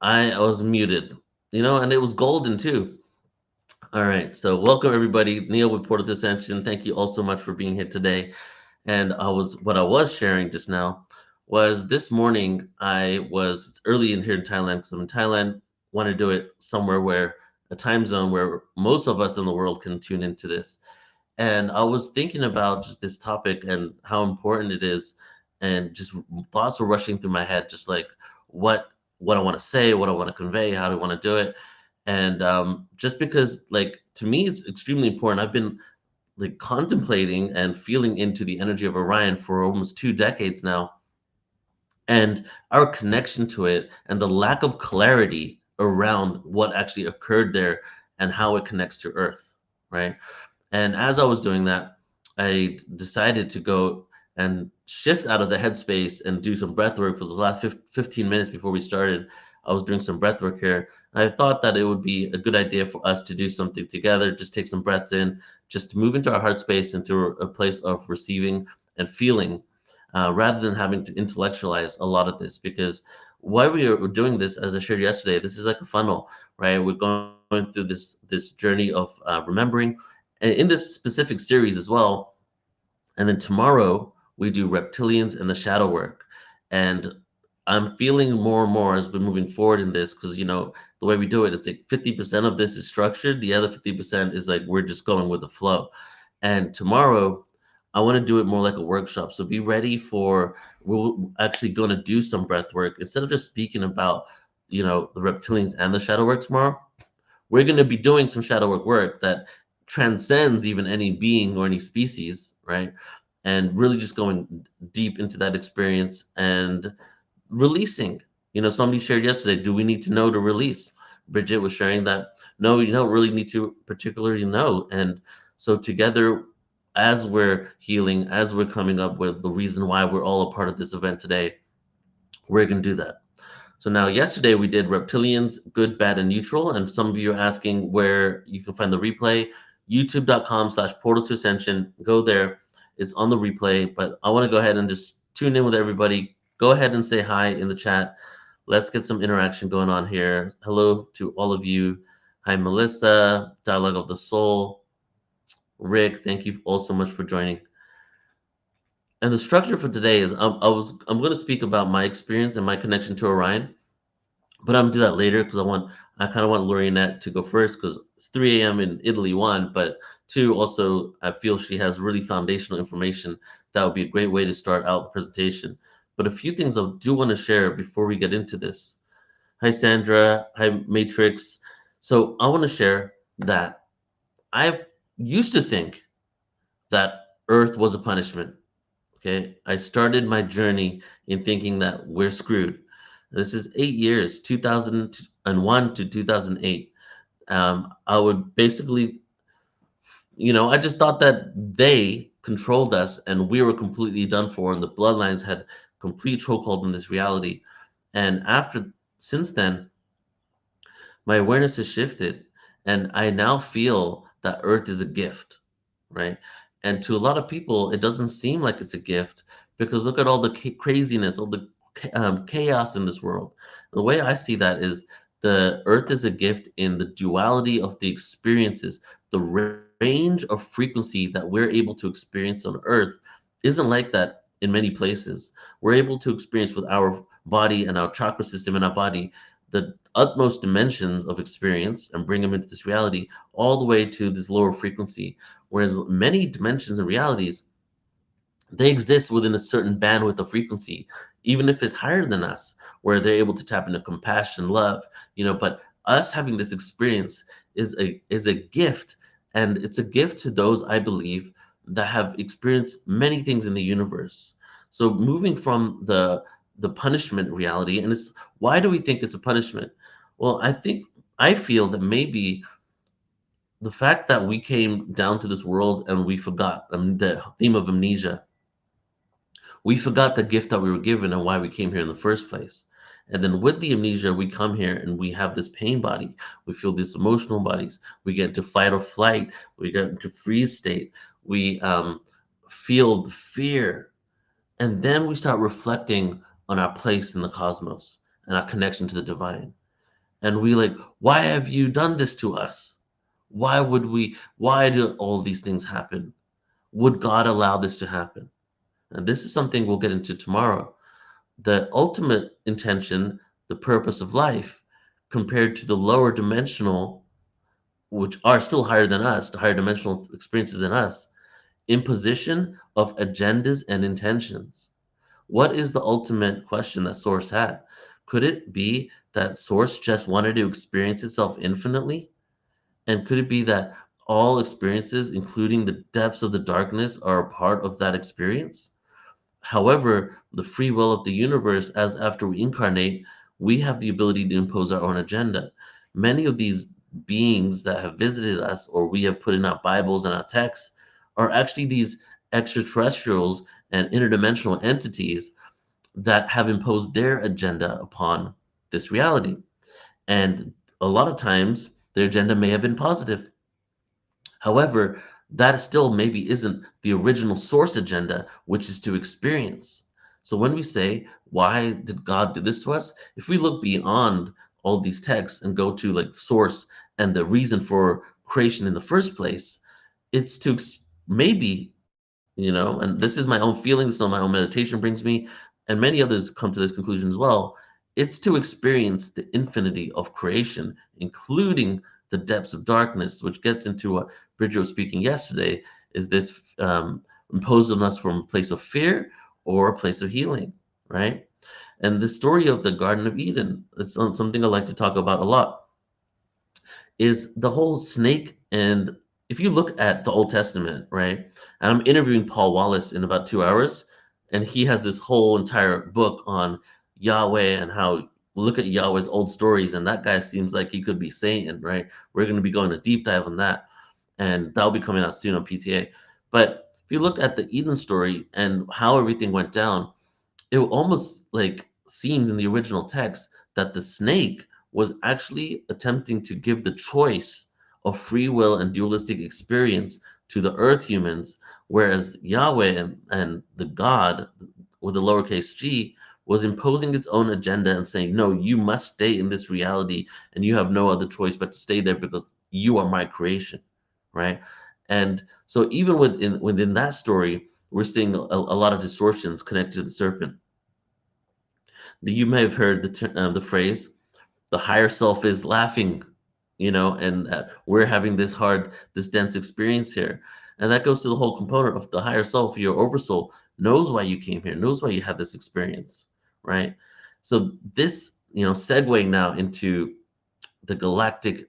I was muted, and it was golden too. All right, so welcome everybody. Neil with Portal to Ascension. Thank you all so much for being here today. And what I was sharing just now was this morning. I was it's early in here in Thailand because I'm in Thailand. Want to do it somewhere where a time zone where most of us in the world can tune into this. And I was thinking about just this topic and how important it is, and just thoughts were rushing through my head, just like what what I want to say, what I want to convey, how do I want to do it. And just because, like, to me, it's extremely important. I've been like contemplating and feeling into the energy of Orion for almost 2 decades now, and our connection to it and the lack of clarity around what actually occurred there and how it connects to Earth, right? And as I was doing that, I decided to go and shift out of the headspace and do some breath work for the last 15 minutes before we started. I was doing some breath work here. And I thought that it would be a good idea for us to do something together, just take some breaths in, just to move into our heart space, into a place of receiving and feeling, rather than having to intellectualize a lot of this. Because why we are doing this, as I shared yesterday, this is like a funnel, right? We're going through this journey of remembering, and in this specific series as well. And then tomorrow we do reptilians and the shadow work. And I'm feeling more and more as we're moving forward in this, because the way we do it, it's like 50% of this is structured, the other 50% is like we're just going with the flow. And tomorrow I want to do it more like a workshop. So be ready for, we're actually going to do some breath work instead of just speaking about the reptilians and the shadow work tomorrow. We're going to be doing some shadow work that transcends even any being or any species, right? And really just going deep into that experience and releasing. Somebody shared yesterday, do we need to know to release? Bridget was sharing that no, you don't really need to particularly know. And so together, as we're healing, as we're coming up with the reason why we're all a part of this event today, we're going to do that. So now, yesterday we did reptilians, good, bad, and neutral. And some of you are asking where you can find the replay. YouTube.com/portal to ascension. Go there. It's on the replay. But I want to go ahead and just tune in with everybody. Go ahead and say hi in the chat. Let's get some interaction going on here. Hello to all of you. Hi, Melissa, Dialogue of the Soul. Rick, thank you all so much for joining. And the structure for today is I'm going to speak about my experience and my connection to Orion, but I'm gonna do that later because I kind of want Lorette to go first because it's 3 a.m. in Italy. One, but two, also I feel she has really foundational information that would be a great way to start out the presentation. But a few things I do want to share before we get into this. Hi Sandra. Hi Matrix. So I want to share that I used to think that Earth was a punishment. Okay, I started my journey in thinking that we're screwed. This is 8 years, 2001 to 2008. I would basically, I just thought that they controlled us and we were completely done for, and the bloodlines had complete chokehold in this reality. And since then, my awareness has shifted, and I now feel that Earth is a gift, right? And to a lot of people, it doesn't seem like it's a gift because look at all the craziness, all the chaos in this world. The way I see that is the Earth is a gift in the duality of the experiences. The range of frequency that we're able to experience on Earth isn't like that in many places. We're able to experience with our body and our chakra system in our body the utmost dimensions of experience and bring them into this reality all the way to this lower frequency. Whereas many dimensions and realities, they exist within a certain bandwidth of frequency, even if it's higher than us, where they're able to tap into compassion, love, but us having this experience is a gift, and it's a gift to those, I believe, that have experienced many things in the universe. So moving from the punishment reality, and it's why do we think it's a punishment? Well, I feel that maybe the fact that we came down to this world and we forgot, the theme of amnesia, we forgot the gift that we were given and why we came here in the first place. And then with the amnesia, we come here and we have this pain body. We feel these emotional bodies. We get into fight or flight. We get into freeze state. We feel the fear. And then we start reflecting on our place in the cosmos and our connection to the divine. And we like, why have you done this to us? Why do all these things happen? Would God allow this to happen? And this is something we'll get into tomorrow. The ultimate intention, the purpose of life, compared to the lower dimensional, which are still higher than us, the higher dimensional experiences than us, imposition of agendas and intentions. What is the ultimate question that Source had? Could it be that Source just wanted to experience itself infinitely? And could it be that all experiences, including the depths of the darkness, are a part of that experience? However, the free will of the universe, as after we incarnate, we have the ability to impose our own agenda. Many of these beings that have visited us, or we have put in our Bibles and our texts, are actually these extraterrestrials and interdimensional entities that have imposed their agenda upon this reality. And a lot of times, their agenda may have been positive. However, that still maybe isn't the original source agenda, which is to experience. So when we say, why did God do this to us? If we look beyond all these texts and go to like source and the reason for creation in the first place, it's to maybe, and this is my own feelings, so my own meditation brings me, and many others come to this conclusion as well. It's to experience the infinity of creation, including the depths of darkness, which gets into what Bridget was speaking yesterday. Is this imposed on us from a place of fear or a place of healing, right? And the story of the Garden of Eden, it's something I like to talk about a lot, is the whole snake. And if you look at the Old Testament, right, and I'm interviewing Paul Wallace in about 2 hours, and he has this whole entire book on Yahweh and how look at Yahweh's old stories, and that guy seems like he could be Satan, right? We're going to be going a deep dive on that, and that'll be coming out soon on PTA. But if you look at the Eden story and how everything went down, it almost like seems in the original text that the snake was actually attempting to give the choice of free will and dualistic experience to the earth humans, whereas Yahweh and the God with the lowercase g was imposing its own agenda and saying, no, you must stay in this reality and you have no other choice but to stay there because you are my creation, right? And so even within that story, we're seeing a lot of distortions connected to the serpent. You may have heard the phrase, "The higher self is laughing," and we're having this dense experience here, and that goes to the whole component of the higher self. Your oversoul knows why you came here, knows why you had this experience, right? So this, segueing now into the galactic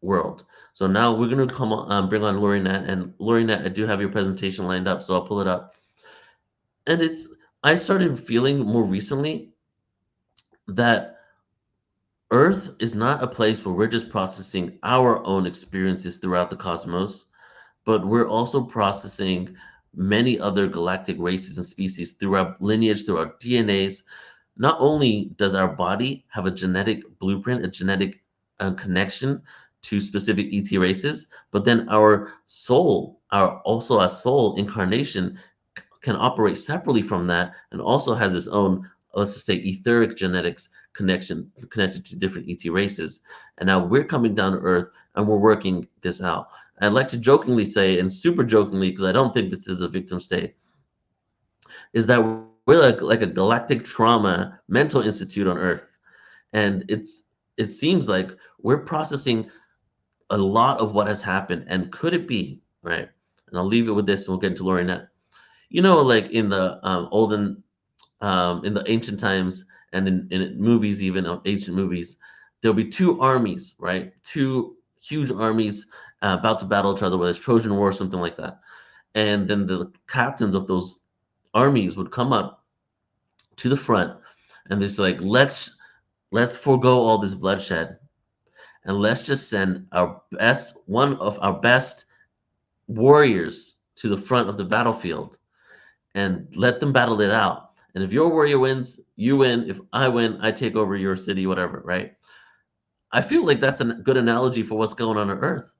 world. So now we're going to bring on Lorette, and Lorette, I do have your presentation lined up, so I'll pull it up. And I started feeling more recently that Earth is not a place where we're just processing our own experiences throughout the cosmos, but we're also processing many other galactic races and species through our lineage, through our DNAs. Not only does our body have a genetic blueprint, a genetic connection to specific ET races, but then our soul, our soul incarnation can operate separately from that and also has its own, let's just say, etheric genetics connected to different ET races. And now we're coming down to Earth and we're working this out. I'd like to jokingly say, and super jokingly, because I don't think this is a victim state, is that we're like a galactic trauma mental institute on Earth. And it seems like we're processing a lot of what has happened. And could it be, right? And I'll leave it with this and we'll get into Lorette. Like in the in the ancient times and in movies, even ancient movies, there'll be two armies, right? Two huge armies about to battle each other, whether it's Trojan War or something like that. And then the captains of those armies would come up to the front and they're like, let's forego all this bloodshed and let's just send one of our best warriors to the front of the battlefield and let them battle it out. And if your warrior wins, you win. If I win, I take over your city, whatever, right? I feel like that's a good analogy for what's going on Earth.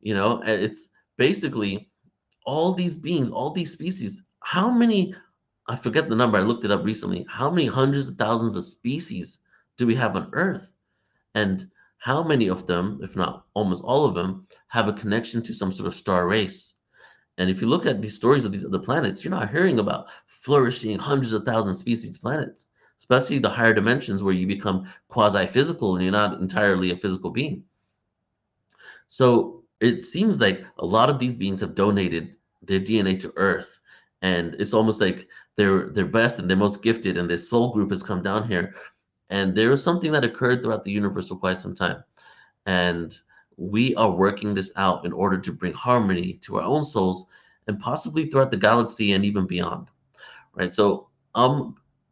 It's basically all these beings, all these species. How many, I forget the number, I looked it up recently. How many hundreds of thousands of species do we have on Earth? And how many of them, if not almost all of them, have a connection to some sort of star race? And if you look at these stories of these other planets, you're not hearing about flourishing hundreds of thousand species planets, especially the higher dimensions where you become quasi-physical and you're not entirely a physical being. So it seems like a lot of these beings have donated their DNA to Earth, and it's almost like they're best and they're most gifted, and this soul group has come down here. And there is something that occurred throughout the universe for quite some time, and we are working this out in order to bring harmony to our own souls and possibly throughout the galaxy and even beyond, right? So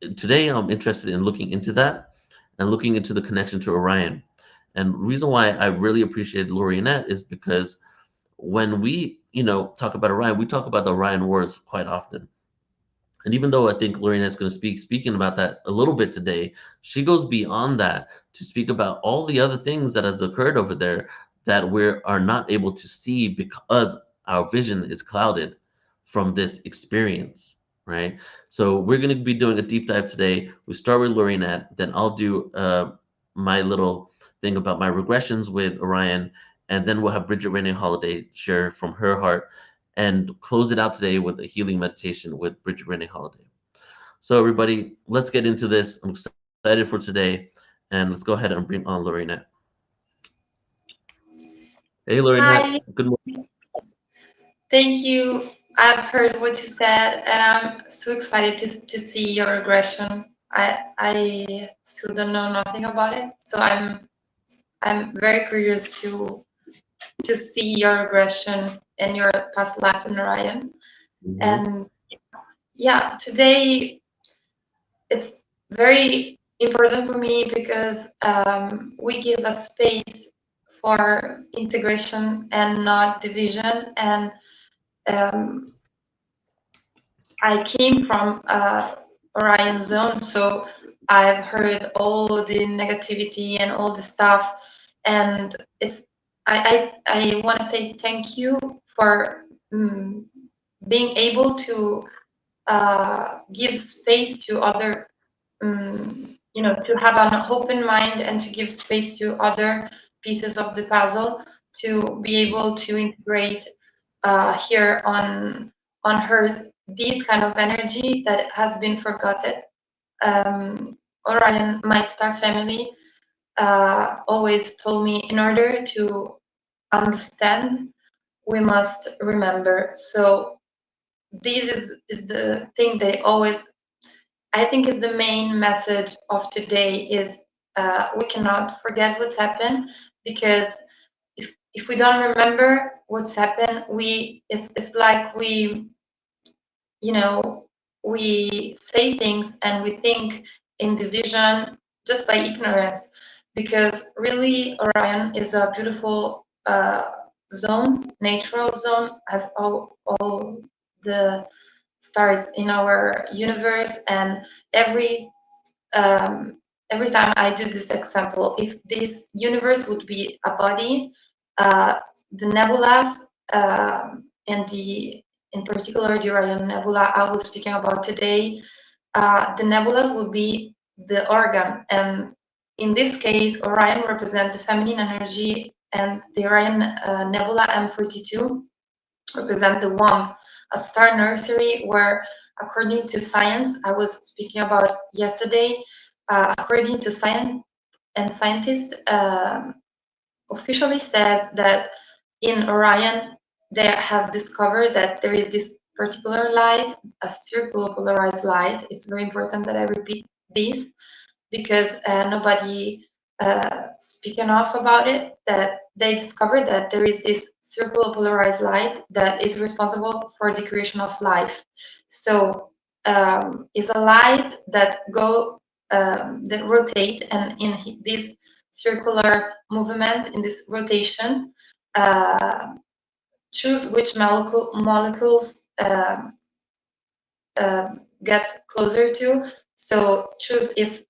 today I'm interested in looking into that and looking into the connection to Orion. And the reason why I really appreciated Lorionette is because when we, talk about Orion, we talk about the Orion Wars quite often. And even though I think Lorena is going to speaking about that a little bit today, she goes beyond that to speak about all the other things that has occurred over there that we are not able to see because our vision is clouded from this experience, right? So we're going to be doing a deep dive today. We start with Lorena, then I'll do my little thing about my regressions with Orion, and then we'll have Bridget Renee Holiday share from her heart and close it out today with a healing meditation with Bridget Renee Holiday. So, everybody, let's get into this. I'm excited for today, and let's go ahead and bring on Lorena. Hey, Lorena. Hi, Good morning. thank you. I've heard what you said, and I'm so excited to see your regression. I still don't know nothing about it, so I'm very curious to see your regression and your past life in Orion. Mm-hmm. And yeah, today it's very important for me because we give a space for integration and not division. And um, I came from Orion zone, so I've heard all the negativity and all the stuff, and it's I want to say thank you for being able to give space to other, to have an open mind and to give space to other pieces of the puzzle to be able to integrate here on Earth this kind of energy that has been forgotten. Orion, my star family, always told me in order to understand, we must remember. So this is the thing they always, I think, is the main message of today is we cannot forget what's happened, because if we don't remember what's happened, it's like we say things and we think in division just by ignorance, because really Orion is a beautiful zone, natural zone, has all the stars in our universe. And every um, every time I do this example, if this universe would be a body, uh, the nebulas, and in particular the Orion Nebula I was speaking about today, the nebulas would be the organ. And in this case, Orion represents the feminine energy, and the Orion Nebula M42 represent the womb, a star nursery where, according to science, I was speaking about yesterday, according to science and scientists, officially says that in Orion they have discovered that there is this particular light, a circular polarized light. It's very important that I repeat this, because nobody speak enough about it, that they discovered that there is this circular polarized light that is responsible for the creation of life. So is a light that that rotate, and in this circular movement, in this rotation, uh, choose which molecules get closer to. So choose if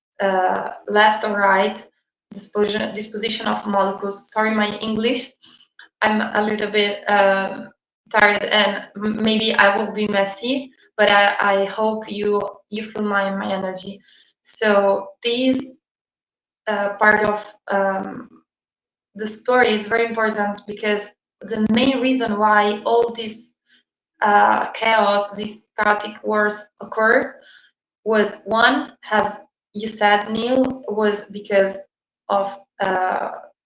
left or right disposition of molecules. Sorry, my English. I'm a little bit tired, and maybe I will be messy, but I hope you feel my energy. So this part of the story is very important, because the main reason why all this chaos, these chaotic wars occur, was one, as you said, Neil, was because of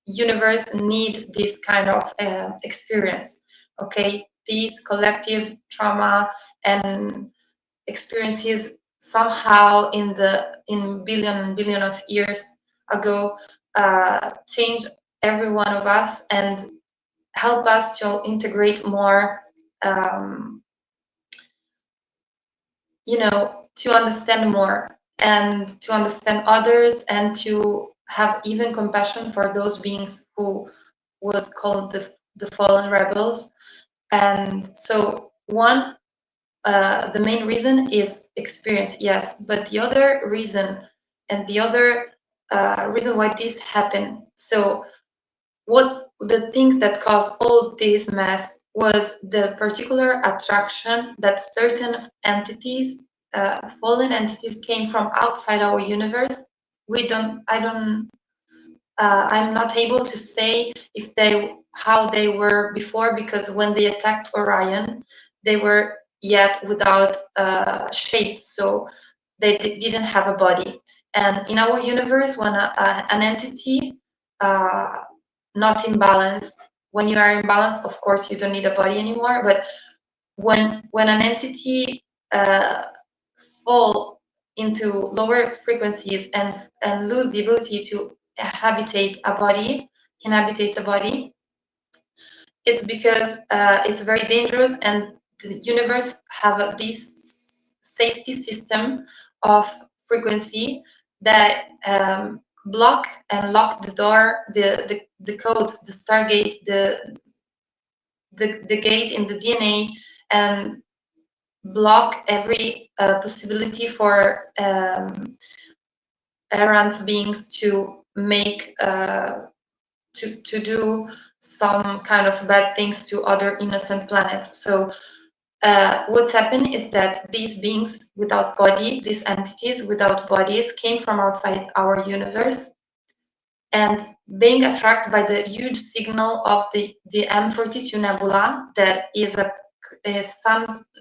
universe need this kind of experience. Okay, these collective trauma and experiences somehow in billion of years ago change every one of us and help us to integrate more, to understand more and to understand others, and to have even compassion for those beings who was called the fallen rebels. And so one, the main reason is experience, yes, but the other reason, and the other reason why this happened, so what the things that caused all this mess was the particular attraction that certain entities, fallen entities, came from outside our universe. I'm not able to say if how they were before, because when they attacked Orion, they were yet without shape, so they didn't have a body. And in our universe, when an entity not in balance, when you are in balance, of course, you don't need a body anymore. But when an entity fall into lower frequencies and lose the ability to inhabitate a body, it's because it's very dangerous, and the universe have this safety system of frequency that block and lock the door, the codes, the stargate, the gate in the DNA, and block every possibility for errant beings to make to do some kind of bad things to other innocent planets. So what's happened is that these beings without body, these entities without bodies, came from outside our universe, and being attracted by the huge signal of the M42 nebula, that is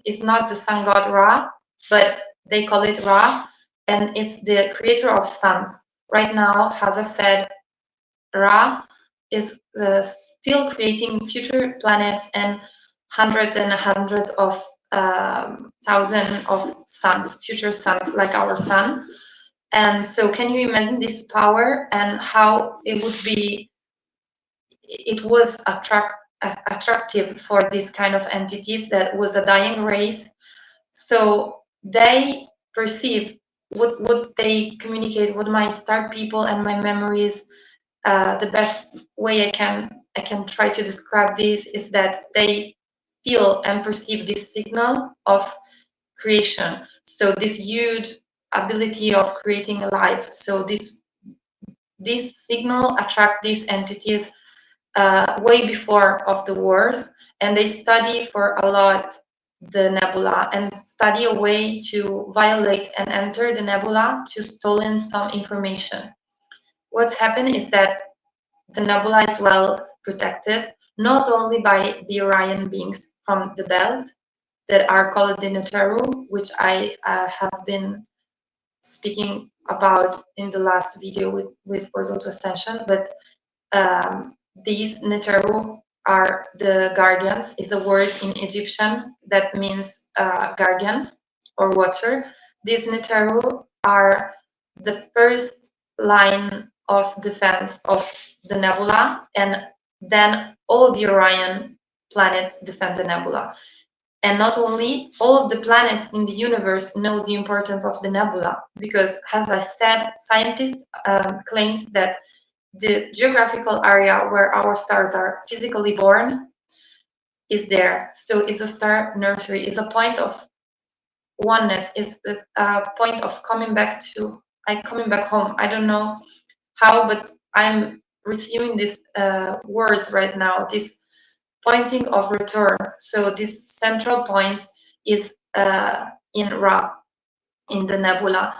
is not the sun god Ra, but they call it Ra, and it's the creator of suns. Right now, as I said, Ra is still creating future planets and hundreds of thousands of suns, future suns like our sun. And so can you imagine this power and how it would be, it was attractive for this kind of entities that was a dying race. So they perceive what they communicate, what my star people and my memories, the best way I can try to describe this is that they feel and perceive this signal of creation. So this huge ability of creating a life. So this signal attract these entities way before of the wars, and they study for a lot the nebula and study a way to violate and enter the nebula to stolen some information. What's happened is that the nebula is well protected, not only by the Orion beings from the belt that are called the Neteru, which I have been speaking about in the last video with Portal to Ascension, but these Neteru are the guardians, is a word in Egyptian that means guardians or watcher. These Neteru are the first line of defense of the nebula, and then all the Orion planets defend the nebula. And not only, all of the planets in the universe know the importance of the nebula, because, as I said, scientists claims that the geographical area where our stars are physically born is there. So it's a star nursery, is a point of oneness, is a point of coming back home. I don't know how, but I'm receiving these words right now, this pointing of return. So this central point is in Ra, in the nebula.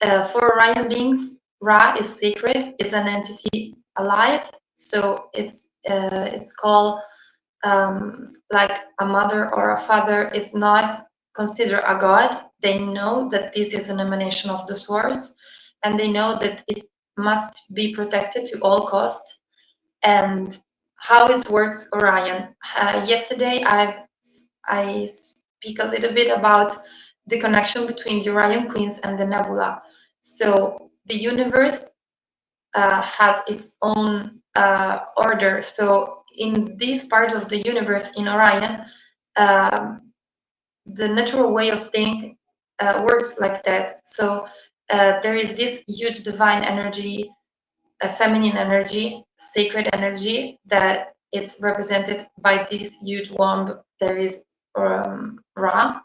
For Orion beings, Ra is sacred, is an entity alive, So it's called like a mother or a father is not considered a god. They know that this is an emanation of the source, and they know that it must be protected to all costs. And how it works, Orion. Yesterday, I speak a little bit about the connection between the Orion Queens and the nebula. So the universe has its own order. So in this part of the universe, in Orion, um, the natural way of thinking works like that. So there is this huge divine energy, a feminine energy, sacred energy, that it's represented by this huge womb. There is Ra,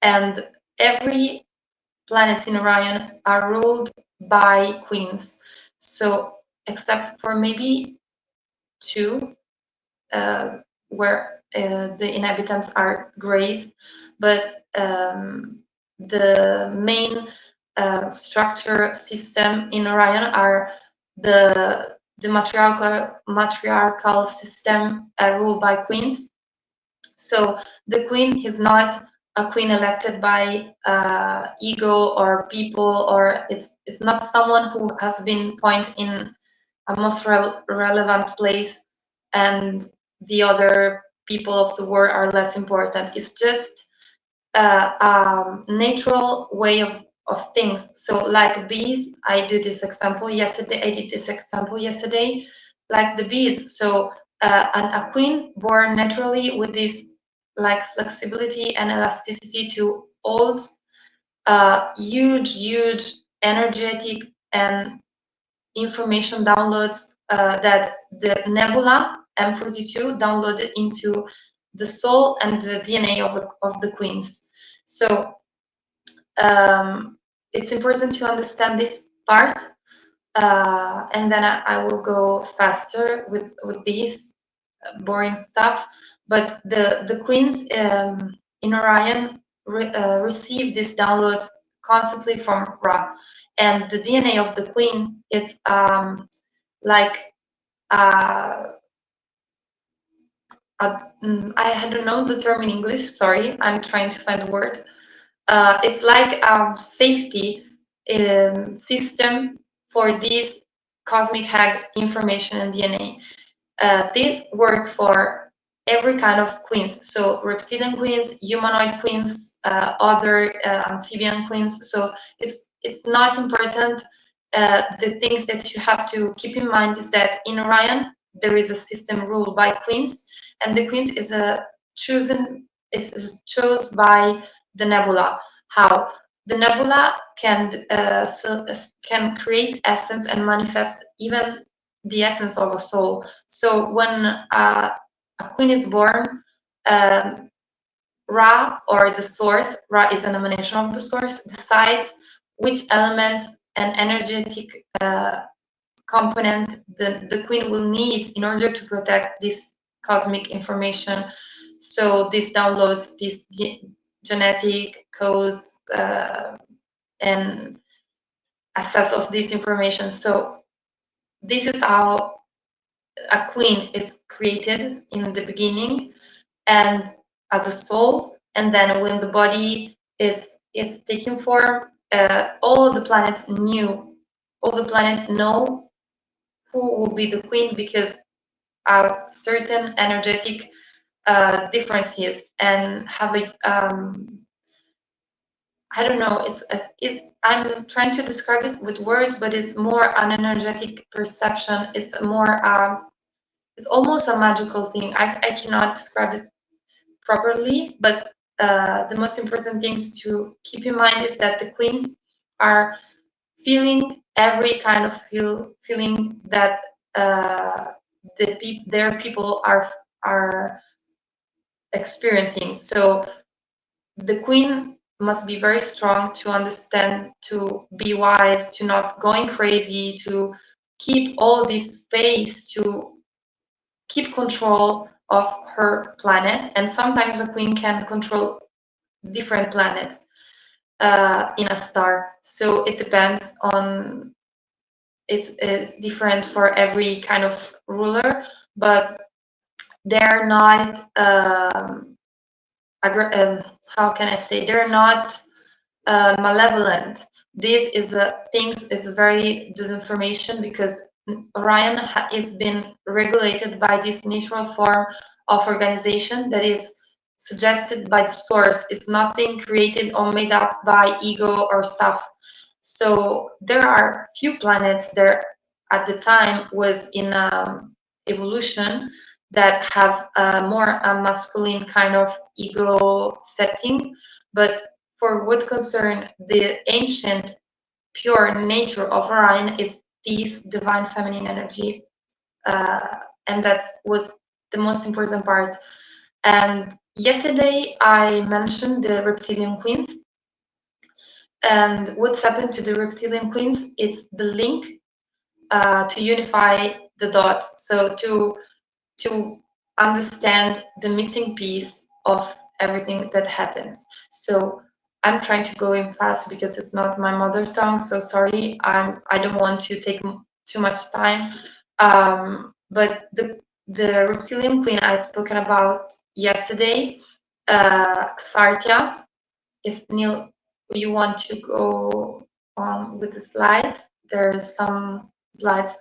and every planet in Orion are ruled by queens. So except for maybe two, where the inhabitants are grays, but the main structure system in Orion are the matriarchal system ruled by queens. So the queen is not a queen elected by ego or people, or it's not someone who has been appointed in a most relevant place, and the other people of the world are less important. It's just a natural way of things. So like bees, I did this example yesterday, like the bees. So a queen born naturally with this like flexibility and elasticity to hold huge energetic and information downloads that the nebula M42 downloaded into the soul and the DNA of the queens. So it's important to understand this part, and then I will go faster with this boring stuff. But the queens in Orion receive this download constantly from Ra, and the DNA of the queen, it's like I don't know the term in English. Sorry, I'm trying to find the word. It's like a safety system for this cosmic hack information and DNA. This work for every kind of queens. So reptilian queens, humanoid queens, other amphibian queens. So it's not important. The things that you have to keep in mind is that in Orion there is a system ruled by queens, and the queens is chosen by the nebula. How the nebula can create essence and manifest even the essence of a soul. So when a queen is born, Ra, or the source, Ra is an emanation of the source, decides which elements and energetic component the queen will need in order to protect this cosmic information. So this downloads these genetic codes and access of this information. So this is how a queen is created in the beginning, and as a soul, and then when the body is taking form, all the planets know who will be the queen, because certain energetic differences, and have a I don't know, it's I'm trying to describe it with words, but it's more an energetic perception. It's more it's almost a magical thing. I cannot describe it properly, but the most important things to keep in mind is that the queens are feeling every kind of feeling that their people are experiencing. So the queen must be very strong to understand, to be wise, to not going crazy, to keep all this space, to keep control of her planet. And sometimes a queen can control different planets in a star. So it depends on is different for every kind of ruler, but they're not how can I say, they're not malevolent. This is things is very disinformation, because Orion is been regulated by this natural form of organization that is suggested by the source. It's nothing created or made up by ego or stuff. So there are few planets there at the time was in evolution that have more a masculine kind of ego setting, but for what concern the ancient pure nature of Orion is this divine feminine energy, and that was the most important part. And yesterday I mentioned the reptilian queens, and what's happened to the reptilian queens, it's the link to unify the dots, so to understand the missing piece of everything that happens. So I'm trying to go in fast because it's not my mother tongue, so sorry. I don't want to take too much time. But the reptilian queen I spoken about yesterday, Xartia. If Neil, you want to go on with the slides, there's some slides.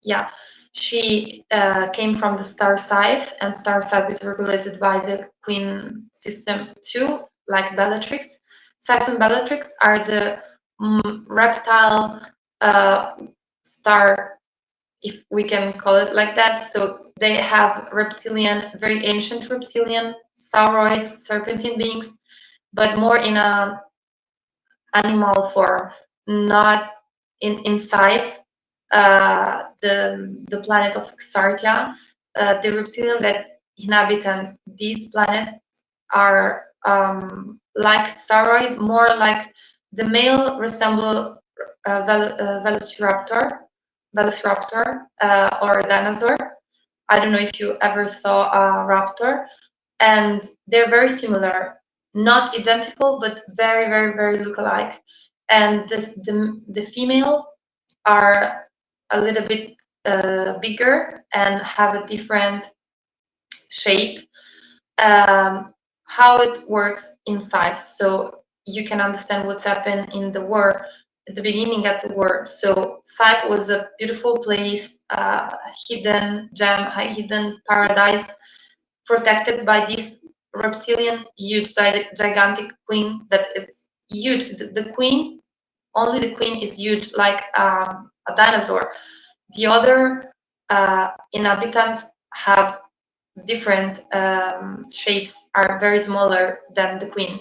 Yeah, she came from the star Scythe, and star Scythe is regulated by the queen system too, like Bellatrix. Scythe and Bellatrix are the reptile star, if we can call it like that. So they have reptilian, very ancient reptilian, sauroids, serpentine beings, but more in a animal form, not in Scythe, the planet of Xartia. The reptilian that inhabitants these planets are like sauroid, more like the male resemble Velociraptor or a dinosaur. I don't know if you ever saw a raptor, and they're very similar, not identical, but very, very, very look-alike. And the female are a little bit bigger and have a different shape. How it works in Scythe, so you can understand what's happened in the war, at the beginning of the war. So Scythe was a beautiful place, hidden gem, hidden paradise, protected by this reptilian huge gigantic queen that it's huge. The queen, only the queen is huge, like a dinosaur. The other inhabitants have different shapes, are very smaller than the queen.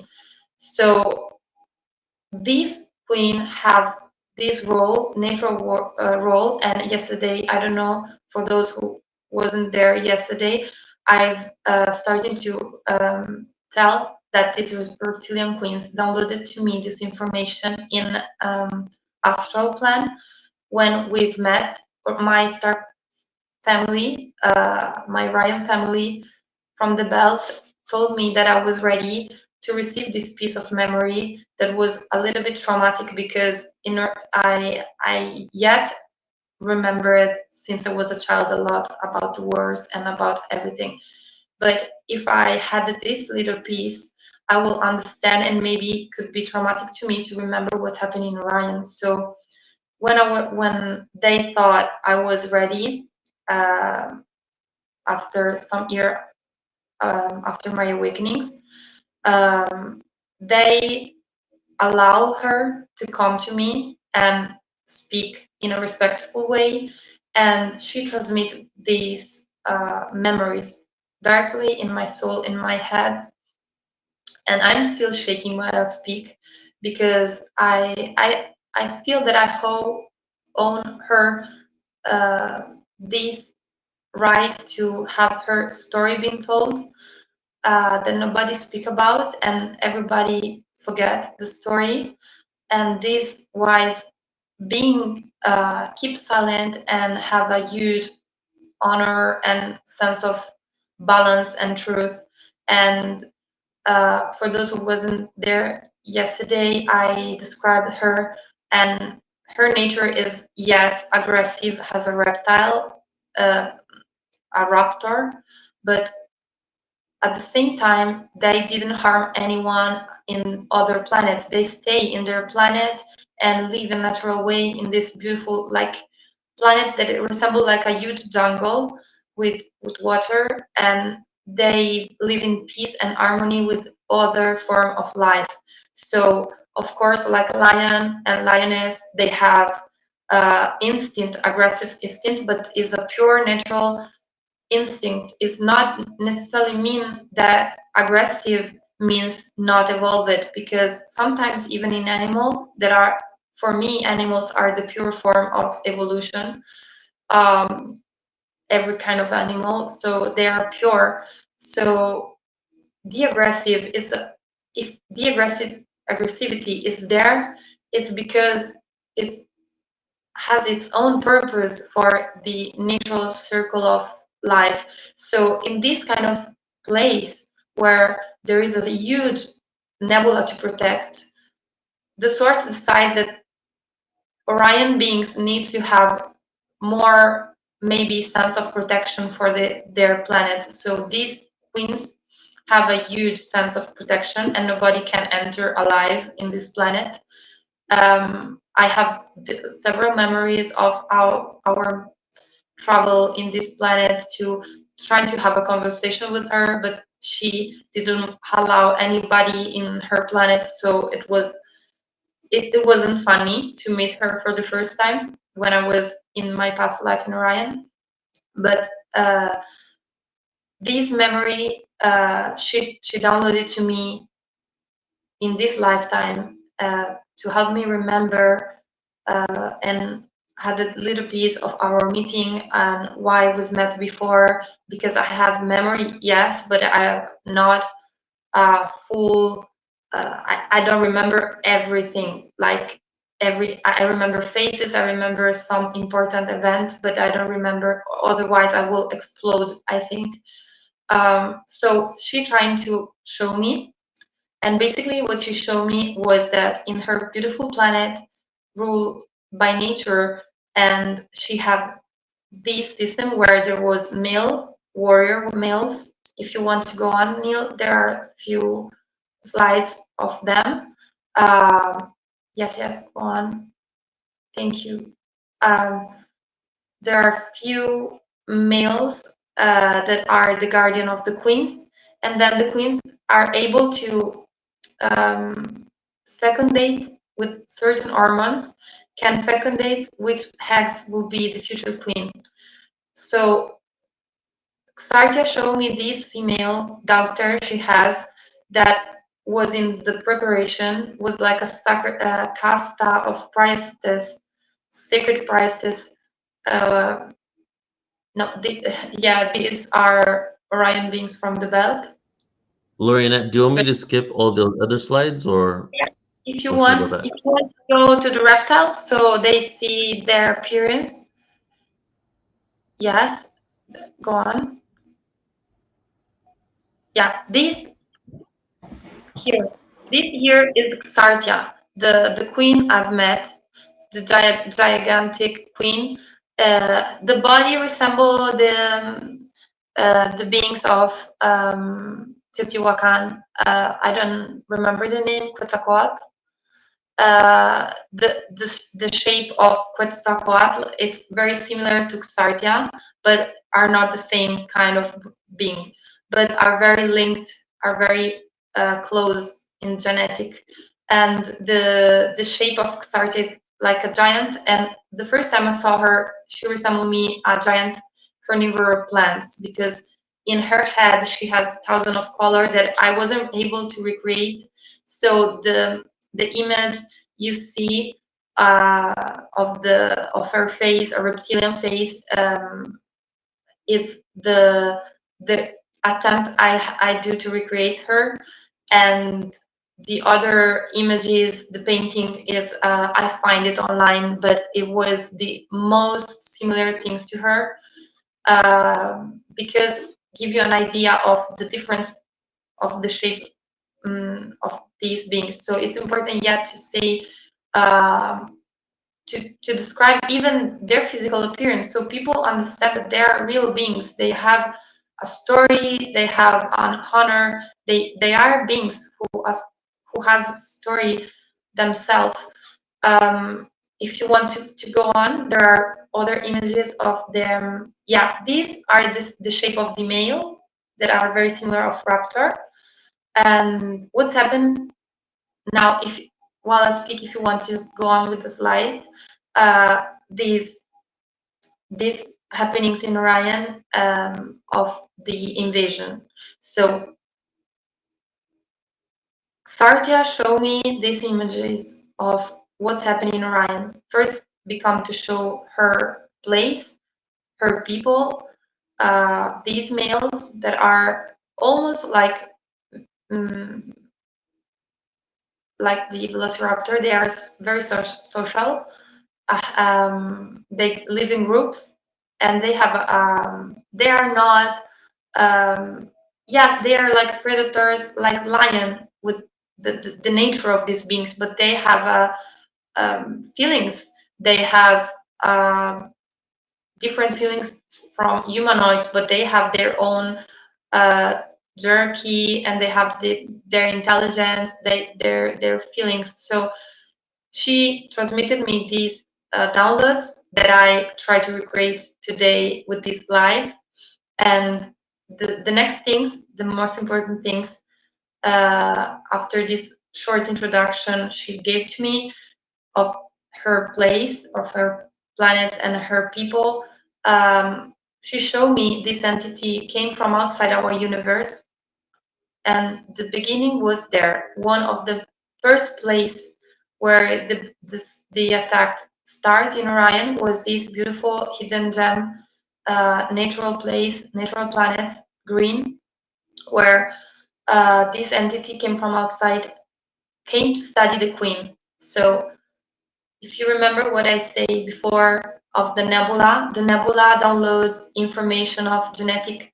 So this queen have this role, natural role. And yesterday, I don't know, for those who wasn't there yesterday, I've started to tell that these reptilian queens downloaded to me this information in astral plan when we've met. My star family, my Ryan family from the belt told me that I was ready to receive this piece of memory that was a little bit traumatic, because I yet remember it since I was a child a lot about the wars and about everything. But if I had this little piece, I will understand, and maybe it could be traumatic to me to remember what happened in Orion. So when they thought I was ready, after some year after my awakenings, they allow her to come to me and speak in a respectful way, and she transmits these memories directly in my soul, in my head. And I'm still shaking while I speak, because I feel that I own her this right to have her story being told, that nobody speak about, and everybody forget the story. And this wise being keep silent and have a huge honor and sense of balance and truth. And for those who wasn't there yesterday, I described her, and her nature is, yes, aggressive, has a reptile, a raptor, but at the same time, they didn't harm anyone in other planets. They stay in their planet and live a natural way in this beautiful, like, planet that it resembles like a huge jungle with water, and they live in peace and harmony with other form of life. So of course, like lion and lioness, they have instinct, aggressive instinct, but is a pure natural instinct. Is not necessarily mean that aggressive means not evolved, because sometimes even in animal that are, for me, animals are the pure form of evolution. um, every kind of animal, so they are pure. So the aggressive is if the aggressivity is there, it's because it has its own purpose for the natural circle of life. So in this kind of place where there is a huge nebula to protect, the source decides that Orion beings need to have more, maybe, sense of protection for their planet. So these queens have a huge sense of protection, and nobody can enter alive in this planet. I have several memories of our travel in this planet to trying to have a conversation with her, but she didn't allow anybody in her planet, so it wasn't funny to meet her for the first time when I was in my past life in Orion. But this memory, she downloaded to me in this lifetime, to help me remember, and had a little piece of our meeting and why we've met before, because I have memory, yes, but I have not full. I don't remember everything. Like I remember faces. I remember some important event, but I don't remember. Otherwise, I will explode, I think. So she trying to show me, and basically what she showed me was that in her beautiful planet, ruled by nature, and she had this system where there was male warrior males. If you want to go on, Neil, there are a few slides of them. Yes, yes, go on. Thank you. Um, there are few males that are the guardian of the queens, and then the queens are able to fecundate with certain hormones, can fecundate which eggs will be the future queen. So Xartia showed me this female doctor she has that was in the preparation, was like a sacred casta of priestess, sacred priestess. Uh, no, yeah, these are Orion beings from the belt. Lorena, do you want me to skip all the other slides, If or should we go back? you want to go to the reptiles, so they see their appearance. Yes, go on. Yeah, this here. This here is Xartia, the queen I've met, the gigantic queen. The body resemble the beings of Teotihuacan. I don't remember the name, Quetzalcoatl. The shape of Quetzalcoatl, it's very similar to Xartia, but are not the same kind of being, but are very linked, are very close in genetic. And the shape of Xartia is like a giant. And the first time I saw her, she resembled me a giant carnivore plants, because in her head she has thousands of color that I wasn't able to recreate. So the image you see of her face, a reptilian face, is the attempt I do to recreate her. And the other images, the painting is I find it online, but it was the most similar things to her, because give you an idea of the difference of the shape of these beings. So it's important yet to say, to to describe even their physical appearance, so people understand that they are real beings. They have a story, they have an honor, they are beings who has a story themselves. If you want to go on, there are other images of them. Yeah, these are the shape of the male that are very similar of raptor. And what's happened now, if while I speak, if you want to go on with the slides, these happenings in Orion of the invasion. So Sartia showed me these images of what's happening in Orion. First, become to show her place, her people, these males that are almost like the velociraptor. They are very social. They live in groups, and they have they are not yes, they are like predators, like lion, with the nature of these beings, but they have feelings. They have different feelings from humanoids, but they have their own jerky, and they have their intelligence, their feelings. So she transmitted me these downloads that I try to recreate today with these slides. And the next things, the most important things, after this short introduction she gave to me of her place, of her planet and her people, she showed me this entity came from outside our universe, and the beginning was there. One of the first place where the attack started in Orion was this beautiful hidden gem, natural place, natural planet, green, where this entity came from outside, came to study the queen. So if you remember what I say before of the nebula downloads information of genetic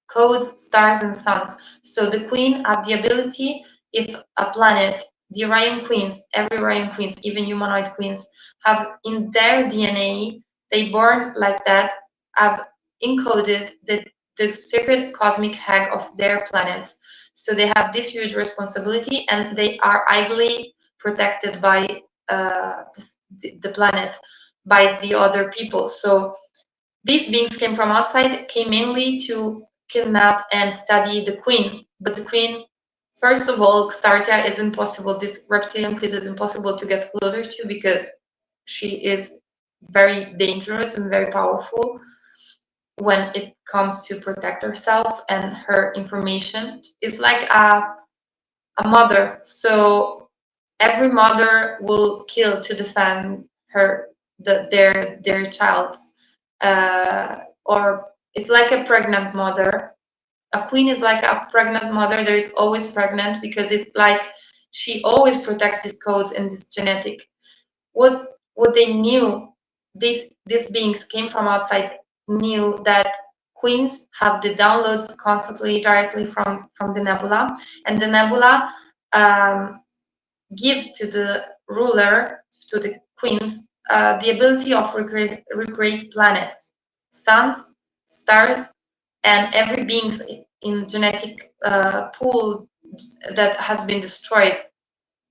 codes, stars, and suns. So the queen have the ability, if a planet, the Orion queens, every Orion queens, even humanoid queens, have in their DNA, they born like that, have encoded the sacred cosmic egg of their planets. So they have this huge responsibility, and they are ideally protected by the planet, by the other people. So these beings came from outside, came mainly to kidnap and study the queen. But the queen, first of all, Xartia is impossible. This reptilian queen is impossible to get closer to, because she is very dangerous and very powerful when it comes to protect herself and her information. It's like a mother. So every mother will kill to defend their child, or it's like a pregnant mother. A queen is like a pregnant mother. There is always pregnant, because it's like she always protects these codes and this genetic. What they knew, these beings came from outside, knew that queens have the downloads constantly directly from the nebula, and the nebula give to the ruler, to the queens, the ability of recreate planets, suns, stars, and every being's in genetic pool that has been destroyed.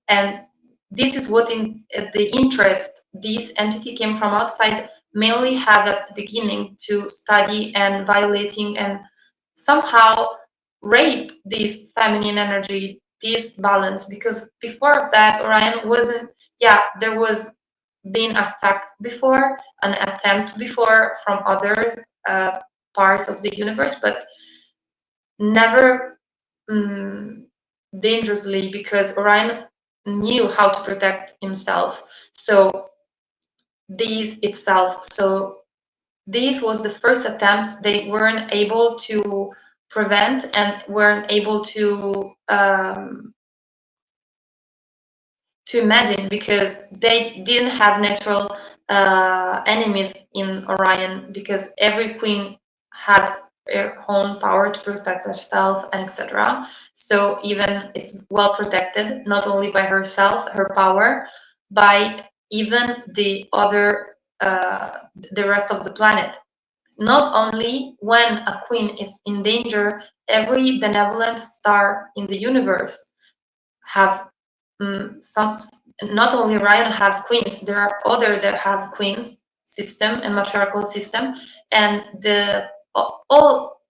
And this is what in the interest this entity came from outside mainly had at the beginning, to study and violating and somehow rape this feminine energy, this balance. Because before of that, Orion wasn't, yeah, there was been attacked before, an attempt before from other parts of the universe, but never dangerously, because Orion knew how to protect himself. So this itself, so this was the first attempt they weren't able to prevent and weren't able to imagine, because they didn't have natural enemies in Orion, because every queen has her own power to protect herself and etc. So even it's well protected, not only by herself, her power, by even the other, the rest of the planet. Not only when a queen is in danger, every benevolent star in the universe have some. Not only Orion have queens, there are other that have queens system and matriarchal system, and the all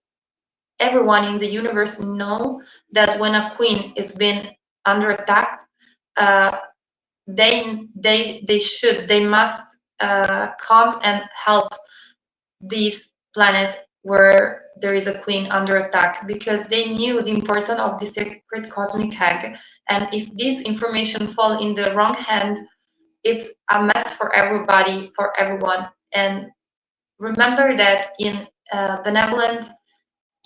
everyone in the universe know that when a queen is being under attack, uh, they must come and help these planets where there is a queen under attack, because they knew the importance of the sacred cosmic egg, and if this information fall in the wrong hand, it's a mess for everybody, for everyone. And remember that in benevolent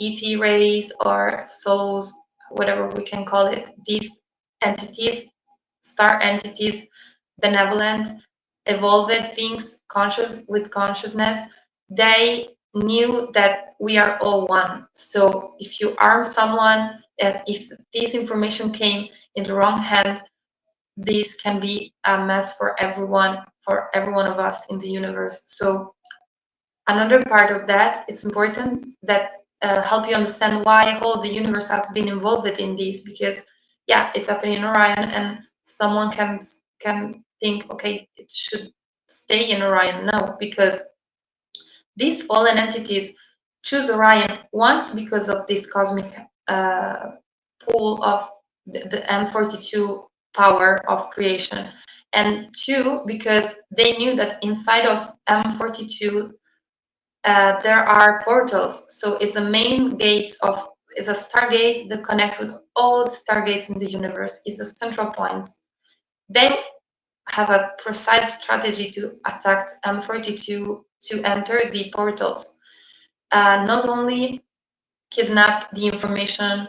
ET rays or souls, whatever we can call it, these entities, star entities, benevolent, evolved beings, conscious with consciousness, they knew that we are all one. So if you harm someone, if this information came in the wrong hand, this can be a mess for every one of us in the universe. So another part of that, it's important that help you understand why whole the universe has been involved in this, because yeah, it's happening in Orion, and someone can think, okay, it should stay in Orion. No, because these fallen entities choose Orion once because of this cosmic pool of the M42 power of creation, and two, because they knew that inside of M42 there are portals. So it's a main gates of, it's a stargate that connect with all the stargates in the universe. It's a central point. They have a precise strategy to attack M42 to enter the portals. Not only kidnap the information,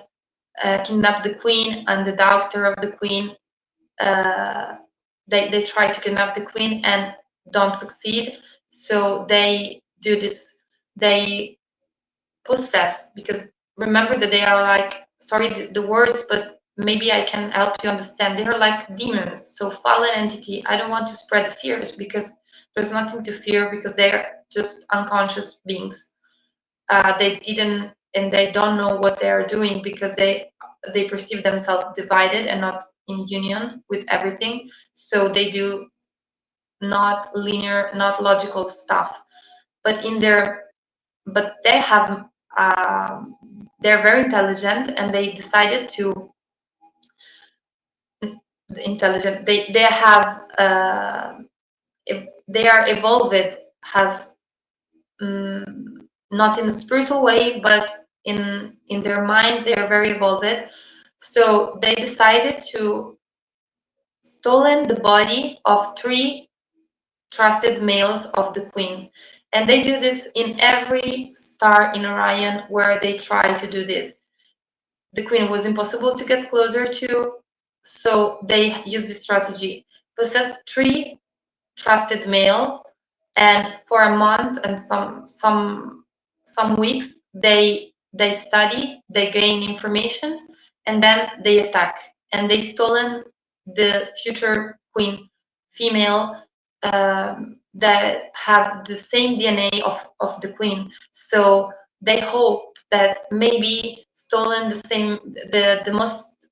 kidnap the queen and the doctor of the queen. They try to kidnap the queen and don't succeed. So they do this. They possess, because remember that they are like, sorry the words, but maybe I can help you understand. They are like demons. So fallen entity. I don't want to spread the fears, because there's nothing to fear, because they are just unconscious beings. They didn't, and they don't know what they are doing, because they perceive themselves divided and not in union with everything. So they do not linear, not logical stuff. But they have they're very intelligent, and they decided to intelligent. They have they are evolved, has not in a spiritual way, but in their mind they are very evolved. So they decided to stolen the body of 3 trusted males of the queen, and they do this in every star in Orion where they try to do this. The queen was impossible to get closer to, so they use this strategy. Possess 3 trusted male, and for a month and some weeks they study, they gain information, and then they attack. And they stolen the future queen, female, that have the same DNA of the queen. So they hope that maybe stolen the same, the most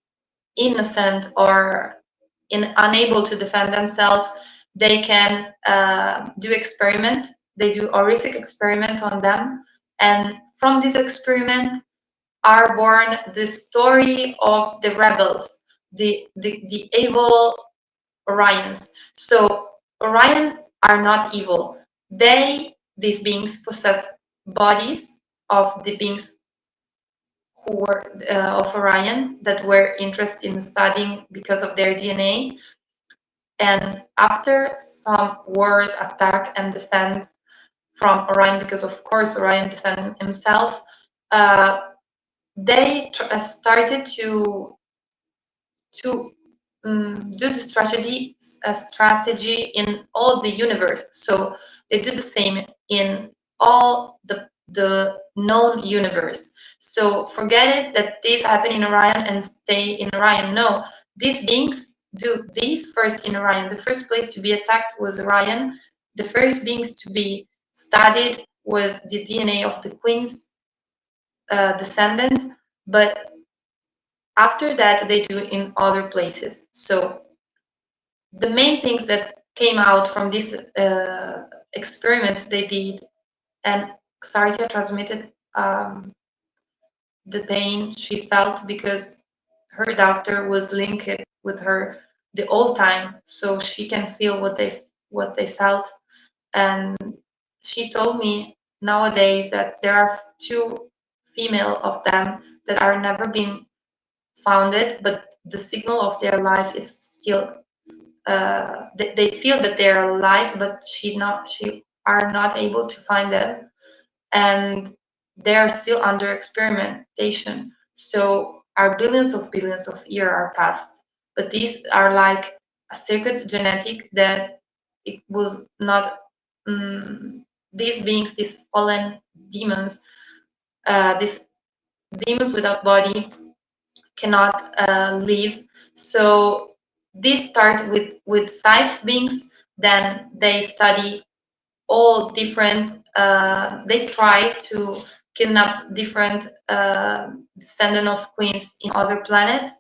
innocent or unable to defend themselves, they can do experiment. They do horrific experiment on them, and from this experiment are born the story of the rebels, the evil Orions. So Orion are not evil. These beings possess bodies of the beings who were of Orion, that were interested in studying because of their DNA. And after some wars, attack and defense from Orion, because of course Orion defended himself, they started to do the strategy in all the universe. So they do the same in all the known universe. So forget it that these happen in Orion and stay in Orion. No, these beings do this first in Orion. The first place to be attacked was Orion. The first beings to be studied was the DNA of the queen's descendant, but after that they do in other places. So the main things that came out from this experiment they did, and Xardia transmitted the pain she felt because her doctor was linked with her the whole time, so she can feel what they felt. And she told me nowadays that there are two female of them that are never been founded, but the signal of their life is still they feel that they are alive, but she are not able to find them, and they are still under experimentation. So our billions of years are past, but these are like a sacred genetic that it was not these beings, these fallen demons, these demons without body cannot live. So this starts with scythe beings, then they study all different they try to kidnap different descendant of queens in other planets,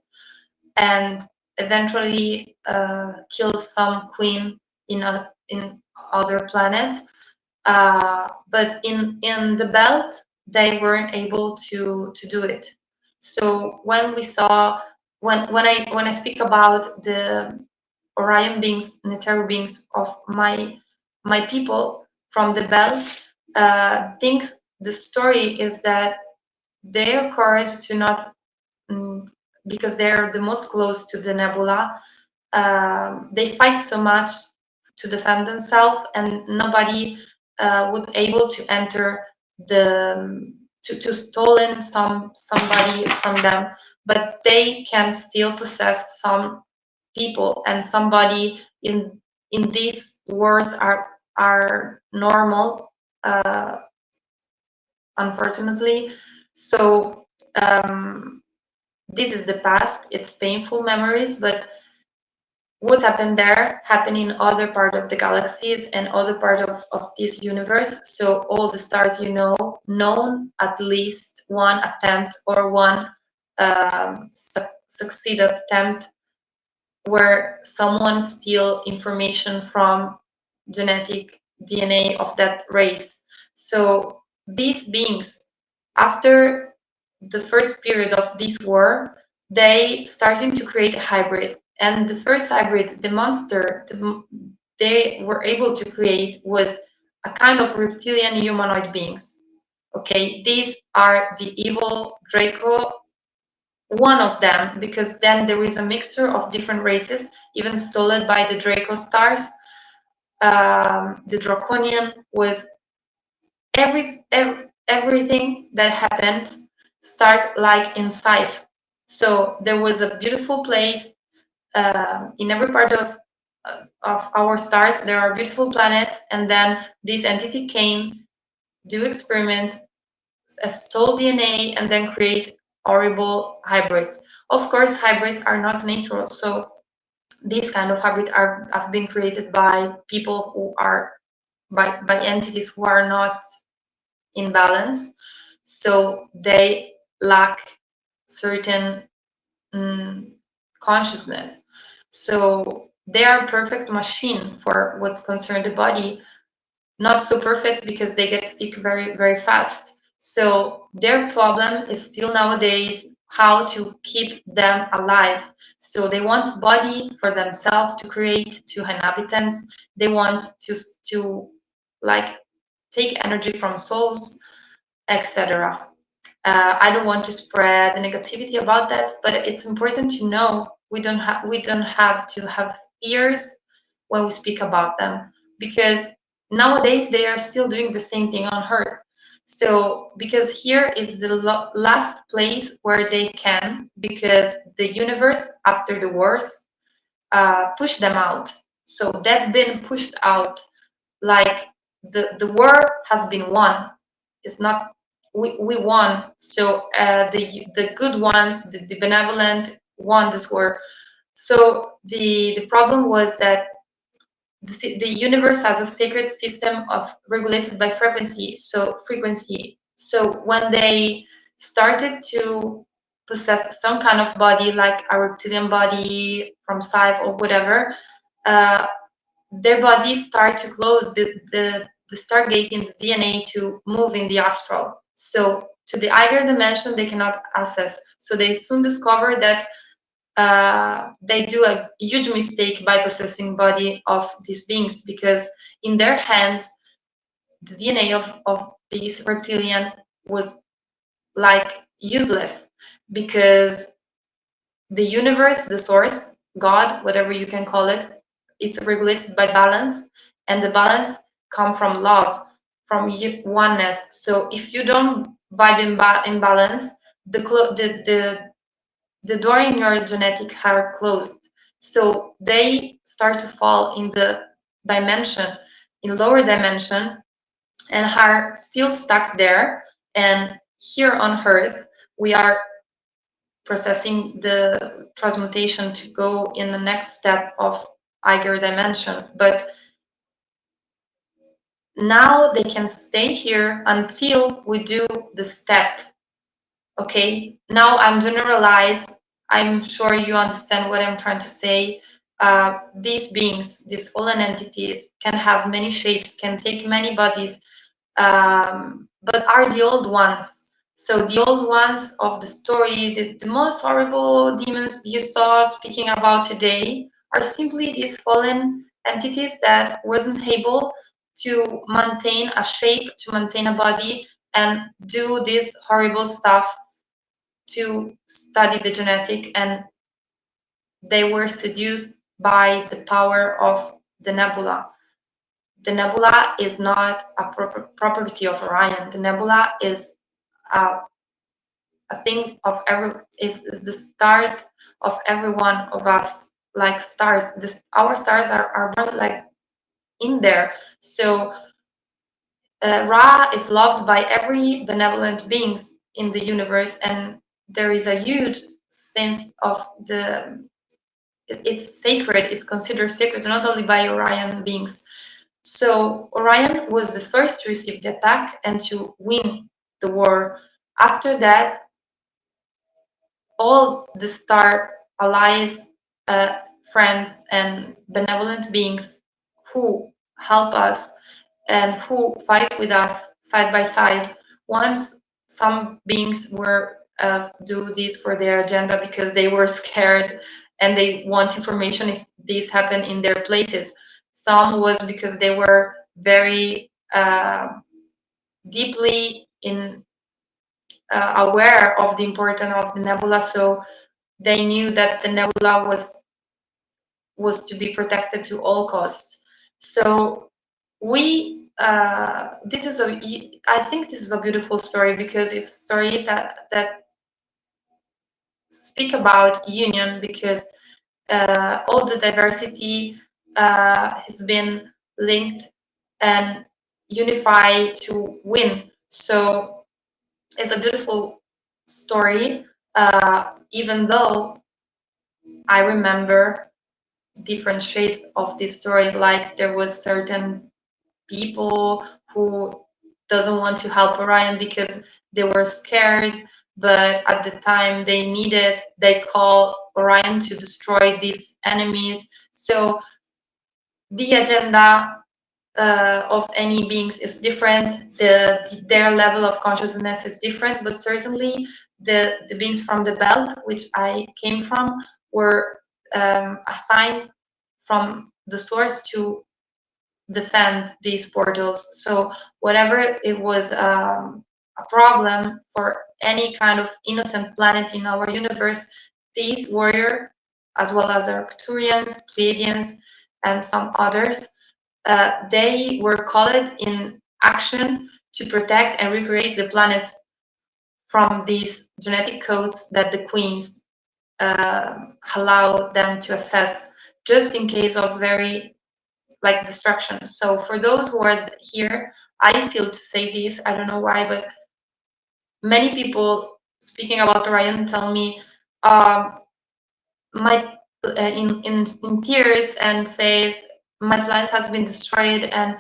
and eventually kill some queen in other planets, but in the belt they weren't able to do it. So when we saw when I speak about the Orion beings, Netero beings of my people from the belt, thinks the story is that their courage to not, because they're the most close to the nebula, they fight so much to defend themselves, and nobody would able to enter the to stolen somebody from them, but they can still possess some people, and somebody in these wars are normal, unfortunately. So this is the past, it's painful memories, but what happened there happened in other part of the galaxies and other part of this universe. So all the stars, you know, known at least one attempt or one succeed attempt where someone steal information from genetic DNA of that race. So these beings, after the first period of this war, they starting to create a hybrid. And the first hybrid, the monster they were able to create was a kind of reptilian humanoid beings. Okay, these are the evil Draco, one of them, because then there is a mixture of different races, even stolen by the Draco stars. The Draconian was everything that happened start like in Scythe. So there was a beautiful place in every part of our stars. There are beautiful planets, and then this entity came, do experiment, stole DNA, and then create horrible hybrids. Of course, hybrids are not natural, so these kind of hybrids have been created by people who are by entities who are not in balance, so they lack certain consciousness. So they are a perfect machine for what concerns the body, not so perfect because they get sick very, very fast. So their problem is still nowadays how to keep them alive. So they want body for themselves to create to inhabitants. They want to like take energy from souls, etc. I don't want to spread negativity about that, but it's important to know we don't have to have fears when we speak about them, because nowadays they are still doing the same thing on Earth. So because here is the last place where they can, because the universe after the wars pushed them out. So they've been pushed out, like the war has been won. It's not we won. So the good ones, the benevolent won this war. So the problem was that the universe has a sacred system of regulated by frequency. So when they started to possess some kind of body, like a reptilian body from Scythe or whatever, uh, their bodies start to close the stargate in the DNA to move in the astral. So to the higher dimension, they cannot access. So they soon discover that they do a huge mistake by possessing body of these beings, because in their hands the DNA of these reptilian was like useless, because the universe, the source, God, whatever you can call it, is regulated by balance, and the balance come from love, from oneness. So if you don't vibe in balance, the door in your genetic are closed. So they start to fall in the dimension, in lower dimension, and are still stuck there. And here on Earth, we are processing the transmutation to go in the next step of higher dimension. But now they can stay here until we do the step. Okay, now I'm generalized. I'm sure you understand what I'm trying to say. These beings, these fallen entities, can have many shapes, can take many bodies, but are the old ones. So the old ones of the story, the most horrible demons you saw speaking about today, are simply these fallen entities that wasn't able to maintain a shape, to maintain a body, and do this horrible stuff to study the genetic, and they were seduced by the power of the nebula. The nebula is not a property of Orion. The nebula is a, a thing of is the start of every one of us, like stars. Our stars are born like in there. So Ra is loved by every benevolent beings in the universe, and there is a huge sense of it's sacred, it's considered sacred not only by Orion beings. So Orion was the first to receive the attack and to win the war. After that, all the star allies, friends, and benevolent beings who help us and who fight with us side by side. Once some beings were do this for their agenda because they were scared and they want information if this happened in their places. Some was because they were very deeply in aware of the importance of the nebula, so they knew that the nebula was to be protected to all costs. So we this is a I think this is a beautiful story, because it's a story that speak about union, because all the diversity has been linked and unified to win. So it's a beautiful story, even though I remember different shades of this story, like there was certain people who doesn't want to help Orion because they were scared, but at the time they call Orion to destroy these enemies. So the agenda of any beings is different. Their level of consciousness is different, but certainly the beings from the belt, which I came from, were assigned from the source to defend these portals. So whatever it was a problem for any kind of innocent planet in our universe, these warrior, as well as Arcturians, Pleiadians, and some others, they were called in action to protect and recreate the planets from these genetic codes that the queens allow them to assess, just in case of very like destruction. So for those who are here, I feel to say this, I don't know why, but many people speaking about Orion tell me, my in tears and says, my planet has been destroyed. And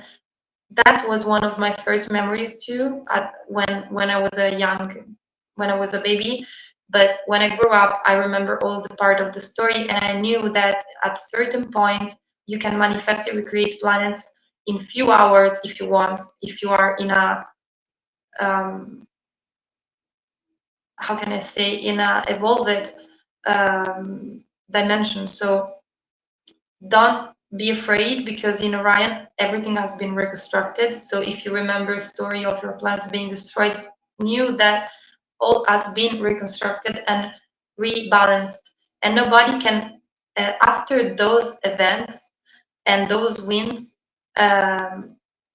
that was one of my first memories too, when I was when I was a baby. But when I grew up, I remember all the part of the story, and I knew that at a certain point you can manifest and recreate planets in few hours if you want, if you are in a how can I say, in a evolved dimension. So don't be afraid, because in Orion everything has been reconstructed. So if you remember a story of your planet being destroyed, knew that all has been reconstructed and rebalanced, and nobody can after those events and those wins,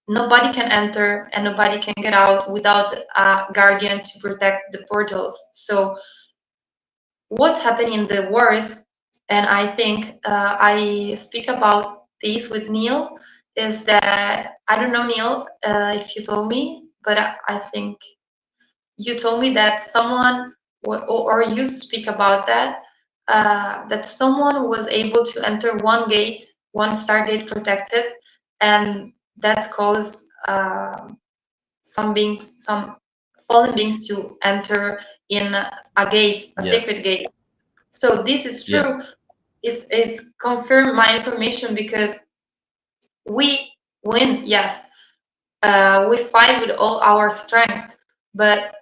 nobody can enter and nobody can get out without a guardian to protect the portals. So what happened in the wars, and I think I speak about this with Neil, is that, I don't know, Neil, if you told me, but I think you told me that someone, or you speak about that, that someone was able to enter one gate, one stargate protected, and that caused some fallen beings to enter in a gate, a sacred gate. So this is true. It's confirmed my information, because we win, yes. We fight with all our strength, but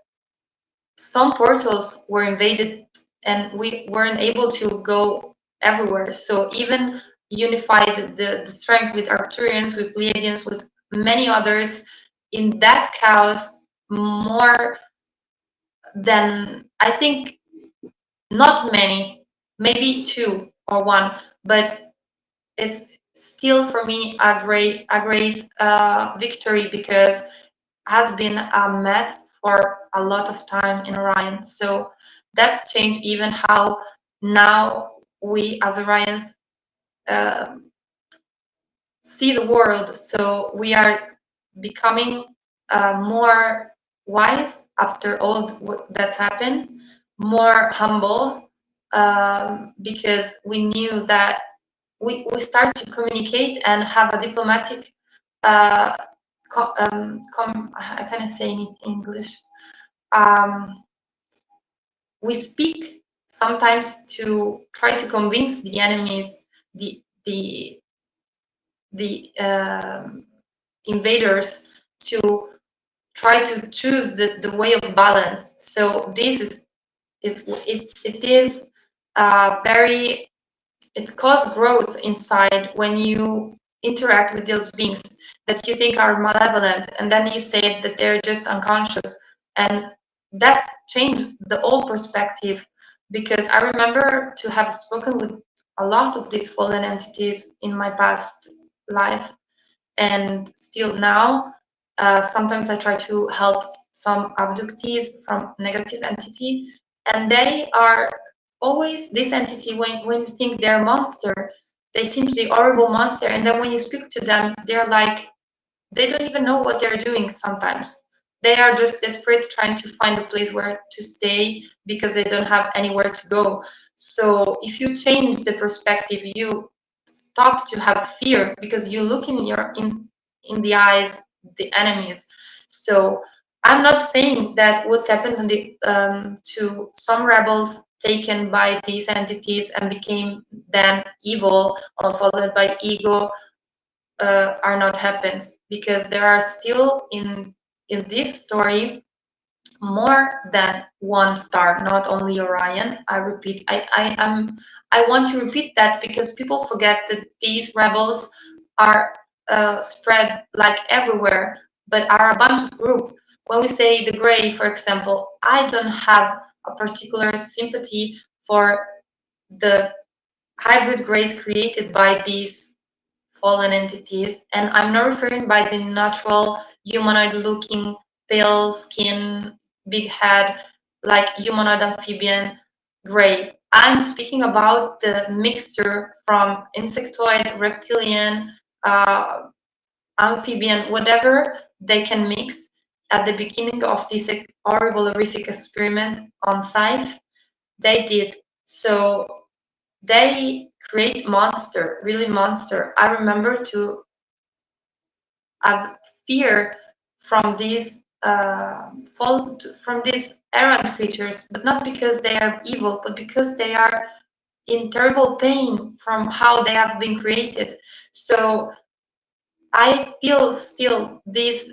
some portals were invaded and we weren't able to go everywhere. So even unified the strength with Arcturians, with Pleiadians, with many others, in that chaos, more than, I think, not many, maybe two or one, but it's still for me a great victory, because has been a mess for a lot of time in Orion. So that's changed even how now we as Orions see the world. So we are becoming more wise after all that's happened, more humble, because we knew that we start to communicate and have a diplomatic how can I say in English? We speak sometimes to try to convince the enemies, the the the invaders, to try to choose the way of balance. So this it is very, it causes growth inside when you interact with those beings that you think are malevolent, and then you say that they're just unconscious, and that's changed the whole perspective. Because I remember to have spoken with a lot of these fallen entities in my past life, and still now, sometimes I try to help some abductees from negative entity, and they are always this entity. When you think they're a monster, they seem to be horrible monster, and then when you speak to them, they're like, they don't even know what they're doing. Sometimes they are just desperate, trying to find a place where to stay, because they don't have anywhere to go. So if you change the perspective, you stop to have fear, because you look in the eyes the enemies. So I'm not saying that what's happened to some rebels taken by these entities and became then evil or followed by ego are not happens, because there are still in this story more than one star, not only Orion. I repeat, I want to repeat that, because people forget that these rebels are spread like everywhere, but are a bunch of group. When we say the Gray, for example, I don't have a particular sympathy for the hybrid Greys created by these fallen entities, and I'm not referring by the natural humanoid looking, pale skin, big head, like humanoid amphibian gray. I'm speaking about the mixture from insectoid, reptilian, amphibian, whatever they can mix at the beginning of this horrible horrific experiment on Scythe. They did. So they create monster, really monster. I remember to have fear from these from these errant creatures, but not because they are evil, but because they are in terrible pain from how they have been created. So I feel still this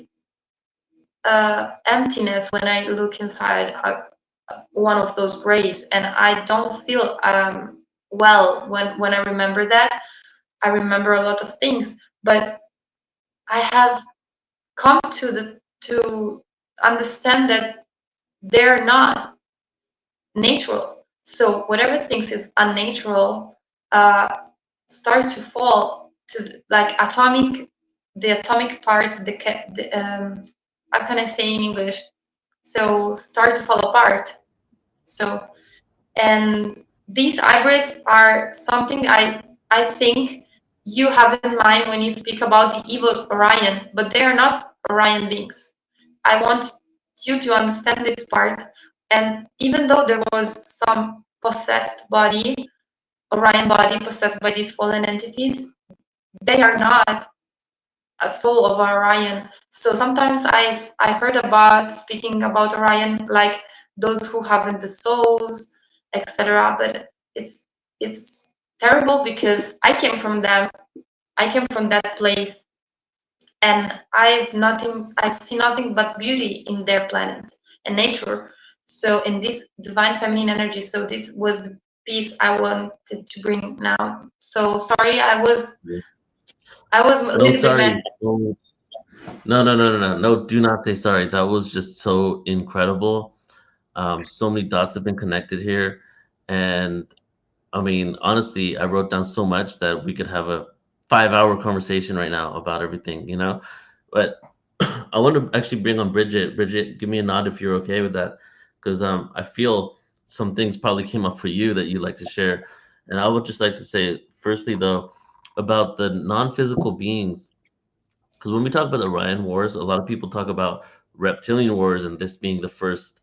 emptiness when I look inside one of those graves, and I don't feel well when I remember that. I remember a lot of things, but I have come to understand that they're not natural. So whatever things is unnatural uh, start to fall to like the atomic part, how can I say in English? So start to fall apart. So, and these hybrids are something I think you have in mind when you speak about the evil Orion, but they are not Orion beings. I want you to understand this part. And even though there was some possessed body, Orion body possessed by these fallen entities, they are not a soul of Orion. So sometimes I heard about speaking about Orion like those who haven't the souls, etc. But it's terrible because I came from them. I came from that place, and I see nothing but beauty in their planet and nature. So in this divine feminine energy. So this was the piece I wanted to bring now. So sorry, I was a No, little bit mad. sorry. No. Do not say sorry. That was just so incredible. So many dots have been connected here, and I mean, honestly, I wrote down so much that we could have a 5 hour conversation right now about everything, you know? But I want to actually bring on Bridget. Bridget, give me a nod if you're okay with that, because I feel some things probably came up for you that you'd like to share. And I would just like to say, firstly, though, about the non-physical beings, because when we talk about the Orion Wars, a lot of people talk about reptilian wars and this being the first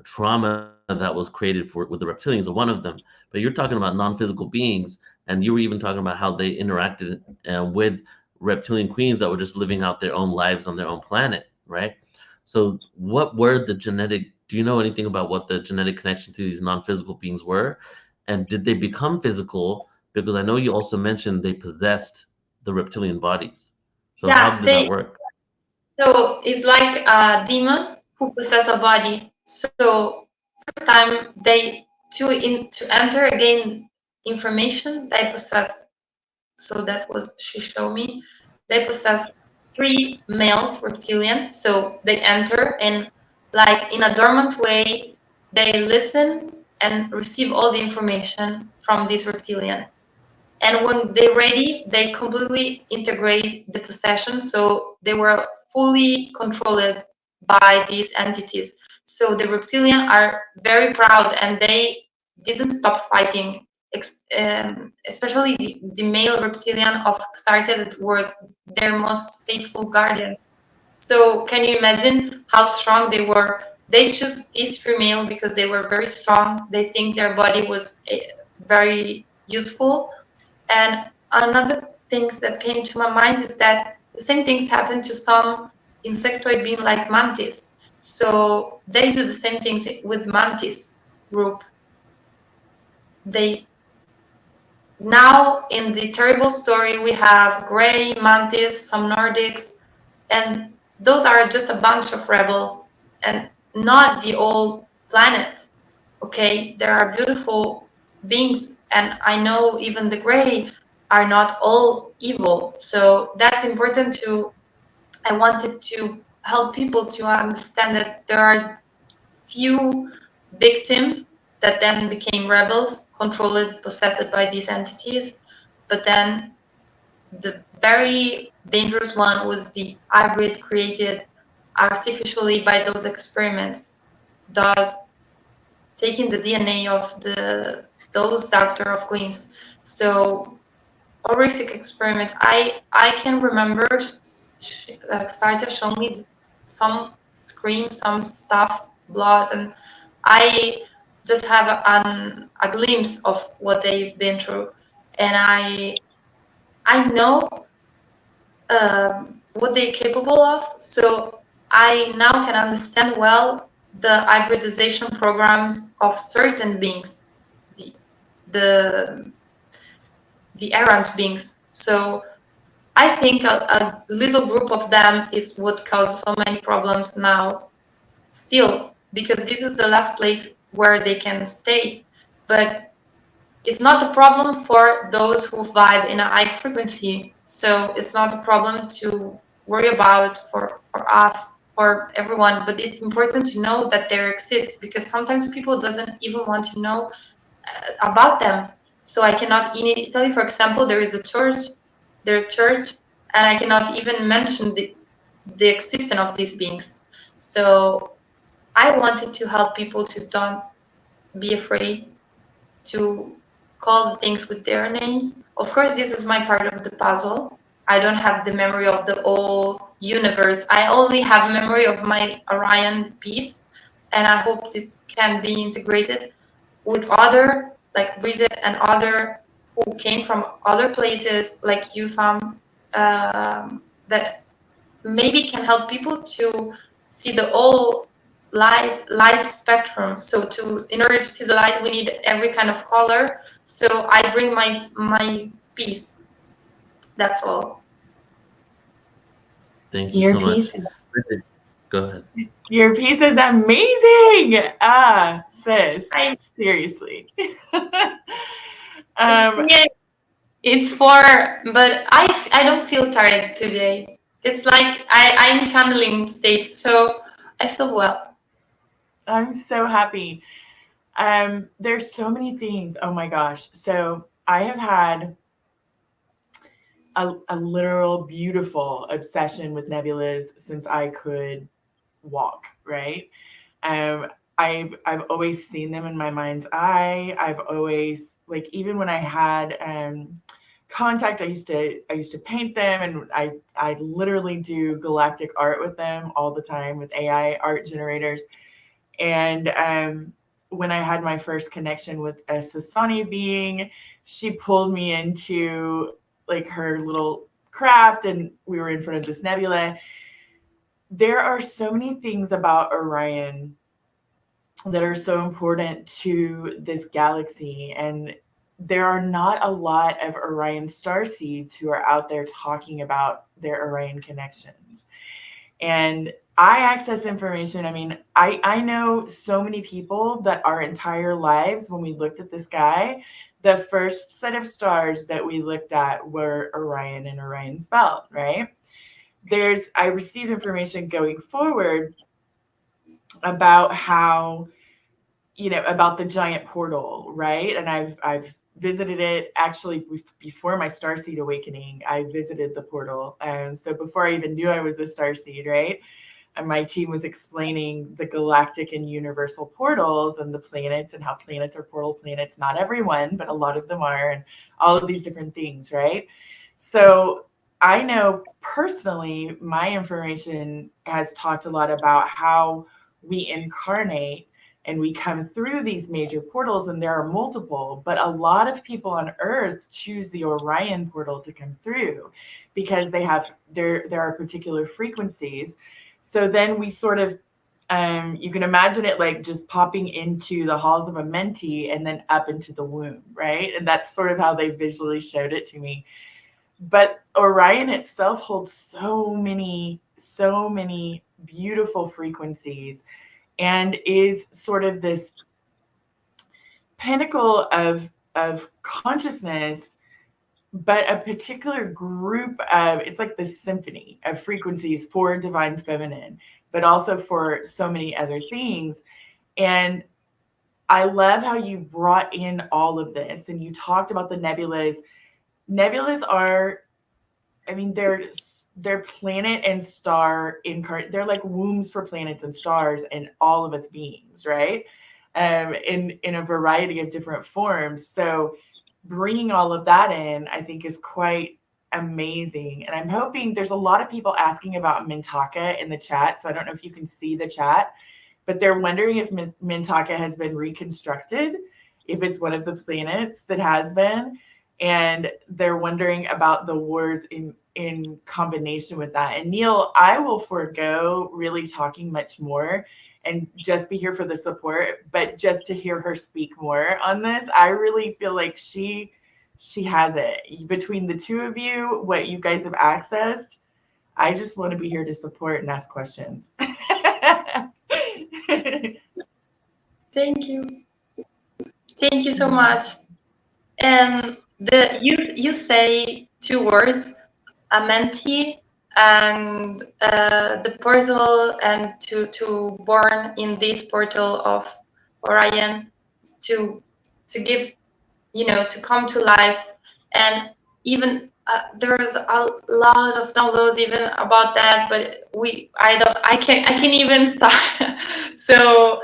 trauma that was created for with the reptilians are one of them. But you're talking about non-physical beings, and you were even talking about how they interacted with reptilian queens that were just living out their own lives on their own planet, right? So what were the genetic, do you know anything about what the genetic connection to these non-physical beings were, and did they become physical? Because I know you also mentioned they possessed the reptilian bodies. So how Yeah, did that they work? so it's like a demon who possess a body. So first time to enter again information they possess. So that's what she showed me. They possess three males reptilian. So they enter and like in a dormant way they listen and receive all the information from this reptilian. And when they're ready, they completely integrate the possession. So they were fully controlled by these entities. So the reptilian are very proud and they didn't stop fighting. Especially the male reptilian of Started was their most faithful guardian. So can you imagine how strong they were? They chose these female because they were very strong. They think their body was very useful, and another things that came to my mind is that the same things happen to some insectoid being like mantis. So they do the same things with mantis group. They now in the terrible story we have gray mantis, some Nordics, and those are just a bunch of rebel and not the whole planet. Okay, there are beautiful beings, and I know even the gray are not all evil. So that's important to, I wanted to help people to understand that there are few victims that then became rebels, controlled, possessed by these entities. But then the very dangerous one was the hybrid created artificially by those experiments, thus taking the DNA of those Doctor of Queens. So horrific experiment. I can remember Sarita showed me some screams, some stuff, blood, and I. just have a glimpse of what they've been through, and I know what they're capable of. So I now can understand well the hybridization programs of certain beings, the the the errant beings. So I think a little group of them is what causes so many problems now still, because this is the last place where they can stay. But it's not a problem for those who vibe in a high frequency. So it's not a problem to worry about for us, for everyone. But it's important to know that they exist, because sometimes people doesn't even want to know about them. So I cannot, in Italy, for example, there is a church, and I cannot even mention the existence of these beings. So I wanted to help people to don't be afraid to call things with their names. Of course, this is my part of the puzzle. I don't have the memory of the whole universe. I only have memory of my Orion piece, and I hope this can be integrated with other, like Bridget and other who came from other places, like you found, that maybe can help people to see the whole light spectrum. So to in order to see the light, we need every kind of color. So I bring my piece. That's all. Thank you Your so piece much. is Go ahead. your piece is amazing. Ah, sis. I Seriously. yeah, it's for, but I don't feel tired today. It's like I'm channeling state, so I feel well. I'm so happy. There's so many things. Oh my gosh. So I have had a literal beautiful obsession with nebulas since I could walk, right? Um, I've always seen them in my mind's eye. I've always, like, even when I had contact, I used to paint them, and I literally do galactic art with them all the time with AI art generators. And when I had my first connection with a Sasani being, she pulled me into like her little craft, and we were in front of this nebula. There are so many things about Orion that are so important to this galaxy, and there are not a lot of Orion starseeds who are out there talking about their Orion connections. And I access information. I mean, I know so many people that our entire lives, when we looked at the sky, the first set of stars that we looked at were Orion and Orion's belt, right? I received information going forward about how, about the giant portal, right? And I've visited it actually before my starseed awakening. I visited the portal, and so before I even knew I was a starseed, right? And my team was explaining the galactic and universal portals and the planets, and how planets are portal planets. Not everyone, but a lot of them are, and all of these different things, right? So I know personally, my information has talked a lot about how we incarnate and we come through these major portals, and there are multiple, but a lot of people on Earth choose the Orion portal to come through because there are particular frequencies. So then we sort of, you can imagine it like just popping into the halls of a mentee and then up into the womb, right? And that's sort of how they visually showed it to me. But Orion itself holds so many beautiful frequencies, and is sort of this pinnacle of consciousness, but a particular group of, it's like the symphony of frequencies for divine feminine, but also for so many other things. And I love how you brought in all of this, and you talked about the nebulas. Nebulas are, I mean, they're planet and star incarnate. They're like wombs for planets and stars and all of us beings, right? In a variety of different forms. So bringing all of that in, I think, is quite amazing. And I'm hoping, there's a lot of people asking about Mintaka in the chat. So I don't know if you can see the chat. but they're wondering if Mintaka has been reconstructed, if it's one of the planets that has been, and they're wondering about the wars in combination with that. And Neil, I will forego really talking much more and just be here for the support, but just to hear her speak more on this, I really feel like she has it. Between the two of you, what you guys have accessed, I just want to be here to support and ask questions. Thank you. Thank you so much. And you say two words, Amenti and the portal, and to born in this portal of Orion, to give, to come to life. And even there's a lot of downloads even about that, but I can't even start. So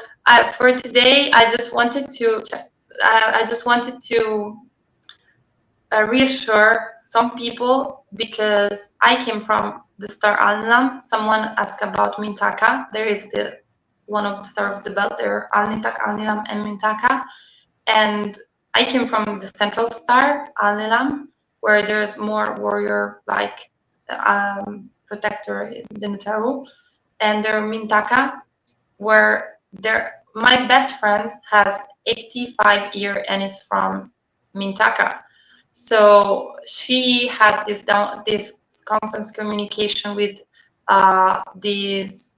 for today, I just wanted to reassure some people, because I came from the star Alnilam. Someone asked about Mintaka. There is one of the stars of the belt. There are Alnitak, Alnilam, and Mintaka. And I came from the central star, Alnilam, where there's more warrior, like protector in the Netaru. And there are Mintaka, where my best friend has 85 years and is from Mintaka. So she has this constant communication with these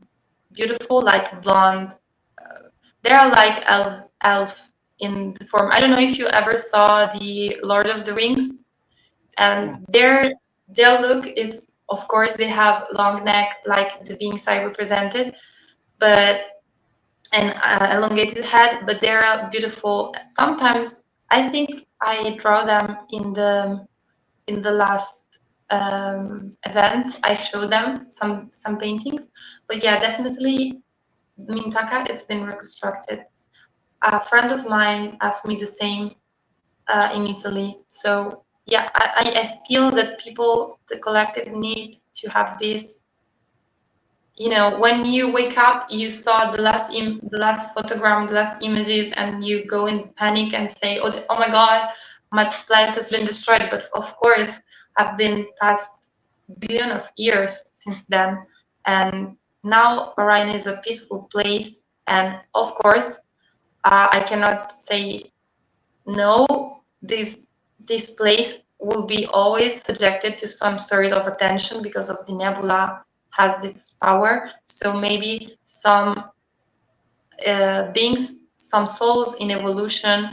beautiful, like blonde. They are like elf in the form. I don't know if you ever saw the Lord of the Rings, and their look is, of course, they have long neck like the beings I represented, and elongated head, but they're beautiful. Sometimes I think I draw them in the last event. I show them some paintings, but yeah, definitely Mintaka has been reconstructed. A friend of mine asked me the same in Italy. So yeah, I feel that people, the collective, need to have this. When you wake up, you saw the last photogram, the last images, and you go in panic and say, oh my God, my planet has been destroyed. But of course, have been past billion of years since then. And now Orion is a peaceful place. And of course, I cannot say no, this place will be always subjected to some sort of attention because of the nebula has this power. So maybe some beings, some souls in evolution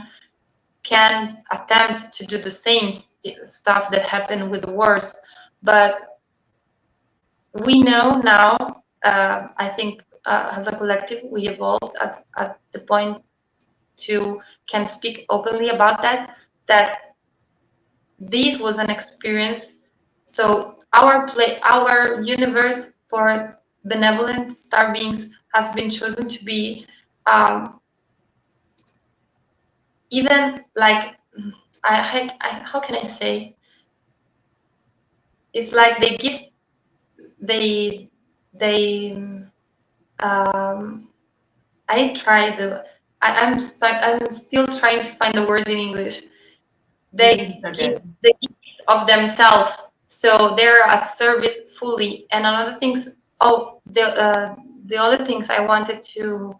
can attempt to do the same stuff that happened with the wars. But we know now, I think as a collective, we evolved at the point to can speak openly about that this was an experience. So our universe for benevolent star beings has been chosen to be even like how can I say? It's like I'm still trying to find the word in English. They give the gift of themselves, so they're at service fully. And another things, the other things I wanted to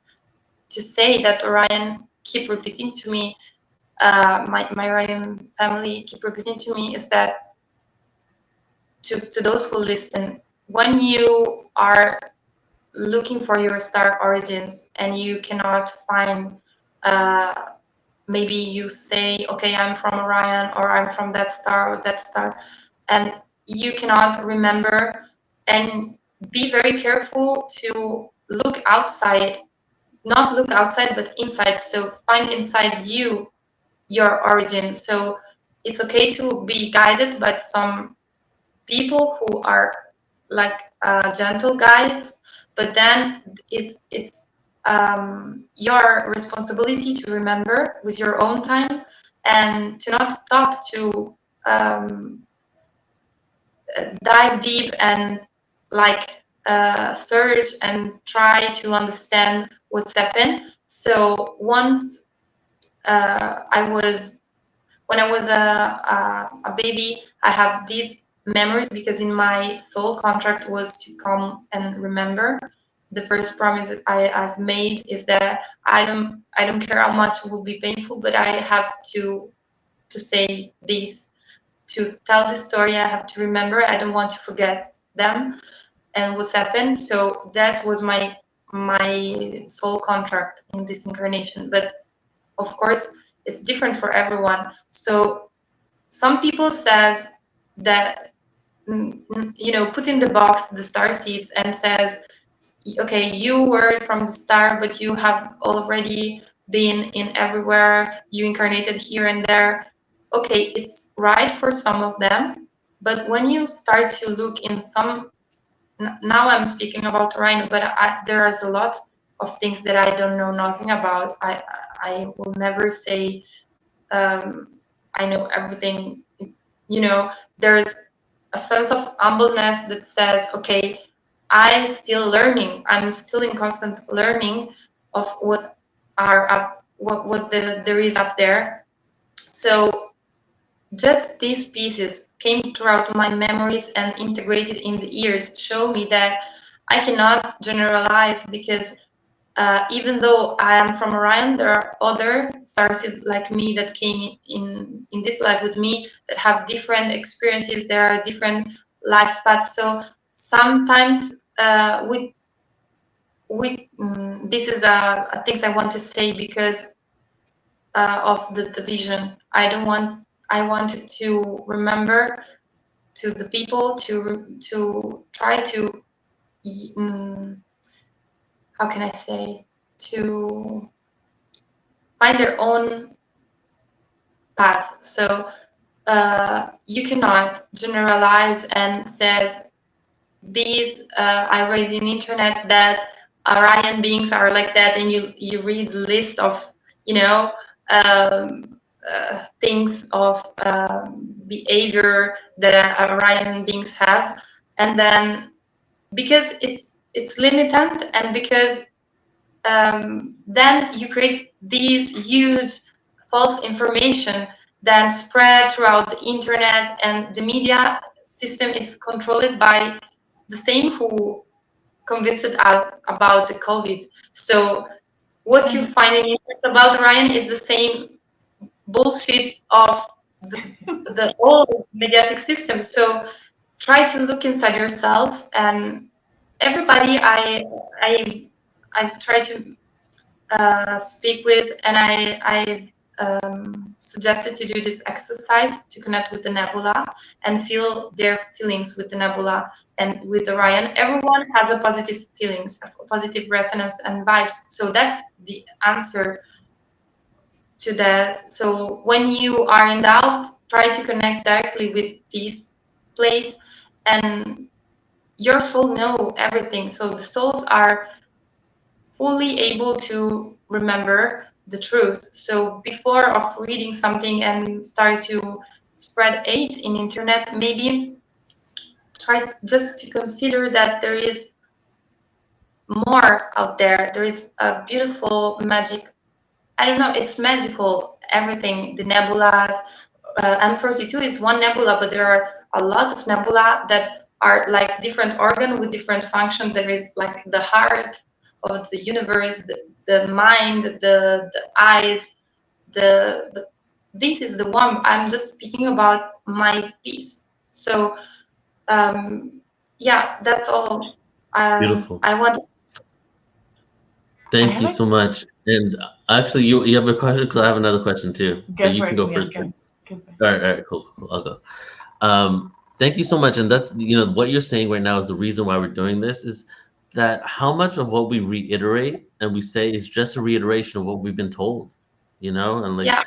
say that Orion keep repeating to me, my Orion family keep repeating to me, is that to those who listen, when you are looking for your star origins and you cannot find, maybe you say, okay, I'm from Orion, or I'm from that star or that star, and you cannot remember, and be very careful to look outside, not look outside, but inside. So find inside you your origin. So it's okay to be guided by some people who are like gentle guides, but then it's your responsibility to remember with your own time, and to not stop to dive deep and like search and try to understand what's happened. So once when I was a baby, I have these memories because in my soul contract was to come and remember. The first promise that I've made is that I don't care how much it will be painful, but I have to say this, to tell this story. I have to remember. I don't want to forget them and what's happened. So that was my soul contract in this incarnation. But of course, it's different for everyone. So some people says that put in the box the star seeds and says, okay, you were from the star, but you have already been in everywhere. You incarnated here and there. Okay, it's right for some of them, but when you start to look in some, now I'm speaking about Orion, but there is a lot of things that I don't know nothing about. I will never say I know everything. There's a sense of humbleness that says, okay, I'm still learning. I'm still in constant learning of what are up, what there is up there. So just these pieces came throughout my memories and integrated in the years, show me that I cannot generalize, because even though I am from Orion, there are other starseeds like me that came in this life with me that have different experiences. There are different life paths. So sometimes this is things I want to say because of the division. I wanted to remember to the people to try to how can I say, to find their own path. So you cannot generalize and says these I read in internet that Orion beings are like that, and you read the list of things of behavior that Orion beings have, and then because it's limited, and because then you create these huge false information that spread throughout the internet, and the media system is controlled by the same who convinced us about the COVID. So what you find in internet about Orion is the same bullshit of the old mediatic system. So try to look inside yourself, and everybody I've tried to speak with, and I've suggested to do this exercise to connect with the nebula and feel their feelings with the nebula and with Orion. Everyone has a positive feelings, a positive resonance and vibes. So that's the answer to that. So when you are in doubt, try to connect directly with this place, and your soul know everything. So the souls are fully able to remember the truth. So before of reading something and start to spread hate in internet, maybe try just to consider that there is more out there. There is a beautiful magic. I don't know, it's magical, everything, the nebulas. M42 is one nebula, but there are a lot of nebula that are like different organ with different function. There is like the heart of the universe, the mind, the eyes, this is the one. I'm just speaking about my piece. So yeah, that's all. Beautiful. I want. Thank you so much. And actually, you have a question, because I have another question too. But you can go first. All right, cool. I'll go. Thank you so much. And that's, what you're saying right now is the reason why we're doing this, is that how much of what we reiterate and we say is just a reiteration of what we've been told, and like,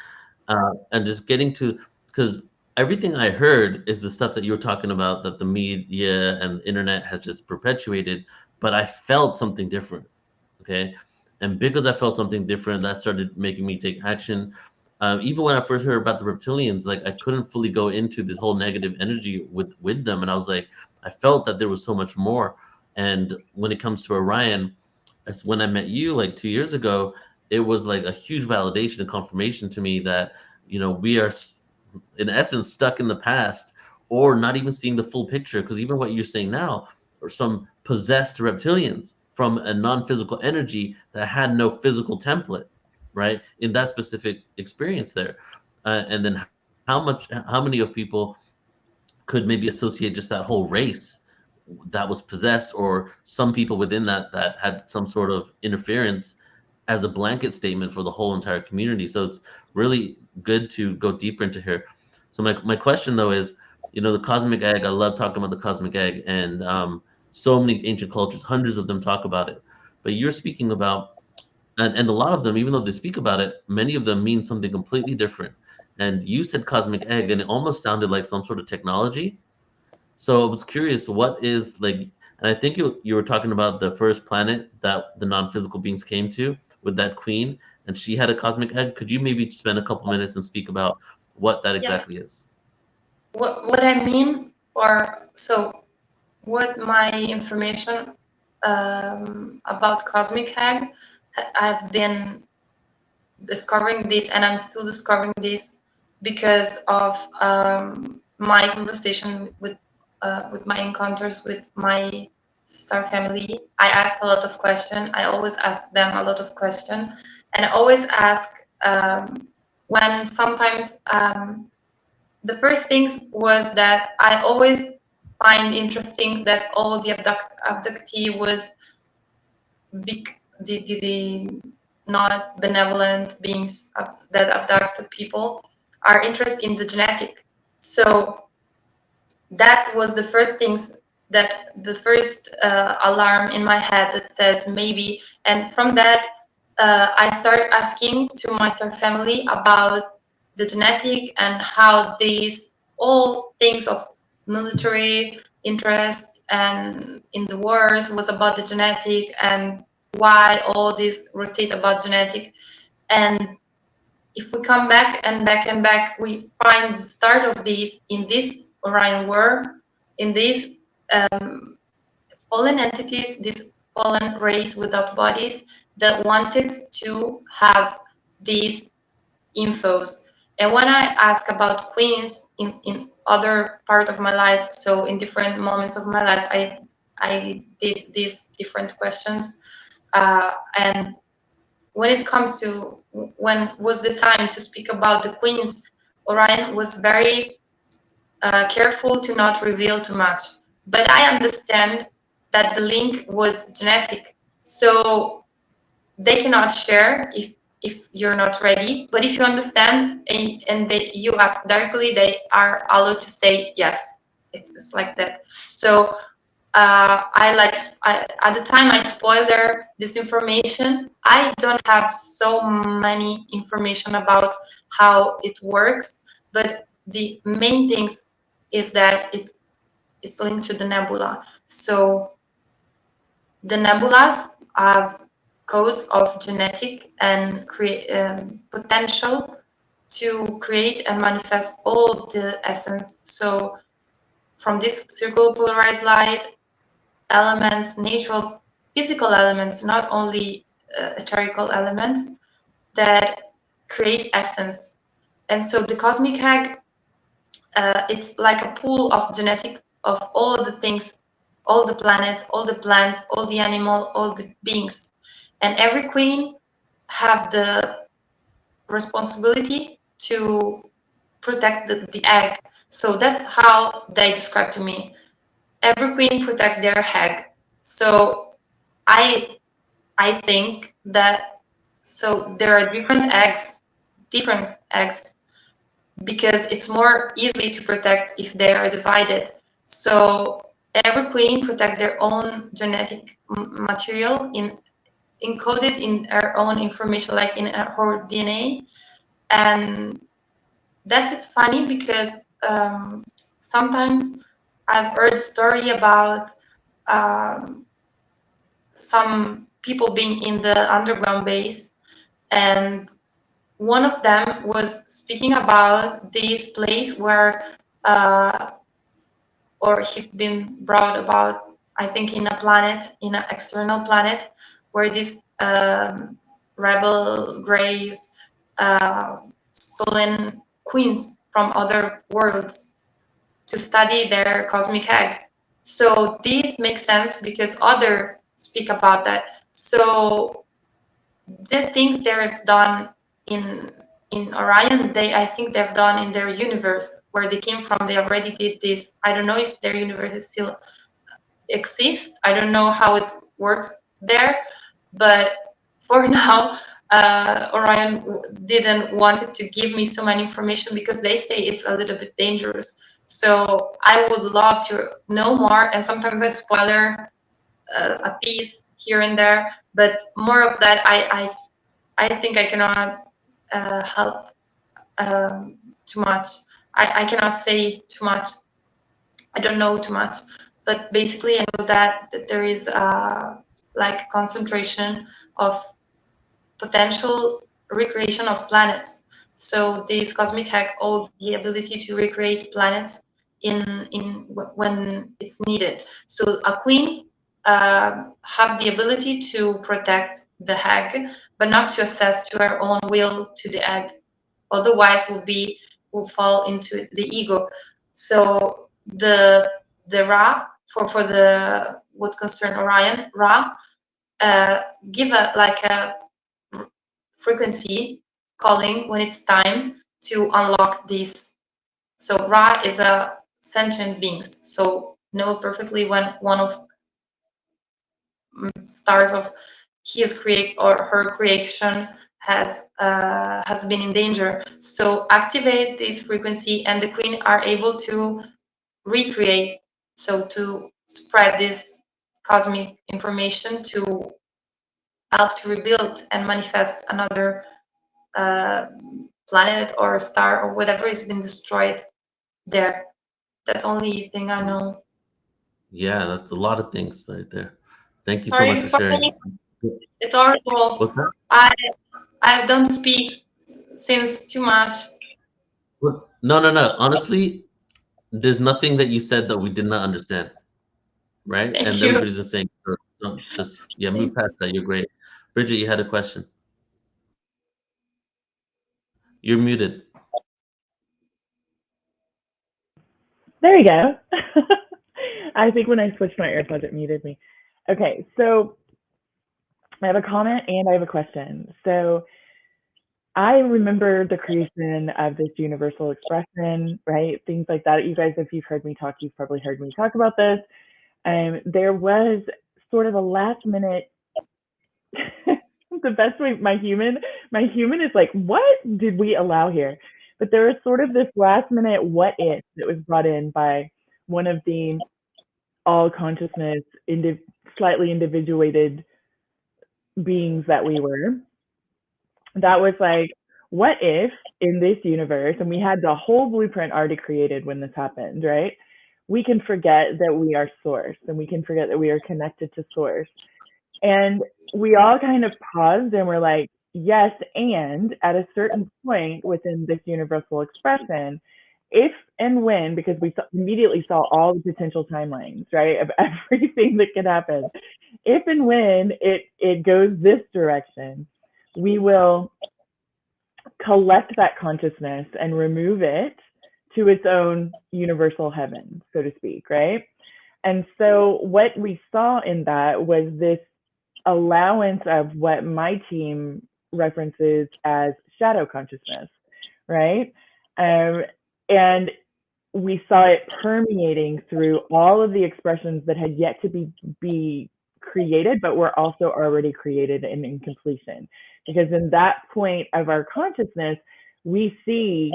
and just getting to, because everything I heard is the stuff that you were talking about, that the media and the internet has just perpetuated, but I felt something different. Okay. And because I felt something different, that started making me take action. Even when I first heard about the reptilians, like, I couldn't fully go into this whole negative energy with them. And I was like, I felt that there was so much more. And when it comes to Orion, as when I met you like 2 years ago, it was like a huge validation and confirmation to me that, we are in essence stuck in the past, or not even seeing the full picture. Because even what you're saying now are some possessed reptilians from a non-physical energy that had no physical template, right? In that specific experience there. And then how many of people could maybe associate just that whole race that was possessed, or some people within that had some sort of interference, as a blanket statement for the whole entire community. So it's really good to go deeper into here. So my question though is, the cosmic egg, I love talking about the cosmic egg, and so many ancient cultures, hundreds of them talk about it. But you're speaking about, and a lot of them, even though they speak about it, many of them mean something completely different. And you said cosmic egg, and it almost sounded like some sort of technology. So I was curious, what is like, and I think you were talking about the first planet that the non-physical beings came to with that queen, and she had a cosmic egg. Could you maybe spend a couple minutes and speak about what that Yeah. exactly is? What I mean, or so what my information about cosmic egg, I've been discovering this, and I'm still discovering this because of my conversation with my encounters with my star family. I ask a lot of questions. I always ask them a lot of questions, and I always ask when sometimes the first things was that I always find interesting that all the abductee was the not benevolent beings that abducted people are interested in the genetic. So that was the first things, that the first alarm in my head that says maybe. And from that I start asking to my star family about the genetic and how these all things of military interest and in the wars was about the genetic, and why all this rotate about genetic. And if we come back and back and back, we find the start of this in this Orion war, in these fallen entities, this fallen race without bodies that wanted to have these infos. And when I ask about queens in other part of my life, so in different moments of my life, I did these different questions. And when it comes to when was the time to speak about the queens, Orion was very careful to not reveal too much. But I understand that the link was genetic, so they cannot share if you're not ready. But if you understand and you ask directly, they are allowed to say yes. It's like that. So at the time I spoiled this information. I don't have so many information about how it works, but the main things is that it's linked to the nebula. So the nebulas have cause of genetic and create potential to create and manifest all the essence. So from this circular polarized light, elements, natural physical elements, not only etherical elements, that create essence. And so the cosmic egg, it's like a pool of genetic of all the things, all the planets, all the plants, all the animal, all the beings. And every queen have the responsibility to protect the egg. So that's how they describe to me. Every queen protect their egg. So I think that, so there are different eggs, because it's more easy to protect if they are divided. So every queen protect their own genetic material encoded in her own information, like in her DNA. And that is funny because sometimes I've heard a story about some people being in the underground base, and one of them was speaking about this place where or he'd been brought about, I think, in a planet, in an external planet, where these rebel greys stolen queens from other worlds to study their cosmic egg. So this makes sense because others speak about that. So the things they've done in Orion, I think they've done in their universe where they came from. They already did this. I don't know if their universe is still exists. I don't know how it works there, but for now, Orion didn't want to give me so much information because they say it's a little bit dangerous. So I would love to know more, and sometimes I spoiler a piece here and there, but more of that, I think I cannot help too much. I cannot say too much. I don't know too much, but basically I know that there is like concentration of potential recreation of planets. So this cosmic hack holds the ability to recreate planets when it's needed. So a queen have the ability to protect the egg, but not to access to her own will to the egg. Otherwise, will fall into the ego. So the Ra for the what concern Orion Ra give a like a frequency calling when it's time to unlock this. So Ra is a sentient beings. So know perfectly when one of stars of his create or her creation has been in danger. So activate this frequency, and the queen are able to recreate. So to spread this cosmic information to help to rebuild and manifest another planet or star or whatever has been destroyed there. That's the only thing I know. Yeah, that's a lot of things right there. Thank you so much Sorry for for sharing. me. It's horrible. What's that? I don't speak since too much. No, no, no. Honestly, there's nothing that you said that we did not understand, right? Thank And you. everybody's just saying, "Sure, don't just yeah, move past that. You're great." Bridget, you had a question. You're muted. There you go. I think when I switched my AirPods, it muted me. Okay, so I have a comment and I have a question. So I remember the creation of this universal expression, right? Things like that. You guys, if you've heard me talk, you've probably heard me talk about this. There was sort of a last minute, the best way, my human is like, what did we allow here? But there was sort of this last minute what if that was brought in by one of the all consciousness, slightly individuated beings that we were. That was like, what if in this universe, and we had the whole blueprint already created when this happened, right? We can forget that we are source and we can forget that we are connected to source. And we all kind of paused and we're like, yes, and at a certain point within this universal expression, if and when, because we immediately saw all the potential timelines, right, of everything that could happen, if and when it goes this direction, we will collect that consciousness and remove it to its own universal heaven, so to speak, right? And so what we saw in that was this allowance of what my team references as shadow consciousness, right? And we saw it permeating through all of the expressions that had yet to be created, but were also already created and in completion. Because in that point of our consciousness, we see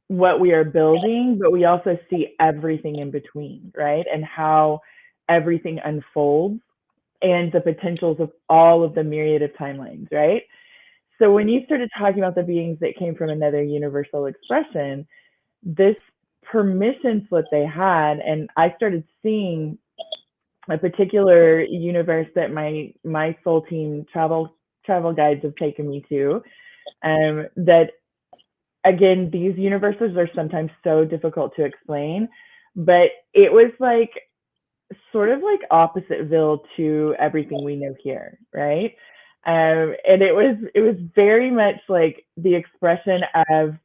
what we are building, but we also see everything in between, right? And how everything unfolds and the potentials of all of the myriad of timelines, right? So when you started talking about the beings that came from another universal expression, this permission slip they had, and I started seeing a particular universe that my soul team travel guides have taken me to. That again, these universes are sometimes so difficult to explain, but it was like sort of like oppositeville to everything we know here, right? And it was very much like the expression of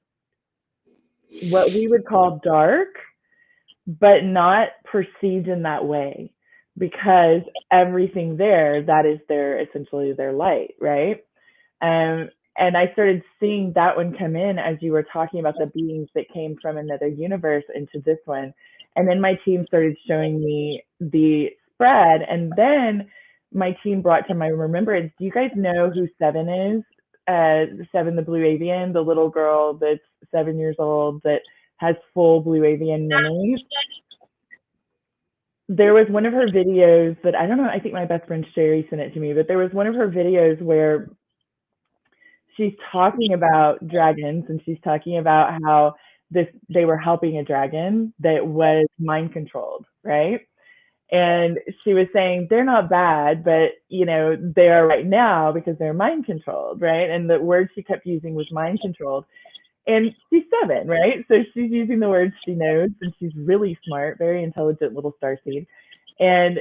what we would call dark, but not perceived in that way, because everything there, that is their essentially their light, right? Um, and I started seeing that one come in as you were talking about the beings that came from another universe into this one. And then my team started showing me the spread. And then my team brought to my remembrance, do you guys know who Seven is? Seven, the blue avian, the little girl that's 7 years old that has full blue avian memories. There was one of her videos that I don't know, I think my best friend Sherry sent it to me, but there was one of her videos where she's talking about dragons, and she's talking about how they were helping a dragon that was mind controlled, right? And she was saying they're not bad, but they are right now because they're mind controlled, right? And the word she kept using was mind controlled. And she's 7, right? So she's using the words she knows, and she's really smart, very intelligent little starseed. And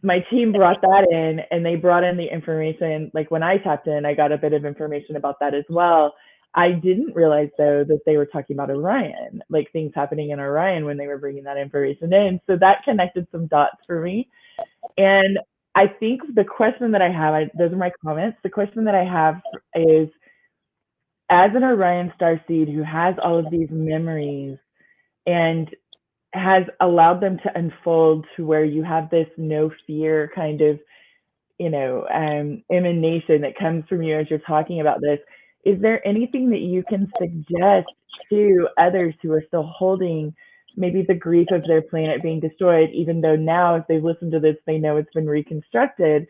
my team brought that in, and they brought in the information. Like when I tapped in, I got a bit of information about that as well. I didn't realize though that they were talking about Orion, like things happening in Orion when they were bringing that information in. So that connected some dots for me. And I think the question that I have, those are my comments. The question that I have is, as an Orion starseed who has all of these memories and has allowed them to unfold to where you have this no fear kind of, emanation that comes from you as you're talking about this, is there anything that you can suggest to others who are still holding maybe the grief of their planet being destroyed, even though now if they've listened to this, they know it's been reconstructed,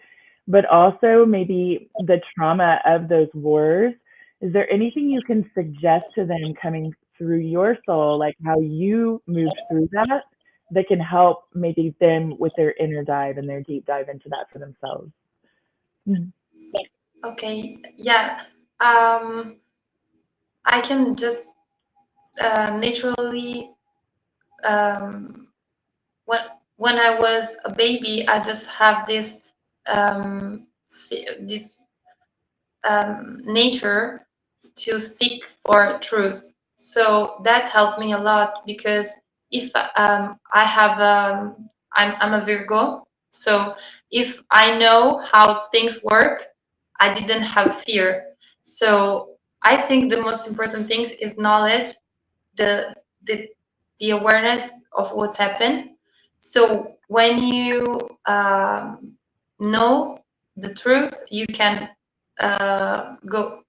but also maybe the trauma of those wars? Is there anything you can suggest to them coming through your soul, like how you moved through that can help maybe them with their inner dive and their deep dive into that for themselves? Okay, yeah. I can just naturally, when I was a baby, I just have this nature to seek for truth. So that's helped me a lot, because if I have I'm a Virgo, so if I know how things work, I didn't have fear. So I think the most important thing is knowledge, the the awareness of what's happened. So when you know the truth, you can go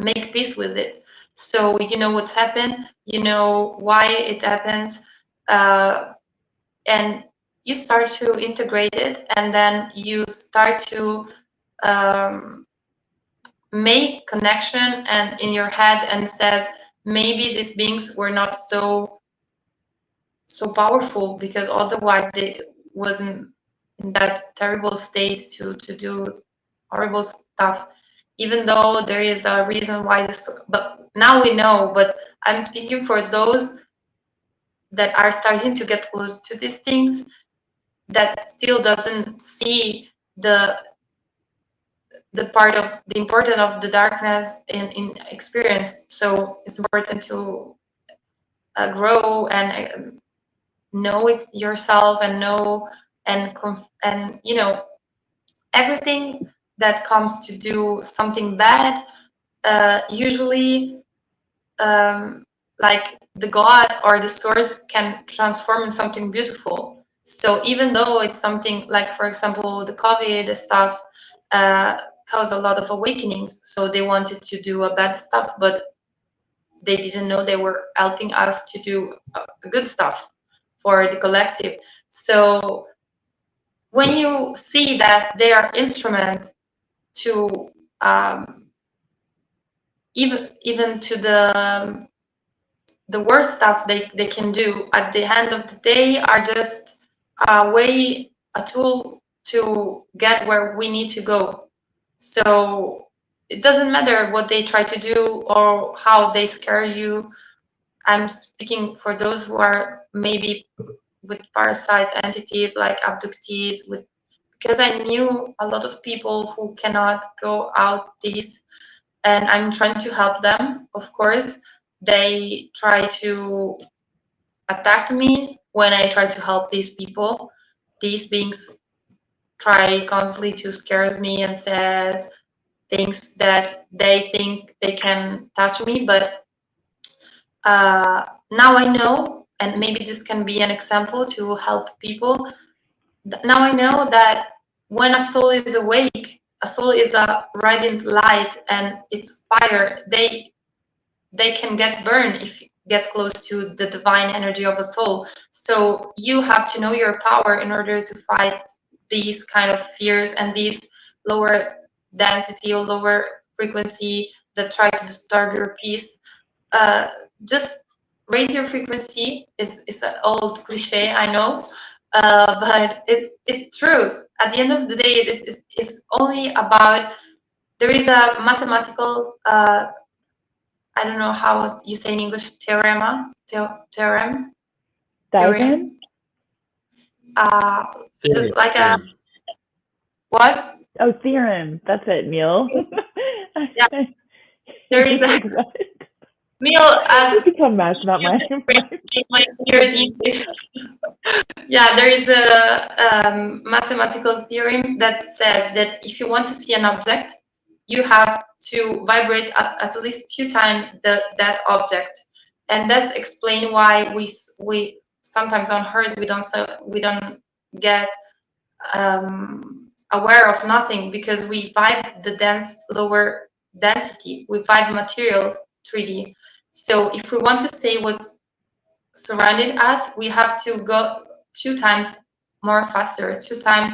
make peace with it. So you know what's happened, you know why it happens, and you start to integrate it, and then you start to make connection and in your head, and says maybe these beings were not so powerful, because otherwise they wasn't in that terrible state to do horrible stuff, even though there is a reason why this, but now we know. But I'm speaking for those that are starting to get close to these things, that still doesn't see the part of the importance of the darkness in experience. So it's important to grow and know it yourself, and know and everything that comes to do something bad, usually like the God or the source can transform in something beautiful. So even though it's something like, for example, the COVID stuff caused a lot of awakenings, so they wanted to do a bad stuff, but they didn't know they were helping us to do good stuff for the collective. So when you see that they are instrument to even to the worst stuff they can do, at the end of the day, are just a tool to get where we need to go. So it doesn't matter what they try to do or how they scare you. I'm speaking for those who are maybe with parasite entities like abductees, because I knew a lot of people who cannot go out these, and I'm trying to help them. Of course, they try to attack me when I try to help these people. These beings try constantly to scare me and says things that they think they can touch me, but now I know, and maybe this can be an example to help people. Now I know that when a soul is awake, a soul is a radiant light and it's fire. They can get burned if you get close to the divine energy of a soul. So you have to know your power in order to fight these kind of fears and these lower density or lower frequency that try to disturb your peace. Just raise your frequency is an old cliche, I know, but it's truth. At the end of the day, it's only about, there is a mathematical I don't know how you say in English, theorem. Diagram? Just like a what? Oh, theorem. That's it, Neil. Yeah. There is a Neil as become mad about my English. Yeah, there is a mathematical theorem that says that if you want to see an object, you have to vibrate at least 2 times that object, and that's explain why we sometimes on Earth we don't get aware of nothing, because we vibe the dense lower density, we vibe material 3D. So if we want to say what's surrounding us, we have to go 2 times more faster, 2 times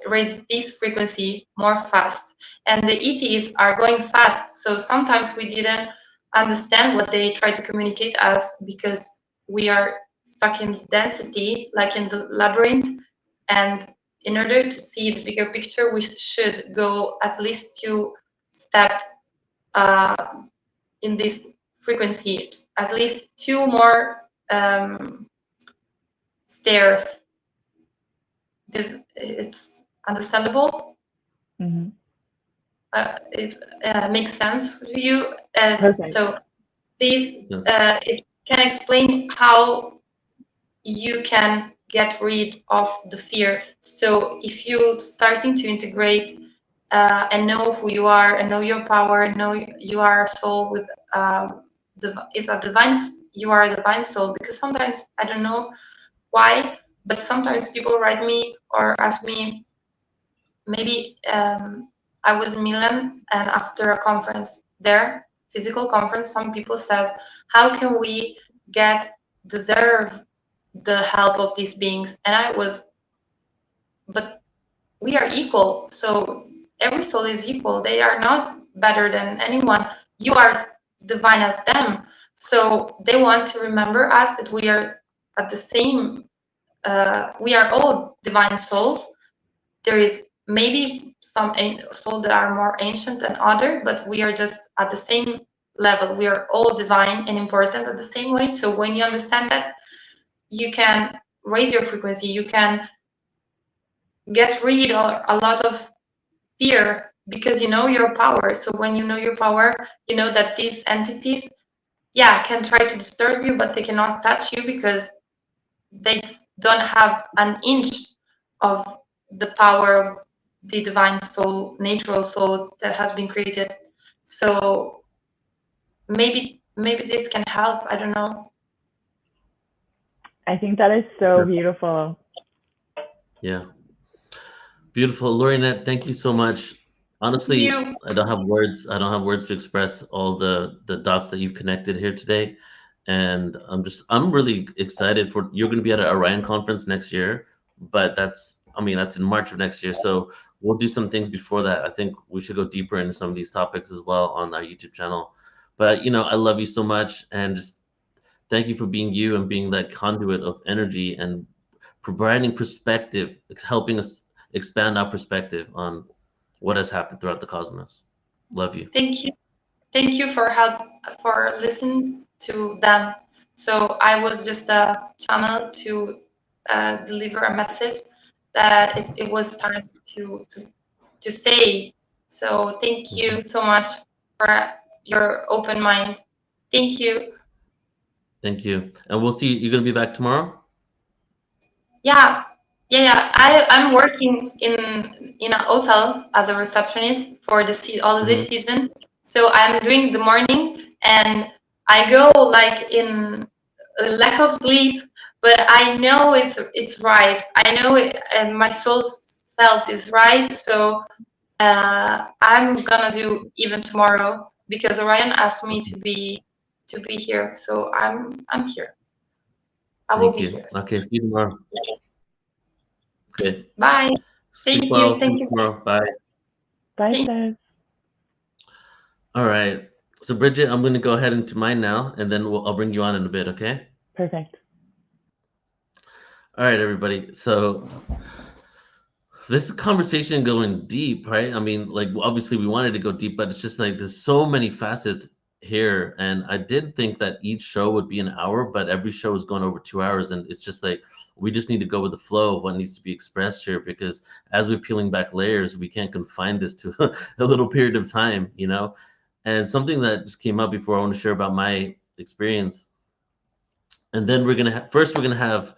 raise this frequency more fast, and the ETs are going fast. So sometimes we didn't understand what they try to communicate us, because we are stuck in the density, like in the labyrinth. And in order to see the bigger picture, we should go at least 2 steps in this frequency, at least 2 more stairs. It's understandable. Mm-hmm. It makes sense to you. So this it can explain how you can get rid of the fear. So if you starting to integrate and know who you are and know your power, know you are a soul with it's a divine. You are a divine soul, because sometimes I don't know why, but sometimes people write me or ask me, maybe I was in Milan, and after a conference there, physical conference, some people says, how can we deserve the help of these beings? And I was, but we are equal. So every soul is equal. They are not better than anyone. You are divine as them. So they want to remember us, that we are at the same, we are all divine souls. There is maybe some souls that are more ancient than other, but we are just at the same level. We are all divine and important at the same way. So when you understand that, you can raise your frequency. You can get rid of a lot of fear, because you know your power. So when you know your power, you know that these entities, yeah, can try to disturb you, but they cannot touch you, because they don't have an inch of the power of the divine soul, natural soul that has been created. So maybe this can help. I don't know. I think that is so beautiful. Yeah. Beautiful. Lorette, thank you so much. Honestly, I don't have words. I don't have words to express all the dots that you've connected here today. And I'm really excited for, you're going to be at an Orion conference next year, but that's in March of next year. So we'll do some things before that. I think we should go deeper into some of these topics as well on our YouTube channel. But, I love you so much, and just thank you for being you and being that conduit of energy and providing perspective, helping us expand our perspective on what has happened throughout the cosmos. Love you. Thank you for listening to them, So I was just a channel to deliver a message that it was time to stay. So thank you so much for your open mind. Thank you. Thank you. And we'll see. You're going to be back tomorrow? Yeah, yeah. I'm working in a hotel as a receptionist for the holiday season. So I'm doing the morning, and I go like in a lack of sleep, but I know it's right. I know it, and my soul felt is right. So I'm gonna do even tomorrow because Orion asked me to be here. So I'm here. I will Thank be you. here. Okay, see you tomorrow. Okay. Bye. Sleep Thank well. you. See Thank you you. tomorrow. Bye. Bye, Thank- Steph. All right. So Bridget, I'm going to go ahead into mine now, and then I'll bring you on in a bit, okay? Perfect. All right, everybody. So this conversation going deep, right? I mean, like obviously we wanted to go deep, but it's just like there's so many facets here. And I did think that each show would be an hour, but every show is going over 2 hours. And it's just like we just need to go with the flow of what needs to be expressed here because as we're peeling back layers, we can't confine this to a little period of time, you know? And something that just came up before I want to share about my experience. And then we're gonna first we're gonna have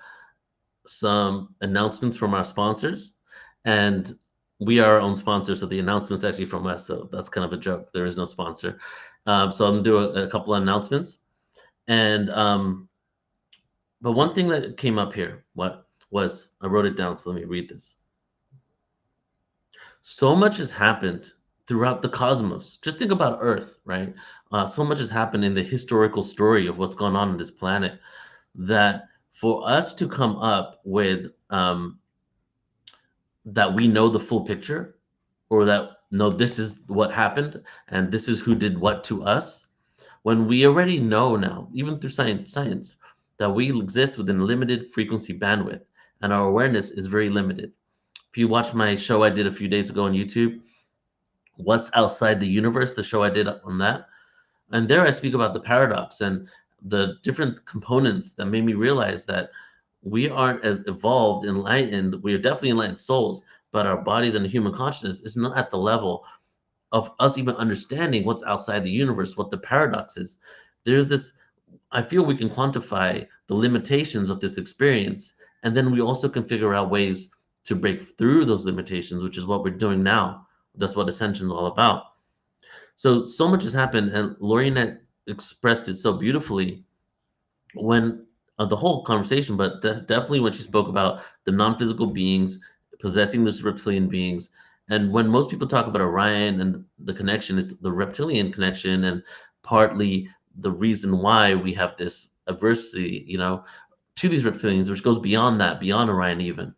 some announcements from our sponsors, and we are our own sponsor, so the announcement's actually from us. So that's kind of a joke. There is no sponsor. So I'm gonna do a couple of announcements, and but one thing that came up here, what was I wrote it down. So let me read this. So much has happened throughout the cosmos. Just think about Earth, right? So much has happened in the historical story of what's going on in this planet that for us to come up with that we know the full picture or that no, this is what happened and this is who did what to us, when we already know now, even through science, that we exist within limited frequency bandwidth and our awareness is very limited. If you watch my show I did a few days ago on YouTube, What's Outside the Universe, the show I did on that, and there I speak about the paradox and the different components that made me realize that we aren't as evolved, enlightened. We are definitely enlightened souls, but our bodies and human consciousness is not at the level of us even understanding what's outside the universe, what the paradox is. There's this, I feel we can quantify the limitations of this experience, and then we also can figure out ways to break through those limitations, which is what we're doing now. That's what Ascension is all about. So much has happened, and Lorette expressed it so beautifully when the whole conversation, but definitely when she spoke about the non-physical beings possessing this reptilian beings. And when most people talk about Orion and the connection is the reptilian connection, and partly the reason why we have this adversity, you know, to these reptilians, which goes beyond that, beyond Orion even.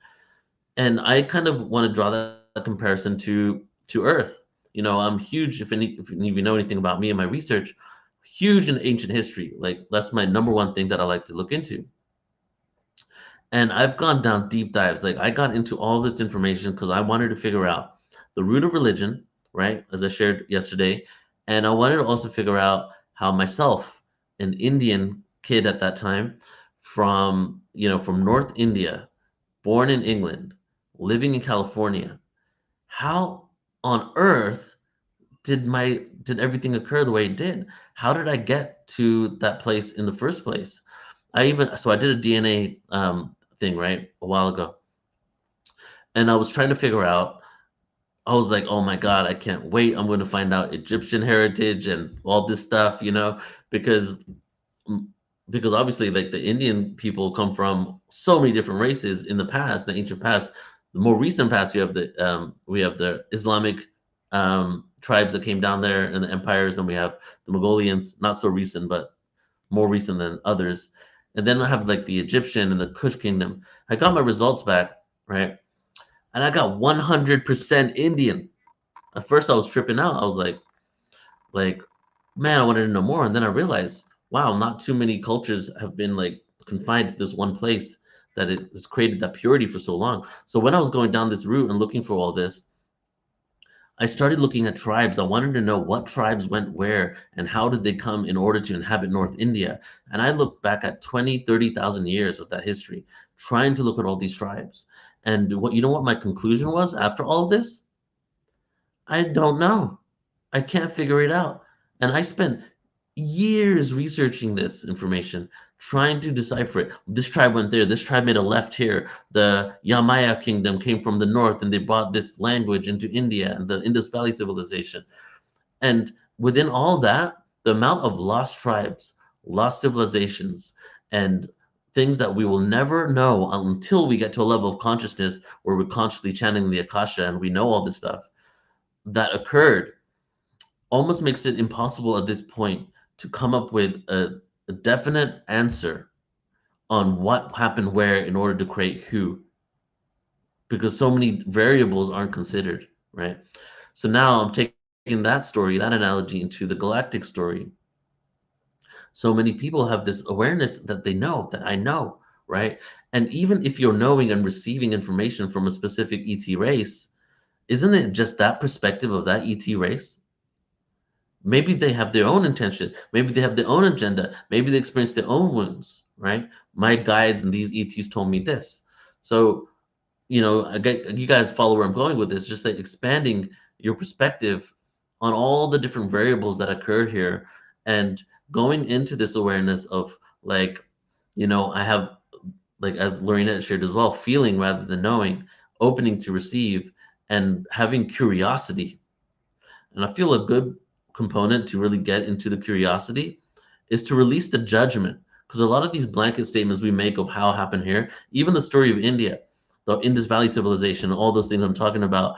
And I kind of want to draw that comparison to Earth. You know, I'm huge. If any of you know anything about me and my research, huge in ancient history. Like that's my number one thing that I like to look into. And I've gone down deep dives. Like I got into all this information because I wanted to figure out the root of religion, right? As I shared yesterday, and I wanted to also figure out how myself, an Indian kid at that time, from North India, born in England, living in California, how on earth did everything occur the way it did? How did I get to that place in the first place? I did a DNA thing right a while ago, and I was trying to figure out. I was like, oh my god, I can't wait! I'm going to find out Egyptian heritage and all this stuff, because mm, because obviously like the Indian people come from so many different races in the past, the ancient past. The more recent past, we have the Islamic tribes that came down there and the empires, and we have the Mongolians, not so recent, but more recent than others. And then I have like the Egyptian and the Kush kingdom. I got my results back, right? And I got 100% Indian. At first I was tripping out. I was like, man, I wanted to know more. And then I realized, wow, not too many cultures have been like confined to this one place that it has created that purity for so long. So when I was going down this route and looking for all this, I started looking at tribes. I wanted to know what tribes went where and how did they come in order to inhabit North India. And I looked back at 20, 30,000 years of that history, trying to look at all these tribes. And what my conclusion was after all of this? I don't know. I can't figure it out. And I spent years researching this information, trying to decipher it. This tribe went there. This tribe made a left here. The Yamaya kingdom came from the north and they brought this language into India and the Indus Valley civilization. And within all that, the amount of lost tribes, lost civilizations, and things that we will never know until we get to a level of consciousness where we're consciously channeling the Akasha and we know all this stuff that occurred almost makes it impossible at this point to come up with a definite answer on what happened where in order to create who, because so many variables aren't considered, right? So now I'm taking that story, that analogy, into the galactic story. So many people have this awareness that they know, that I know, right? And even if you're knowing and receiving information from a specific ET race, isn't it just that perspective of that ET race? Maybe they have their own intention. Maybe they have their own agenda. Maybe they experience their own wounds, right? My guides and these ETs told me this. So, you guys follow where I'm going with this, just like expanding your perspective on all the different variables that occur here and going into this awareness of I have, as Lorette shared as well, feeling rather than knowing, opening to receive, and having curiosity. And I feel a good component to really get into the curiosity is to release the judgment, because a lot of these blanket statements we make of how it happened here, even the story of India, the Indus Valley civilization, all those things I'm talking about,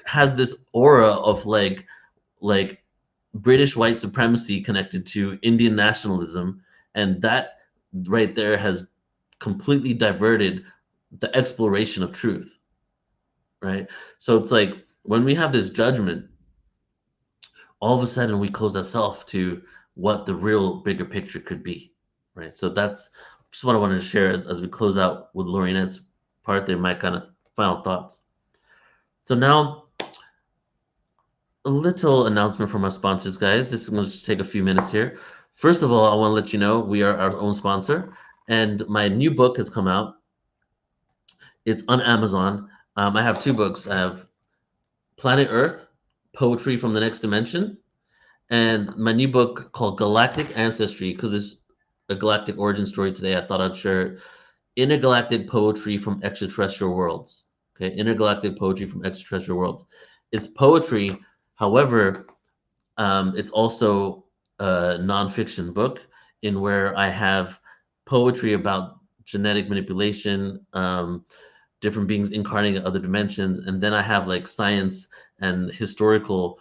has this aura of like British white supremacy connected to Indian nationalism, and that right there has completely diverted the exploration of truth, right? So it's like when we have this judgment, all of a sudden we close ourselves to what the real bigger picture could be, right? So that's just what I wanted to share as we close out with Loretta's part there, my kind of final thoughts. So now, a little announcement from our sponsors, guys. This is going to just take a few minutes here. First of all, I want to let you know we are our own sponsor, and my new book has come out. It's on Amazon. I have two books. I have Planet Earth, Poetry from the Next Dimension, and my new book called Galactic Ancestry, because it's a galactic origin story today. I thought I'd share it. Intergalactic Poetry from Extraterrestrial Worlds. Okay, Intergalactic Poetry from Extraterrestrial Worlds. It's poetry. However, it's also a nonfiction book in where I have poetry about genetic manipulation, different beings incarnating in other dimensions, and then I have like science and historical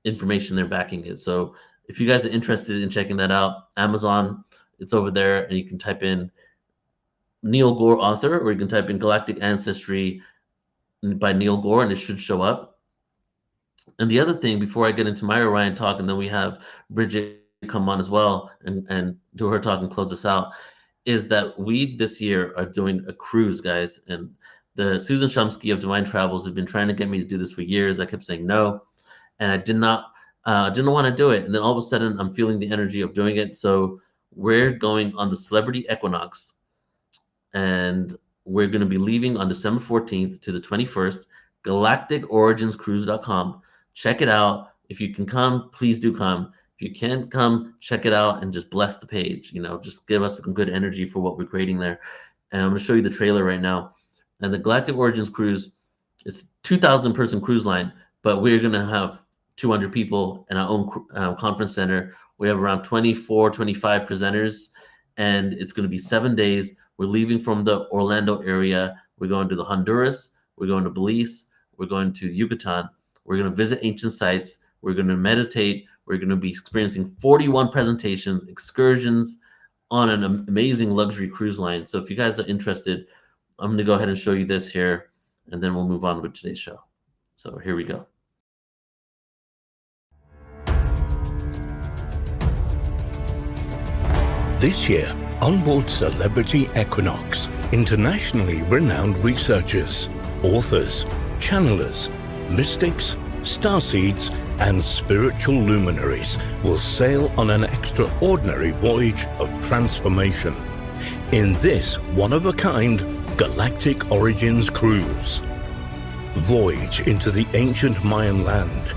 information there backing it. So if you guys are interested in checking that out, Amazon, it's over there, and you can type in Neil Gore author, or you can type in Galactic Ancestry by Neil Gore, and it should show up. And the other thing, before I get into my Orion talk, and then we have Bridget come on as well and do her talk and close us out, is that we this year are doing a cruise, guys. And the Susan Shumsky of Divine Travels have been trying to get me to do this for years. I kept saying no, and I didn't want to do it. And then all of a sudden, I'm feeling the energy of doing it. So we're going on the Celebrity Equinox, and we're going to be leaving on December 14th to the 21st. GalacticOriginsCruise.com. Check it out. If you can come, please do come. If you can't come, check it out and just bless the page. Just give us some good energy for what we're creating there. And I'm going to show you the trailer right now. And the Galactic Origins Cruise is 2,000 person cruise line, but we're going to have 200 people in our own conference center. We have around 24, 25 presenters, and it's going to be 7 days. We're leaving from the Orlando area. We're going to the Honduras. We're going to Belize. We're going to Yucatan. We're going to visit ancient sites. We're going to meditate. We're going to be experiencing 41 presentations, excursions on an amazing luxury cruise line. So if you guys are interested, I'm going to go ahead and show you this here, and then we'll move on with today's show. So here we go. This year, on board Celebrity Equinox, internationally renowned researchers, authors, channelers, mystics, starseeds, and spiritual luminaries will sail on an extraordinary voyage of transformation in this one-of-a-kind Galactic Origins cruise. Voyage into the ancient Mayan land.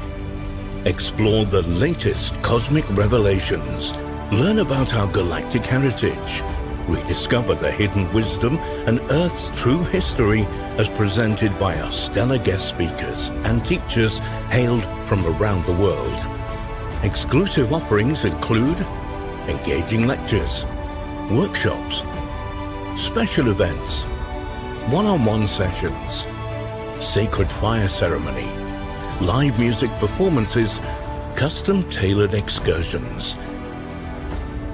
Explore the latest cosmic revelations. Learn about our galactic heritage. Rediscover the hidden wisdom and Earth's true history as presented by our stellar guest speakers and teachers hailed from around the world. Exclusive offerings include engaging lectures, workshops, special events, one-on-one sessions, sacred fire ceremony, live music performances, custom-tailored excursions.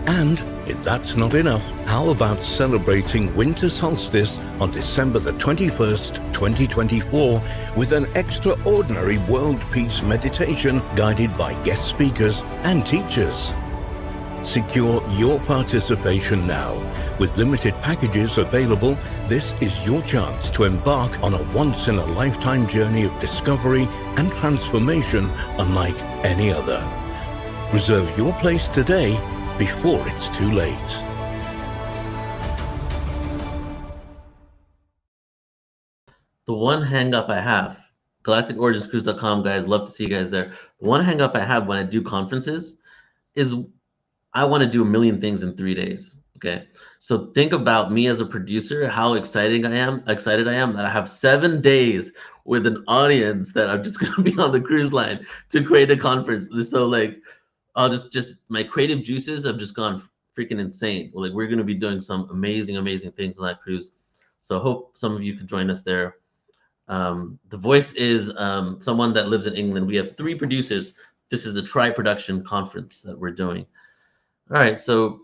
And if that's not enough, how about celebrating winter solstice on December the 21st, 2024 with an extraordinary world peace meditation guided by guest speakers and teachers? Secure your participation now. With limited packages available, this is your chance to embark on a once-in-a-lifetime journey of discovery and transformation unlike any other. Reserve your place today before it's too late. The one hang up I have, galacticoriginscruise.com, guys, love to see you guys there. The one hang up I have when I do conferences is I want to do a million things in 3 days. Okay, so think about me as a producer, how excited I am that I have 7 days with an audience that I'm just gonna be on the cruise line to create a conference. So like, I'll just my creative juices have just gone freaking insane. Like, we're gonna be doing some amazing things on that cruise. So I hope some of you could join us there. The voice is someone that lives in England. We have 3 producers. This is a tri-production conference that we're doing. All right, so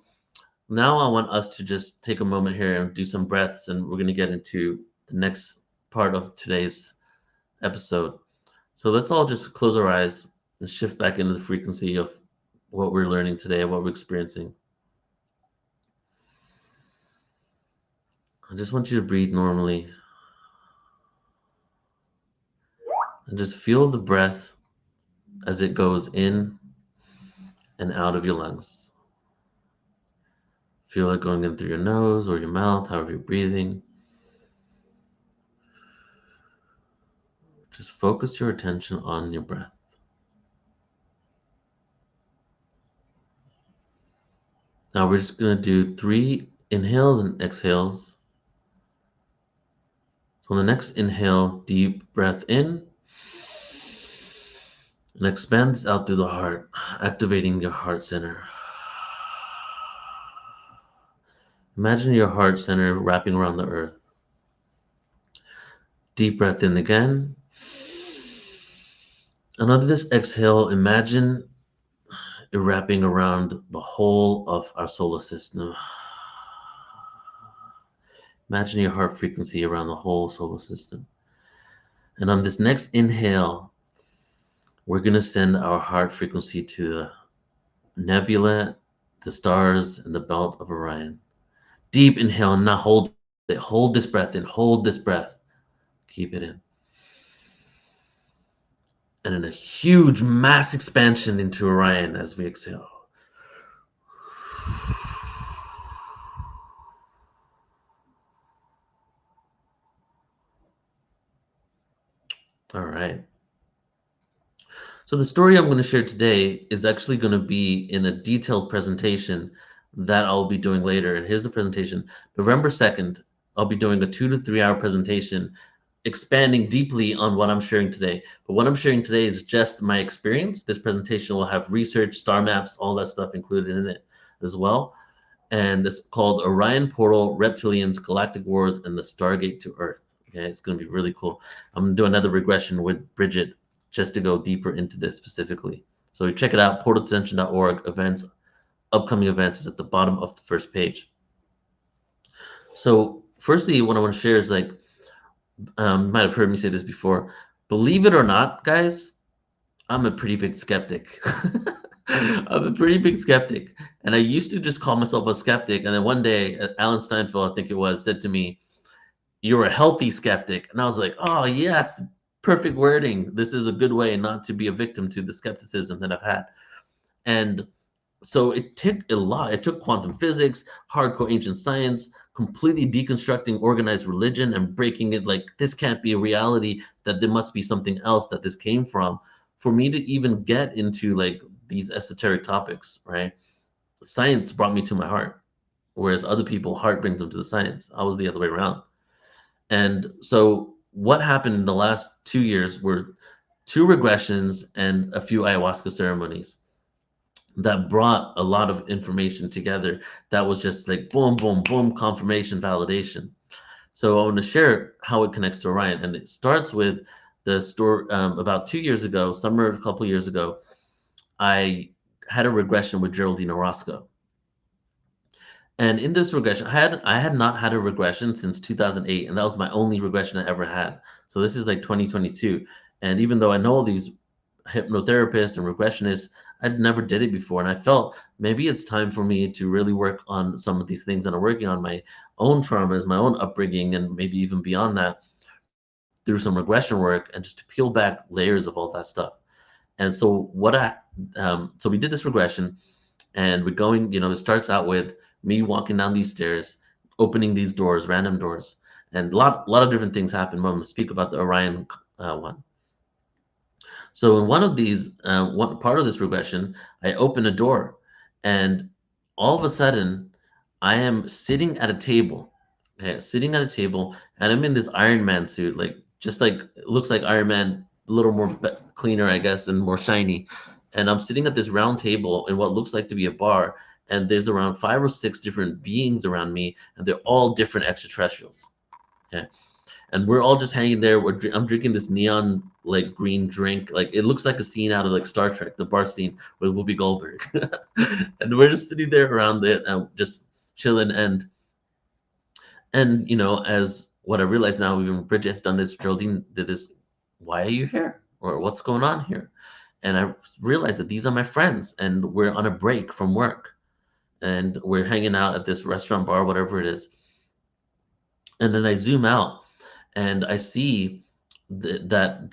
now I want us to just take a moment here and do some breaths, and we're going to get into the next part of today's episode. So let's all just close our eyes and shift back into the frequency of what we're learning today, what we're experiencing. I just want you to breathe normally. And just feel the breath as it goes in and out of your lungs. Feel it going in through your nose or your mouth, however you're breathing. Just focus your attention on your breath. Now we're just going to do 3 inhales and exhales. So on the next inhale, deep breath in. And expand this out through the heart, activating your heart center. Imagine your heart center wrapping around the earth. Deep breath in again. And on this exhale, imagine it wrapping around the whole of our solar system. Imagine your heart frequency around the whole solar system. And on this next inhale, we're going to send our heart frequency to the nebula, the stars, and the belt of Orion. Deep inhale, and now hold it. Hold this breath in. Hold this breath. Keep it in. And then a huge mass expansion into Orion as we exhale. All right. So the story I'm going to share today is actually going to be in a detailed presentation that I'll be doing later. And here's the presentation. November 2nd, I'll be doing a 2 to 3 hour presentation expanding deeply on what I'm sharing today. But what I'm sharing today is just my experience. This presentation will have research, star maps, all that stuff included in it as well. And it's called Orion Portal, Reptilians, Galactic Wars, and the Stargate to Earth. Okay, it's going to be really cool. I'm going to do another regression with Bridget just to go deeper into this specifically. So check it out, portalascension.org, events, upcoming events is at the bottom of the first page. So firstly, what I want to share is like, you might have heard me say this before. Believe it or not, guys, I'm a pretty big skeptic. I'm a pretty big skeptic. And I used to just call myself a skeptic. And then one day, Alan Steinfeld, I think it was, said to me, "You're a healthy skeptic." And I was like, oh, yes, perfect wording. This is a good way not to be a victim to the skepticism that I've had. And so it took a lot. It took quantum physics, hardcore ancient science, completely deconstructing organized religion and breaking it like this can't be a reality, that there must be something else that this came from, for me to even get into like these esoteric topics, right? Science brought me to my heart, whereas other people, heart brings them to the science. I was the other way around. And so what happened in the last 2 years were 2 regressions and a few ayahuasca ceremonies that brought a lot of information together that was just like boom, boom, boom, confirmation, validation. So I want to share how it connects to Orion. And it starts with the story about 2 years ago, summer, a couple years ago, I had a regression with Geraldine Orozco. And in this regression, I had not had a regression since 2008, and that was my only regression I ever had. So this is like 2022. And even though I know all these hypnotherapists and regressionists, I'd never did it before. And I felt maybe it's time for me to really work on some of these things that I'm working on, my own traumas, my own upbringing, and maybe even beyond that through some regression work, and just to peel back layers of all that stuff. And so so we did this regression, and we're going, it starts out with me walking down these stairs, opening these doors, random doors, and a lot of different things happen. I'm going to speak about the Orion one. So in one of these, one part of this regression, I open a door, and all of a sudden, I am sitting at a table, sitting at a table, and I'm in this Iron Man suit, like it looks like Iron Man, a little more cleaner, I guess, and more shiny. And I'm sitting at this round table in what looks like to be a bar, and there's around 5 or 6 different beings around me, and they're all different extraterrestrials. Okay. And we're all just hanging there. I'm drinking this neon like green drink. Like it looks like a scene out of like Star Trek, the bar scene with Whoopi Goldberg. And we're just sitting there around it, just chilling. And as what I realize now, even Bridget has done this, Geraldine did this. Why are you here? Or what's going on here? And I realized that these are my friends, and we're on a break from work, and we're hanging out at this restaurant, bar, whatever it is. And then I zoom out, and I see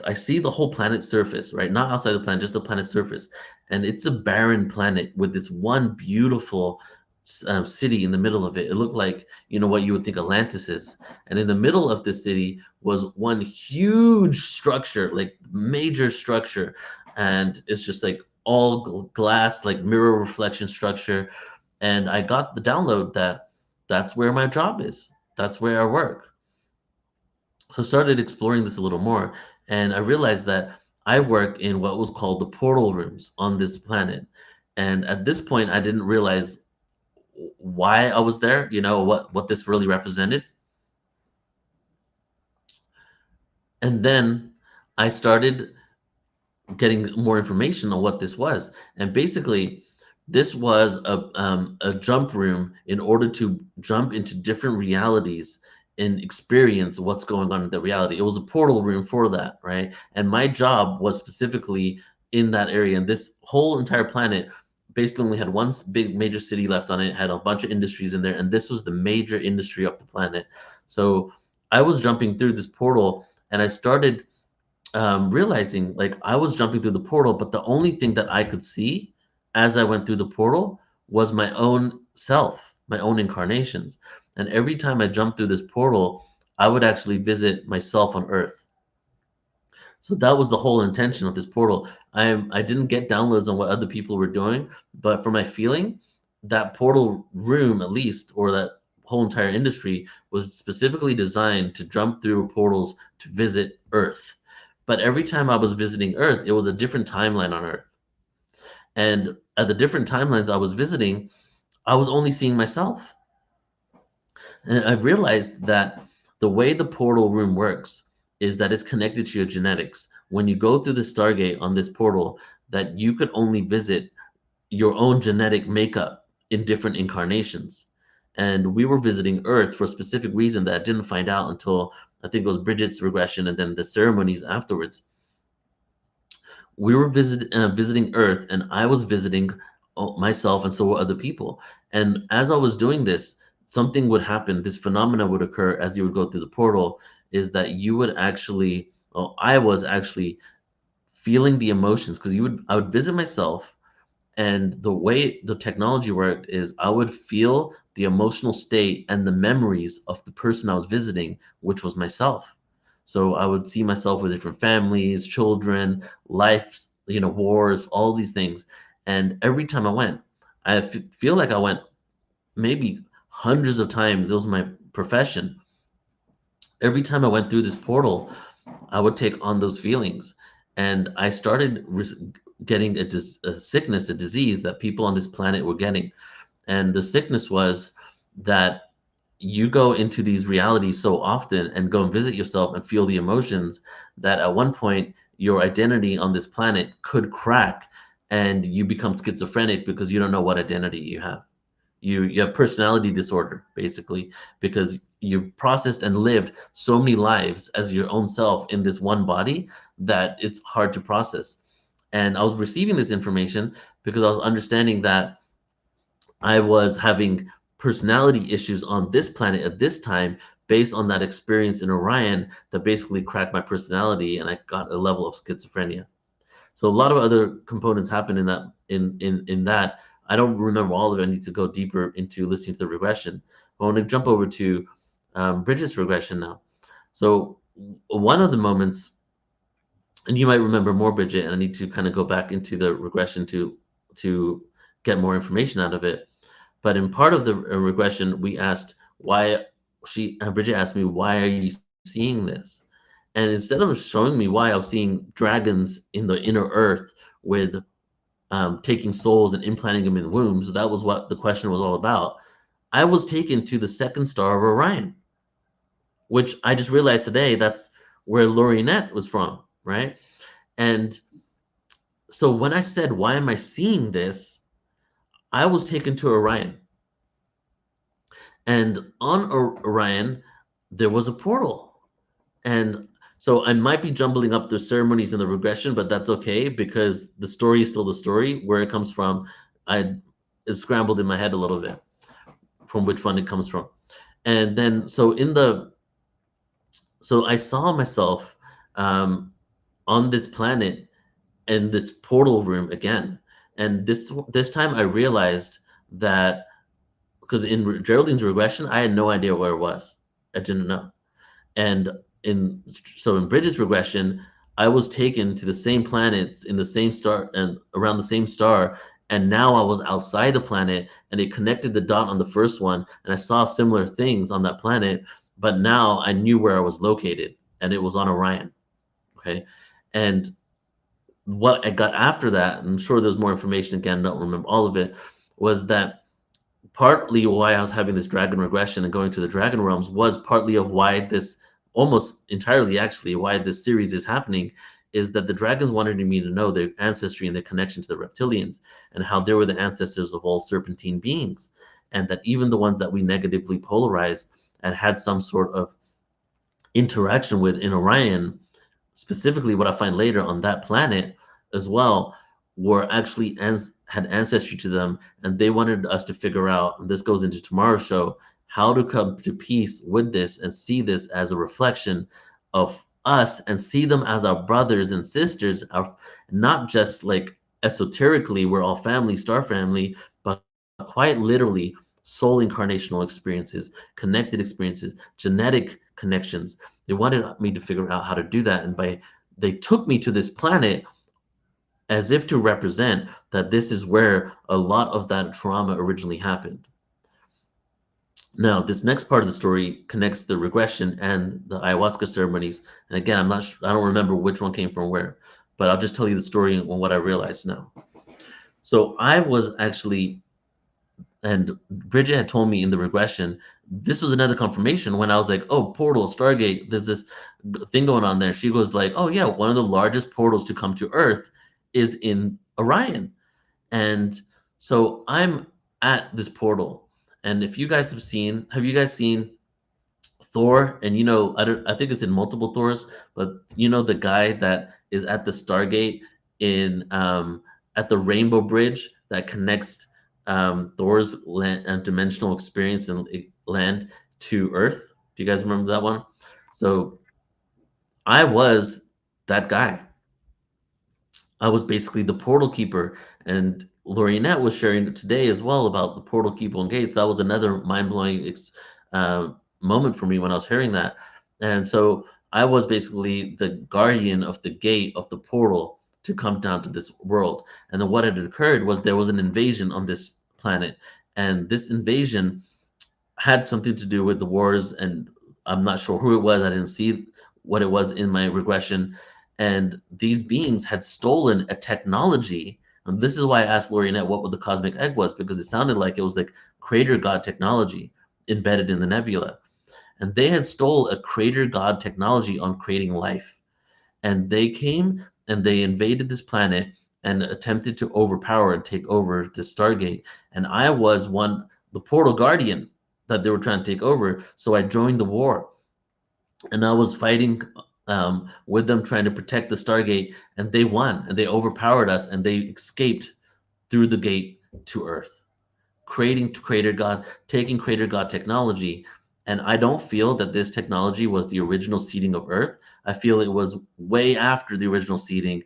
I see the whole planet's surface, right? Not outside the planet, just the planet's surface. And it's a barren planet with this one beautiful city in the middle of it. It looked like, what you would think Atlantis is. And in the middle of this city was one huge structure, like major structure. And it's just like all glass, like mirror reflection structure. And I got the download that that's where my job is. That's where I work. So I started exploring this a little more, and I realized that I work in what was called the portal rooms on this planet. And at this point, I didn't realize why I was there, what this really represented. And then I started getting more information on what this was. And basically, this was a jump room in order to jump into different realities and experience what's going on in the reality. It was a portal room for that, right? And my job was specifically in that area. And this whole entire planet basically only had one big major city left on it, had a bunch of industries in there, and this was the major industry of the planet. So I was jumping through this portal, and I started realizing like I was jumping through the portal, but the only thing that I could see as I went through the portal was my own self, my own incarnations. And every time I jumped through this portal, I would actually visit myself on Earth. So that was the whole intention of this portal. I didn't get downloads on what other people were doing, but for my feeling, that portal room, at least, or that whole entire industry, was specifically designed to jump through portals to visit Earth. But every time I was visiting Earth, it was a different timeline on Earth. And at the different timelines I was visiting, I was only seeing myself. And I've realized that the way the portal room works is that it's connected to your genetics. When you go through the Stargate on this portal, that you could only visit your own genetic makeup in different incarnations. And we were visiting Earth for a specific reason that I didn't find out until I think it was Bridget's regression and then the ceremonies afterwards. We were visiting Earth, and I was visiting myself, and so were other people. And as I was doing this, something would happen. This phenomena would occur as you would go through the portal, is that you would actually Well, I was actually feeling the emotions because I would visit myself, and the way the technology worked is I would feel the emotional state and the memories of the person I was visiting, which was myself. So I would see myself with different families, children, lives, wars, all these things. And every time I went, feel like I went maybe hundreds of times. It was my profession. Every time I went through this portal, I would take on those feelings. And I started getting a sickness, a disease that people on this planet were getting. And the sickness was that you go into these realities so often and go and visit yourself and feel the emotions that at one point your identity on this planet could crack and you become schizophrenic because you don't know what identity you have. You have personality disorder basically because you processed and lived so many lives as your own self in this one body that it's hard to process. And I was receiving this information because I was understanding that I was having personality issues on this planet at this time based on that experience in Orion that basically cracked my personality and I got a level of schizophrenia. So a lot of other components happen in that in that. I don't remember all of it. I need to go deeper into listening to the regression. I want to jump over to Bridget's regression now. So one of the moments, and you might remember more, Bridget, and I need to kind of go back into the regression to get more information out of it. But in part of the regression, we asked why Bridget asked me, why are you seeing this? And instead of showing me why I was seeing dragons in the inner earth with taking souls and implanting them in wombs, that was what the question was all about. I was taken to the second star of Orion, which I just realized today that's where Lorette was from, right? And so when I said, why am I seeing this? I was taken to Orion. And on Orion, there was a portal. And so I might be jumbling up the ceremonies and the regression, but that's okay because the story is still the story. Where it comes from, it's scrambled in my head a little bit from which one it comes from. And then, so I saw myself on this planet in this portal room again. And this time I realized that because in Geraldine's regression, I had no idea where it was. I didn't know. And in Bridget's regression, I was taken to the same planets in the same star and around the same star, and now I was outside the planet, and it connected the dot on the first one, and I saw similar things on that planet, but now I knew where I was located, and it was on Orion. Okay, and what I got after that, I'm sure there's more information again, I don't remember all of it, was that partly why I was having this dragon regression and going to the dragon realms was partly of why this, almost entirely actually, why this series is happening, is that the dragons wanted me to know their ancestry and their connection to the reptilians and how they were the ancestors of all serpentine beings, and that even the ones that we negatively polarized and had some sort of interaction with in Orion, specifically what I find later on that planet as well, were actually had ancestry to them, and they wanted us to figure out, and this goes into tomorrow's show, how to come to peace with this and see this as a reflection of us and see them as our brothers and sisters, not just like esoterically we're all family, star family, but quite literally soul incarnational experiences, connected experiences, genetic connections. They wanted me to figure out how to do that, and they took me to this planet as if to represent that this is where a lot of that trauma originally happened. Now, this next part of the story connects the regression and the ayahuasca ceremonies. And again, I don't remember which one came from where, but I'll just tell you the story and what I realized now. So I was actually, and Bridget had told me in the regression, this was another confirmation when I was like, oh, portal, Stargate, there's this thing going on there. She goes like, oh yeah, one of the largest portals to come to Earth is in Orion. And so I'm at this portal. And if you guys have you guys seen Thor? And I think it's in multiple Thors, but the guy that is at the Stargate in at the Rainbow Bridge that connects Thor's land, dimensional experience and land to Earth. Do you guys remember that one? So I was that guy. I was basically the portal keeper. And Lorette was sharing today as well about the portal keeper and gates. That was another mind-blowing uh, moment for me when I was hearing that. And so I was basically the guardian of the gate of the portal to come down to this world. And then what had occurred was there was an invasion on this planet. And this invasion had something to do with the wars, and I'm not sure who it was. I didn't see what it was in my regression. And these beings had stolen a technology. And this is why I asked Lorette what the cosmic egg was, because it sounded like it was like creator god technology embedded in the nebula. And they had stole a creator god technology on creating life. And they came and they invaded this planet and attempted to overpower and take over the Stargate. And I was the portal guardian that they were trying to take over. So I joined the war, and I was fighting with them, trying to protect the Stargate. And they won, and they overpowered us, and they escaped through the gate to Earth, creating Creator God, taking Creator God technology. And I don't feel that this technology was the original seeding of Earth. I feel it was way after the original seeding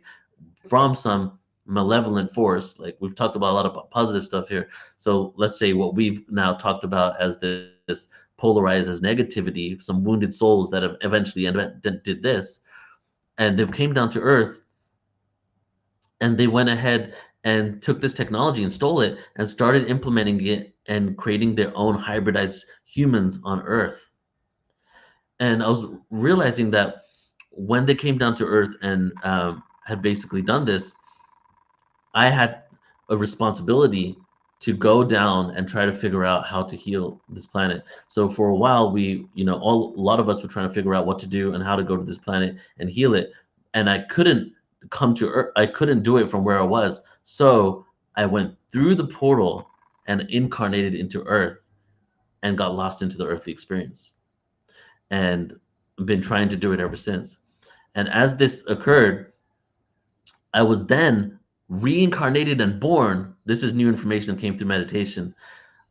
from some malevolent force. Like we've talked about a lot of positive stuff here. So let's say what we've now talked about as this polarized as negativity, some wounded souls that have eventually did this, and they came down to Earth, and they went ahead and took this technology and stole it and started implementing it and creating their own hybridized humans on Earth. And I was realizing that when they came down to Earth and had basically done this, I had a responsibility to go down and try to figure out how to heal this planet. So for a while, a lot of us were trying to figure out what to do and how to go to this planet and heal it. And I couldn't come to Earth. I couldn't do it from where I was. So I went through the portal and incarnated into Earth and got lost into the earthly experience. And been trying to do it ever since. And as this occurred, I was then reincarnated and born. This is new information that came through meditation.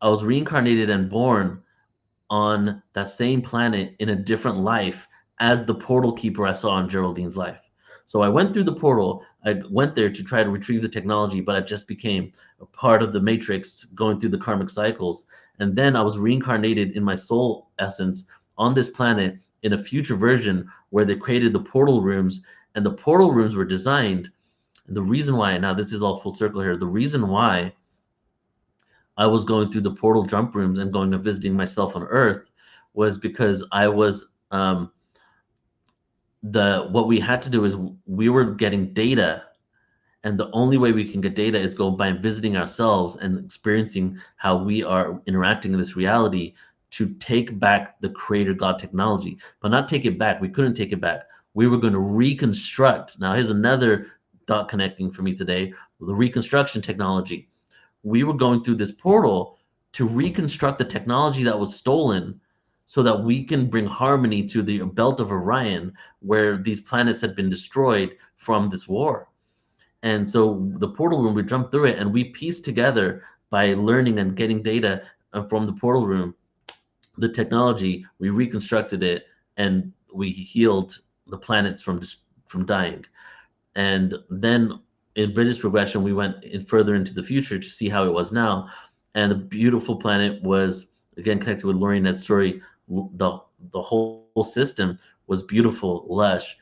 I was reincarnated and born on that same planet in a different life as the portal keeper I saw in Geraldine's life. So I went through the portal. I went there to try to retrieve the technology, but I just became a part of the matrix going through the karmic cycles. And then I was reincarnated in my soul essence on this planet in a future version where they created the portal rooms, and the portal rooms were designed. And the reason why, now this is all full circle here, the reason why I was going through the portal jump rooms and going and visiting myself on Earth was because I was what we had to do is we were getting data, and the only way we can get data is go by visiting ourselves and experiencing how we are interacting in this reality to take back the creator God technology, but not take it back. We couldn't take it back. We were going to reconstruct. Now here's another dot connecting for me today, the reconstruction technology. We were going through this portal to reconstruct the technology that was stolen so that we can bring harmony to the belt of Orion, where these planets had been destroyed from this war. And so the portal room, we jumped through it and we pieced together by learning and getting data from the portal room, the technology, we reconstructed it, and we healed the planets from dying. And then in British regression, we went further into the future to see how it was now. And the beautiful planet was, again, connected with Lorette's story. The whole system was beautiful, lush,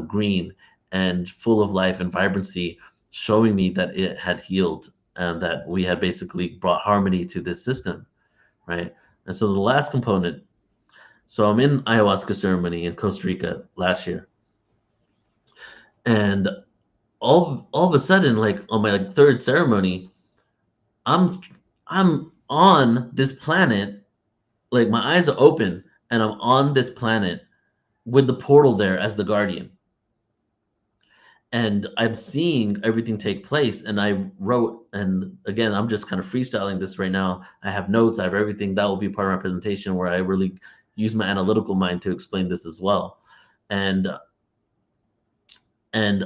green, and full of life and vibrancy, showing me that it had healed and that we had basically brought harmony to this system, right? And so the last component, so I'm in ayahuasca ceremony in Costa Rica last year. And all of a sudden, like on my third ceremony, I'm on this planet, like my eyes are open and I'm on this planet with the portal there as the guardian. And I'm seeing everything take place. And I wrote, and again, I'm just kind of freestyling this right now. I have notes, I have everything. That will be part of my presentation where I really use my analytical mind to explain this as well. And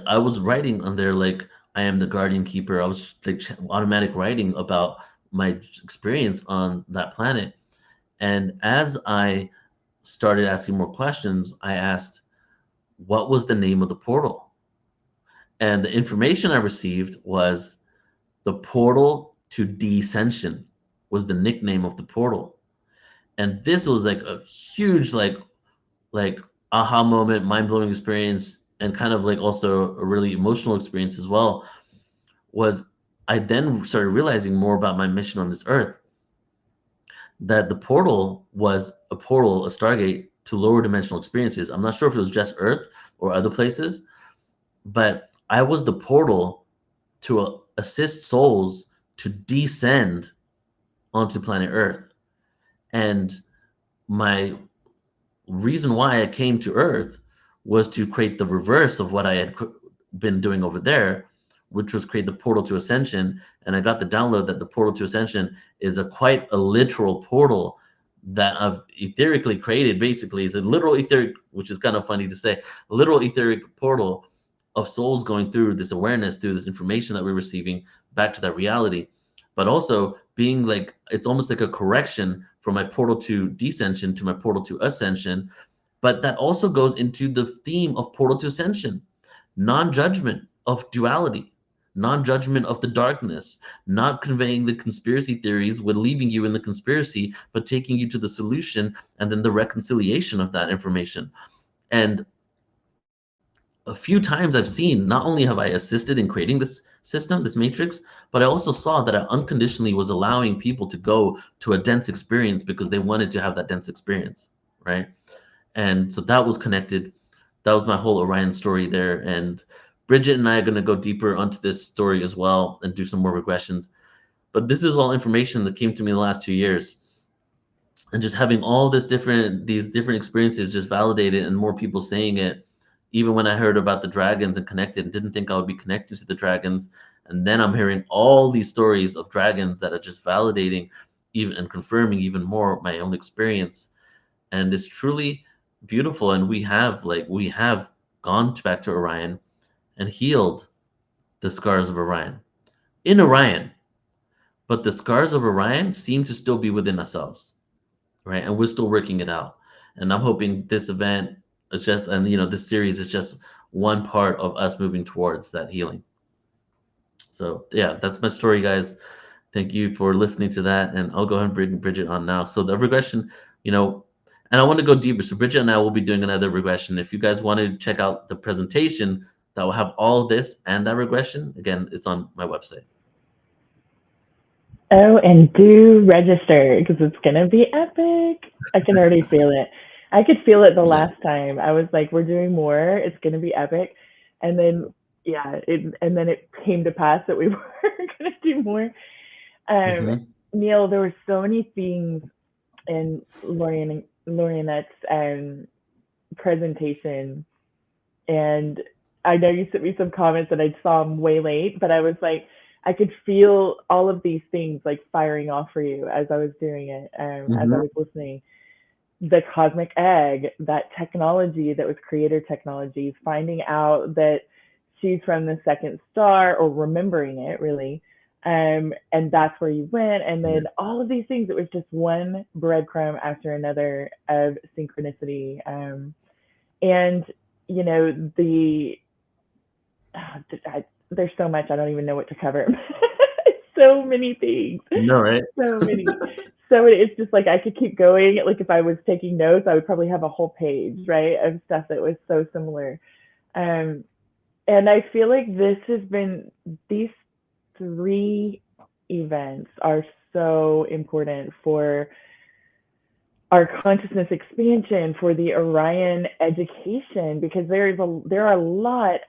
I was writing on there like, I am the guardian keeper. I was like automatic writing about my experience on that planet. And as I started asking more questions, I asked, what was the name of the portal? And the information I received was the portal to Descension was the nickname of the portal. And this was like a huge like aha moment, mind-blowing experience, and kind of like also a really emotional experience as well. Was I then started realizing more about my mission on this earth, that the portal was a portal, a stargate to lower dimensional experiences. I'm not sure if it was just earth or other places, but I was the portal to assist souls to descend onto planet earth. And my reason why I came to earth was to create the reverse of what I had been doing over there, which was create the portal to Ascension. And I got the download that the portal to Ascension is quite a literal portal that I've etherically created. Basically, it's a literal etheric, which is kind of funny to say, a literal etheric portal of souls going through this awareness, through this information that we're receiving back to that reality, but also being like, it's almost like a correction from my portal to Descension to my portal to Ascension. But that also goes into the theme of portal to Ascension, non-judgment of duality, non-judgment of the darkness, not conveying the conspiracy theories with leaving you in the conspiracy, but taking you to the solution and then the reconciliation of that information. And a few times I've seen, not only have I assisted in creating this system, this matrix, but I also saw that I unconditionally was allowing people to go to a dense experience because they wanted to have that dense experience, right? And so that was connected. That was my whole Orion story there. And Bridget and I are going to go deeper onto this story as well and do some more regressions. But this is all information that came to me in the last 2 years. And just having all these different experiences just validated and more people saying it. Even when I heard about the dragons and connected, and didn't think I would be connected to the dragons. And then I'm hearing all these stories of dragons that are just validating even and confirming even more my own experience. And it's truly beautiful. And we have gone back to Orion and healed the scars of Orion in Orion. But the scars of Orion seem to still be within ourselves, right? And we're still working it out. And I'm hoping this event is just, and this series is just one part of us moving towards that healing. So yeah, that's my story, guys. Thank you for listening to that. And I'll go ahead and bring Bridget on now. So the regression, and I want to go deeper. So Bridget and I will be doing another regression. If you guys want to check out the presentation that will have all this and that regression, again, it's on my website. Oh, and do register because it's going to be epic. I can already feel it. I could feel it the last time. I was like, we're doing more. It's going to be epic. And then, and then it came to pass that we were going to do more. Neil, there were so many things in Lorianette's presentation. And I know you sent me some comments and I saw them way late, but I was like, I could feel all of these things like firing off for you as I was doing it, as I was listening. The cosmic egg, that technology that was creator technology, finding out that she's from the second star, or remembering it really, and that's where you went. And then all of these things, it was just one breadcrumb after another of synchronicity. And there's so much, I don't even know what to cover. So many things. No, right? So many. So it's just like I could keep going. Like if I was taking notes, I would probably have a whole page, right, of stuff that was so similar. And I feel like these 3 events are so important for our consciousness expansion, for the Orion education, because there are a lot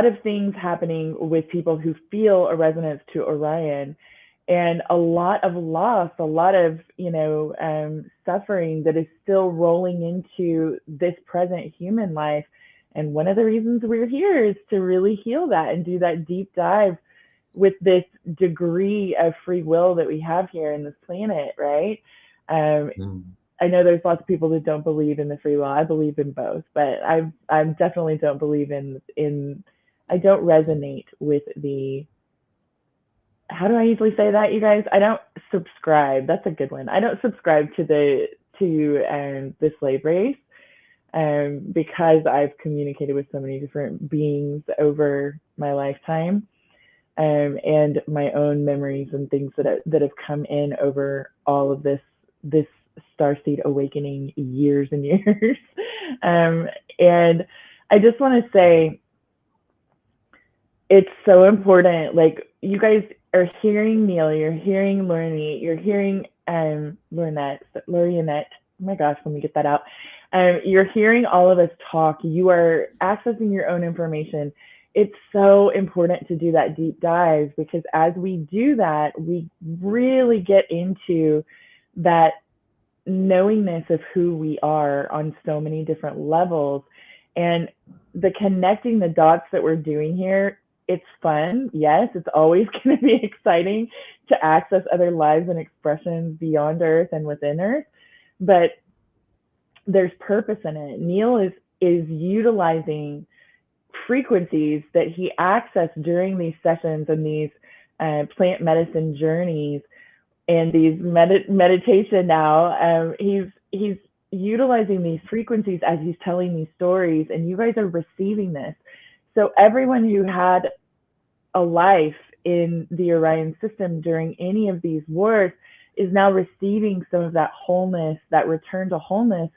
of things happening with people who feel a resonance to Orion, and a lot of loss, a lot of suffering that is still rolling into this present human life. And one of the reasons we're here is to really heal that and do that deep dive with this degree of free will that we have here in this planet, right? I know there's lots of people that don't believe in the free will. I believe in both, but I definitely don't believe I don't resonate with the, how do I usually say that, you guys? I don't subscribe. That's a good one. I don't subscribe to the slave race. because I've communicated with so many different beings over my lifetime, and my own memories and things that have come in over all of this starseed awakening years and years. And I just want to say, it's so important. Like, you guys are hearing Neil, you're hearing Lornie, you're hearing Lorette. Oh my gosh, let me get that out. You're hearing all of us talk. You are accessing your own information. It's so important to do that deep dive, because as we do that, we really get into that knowingness of who we are on so many different levels. And the connecting the dots that we're doing here, it's fun. Yes, it's always going to be exciting to access other lives and expressions beyond Earth and within Earth, but there's purpose in it. Neil is utilizing frequencies that he accessed during these sessions and these plant medicine journeys and these meditation now. He's utilizing these frequencies as he's telling these stories, and you guys are receiving this. So everyone who had a life in the Orion system during any of these wars is now receiving some of that wholeness, that return to wholeness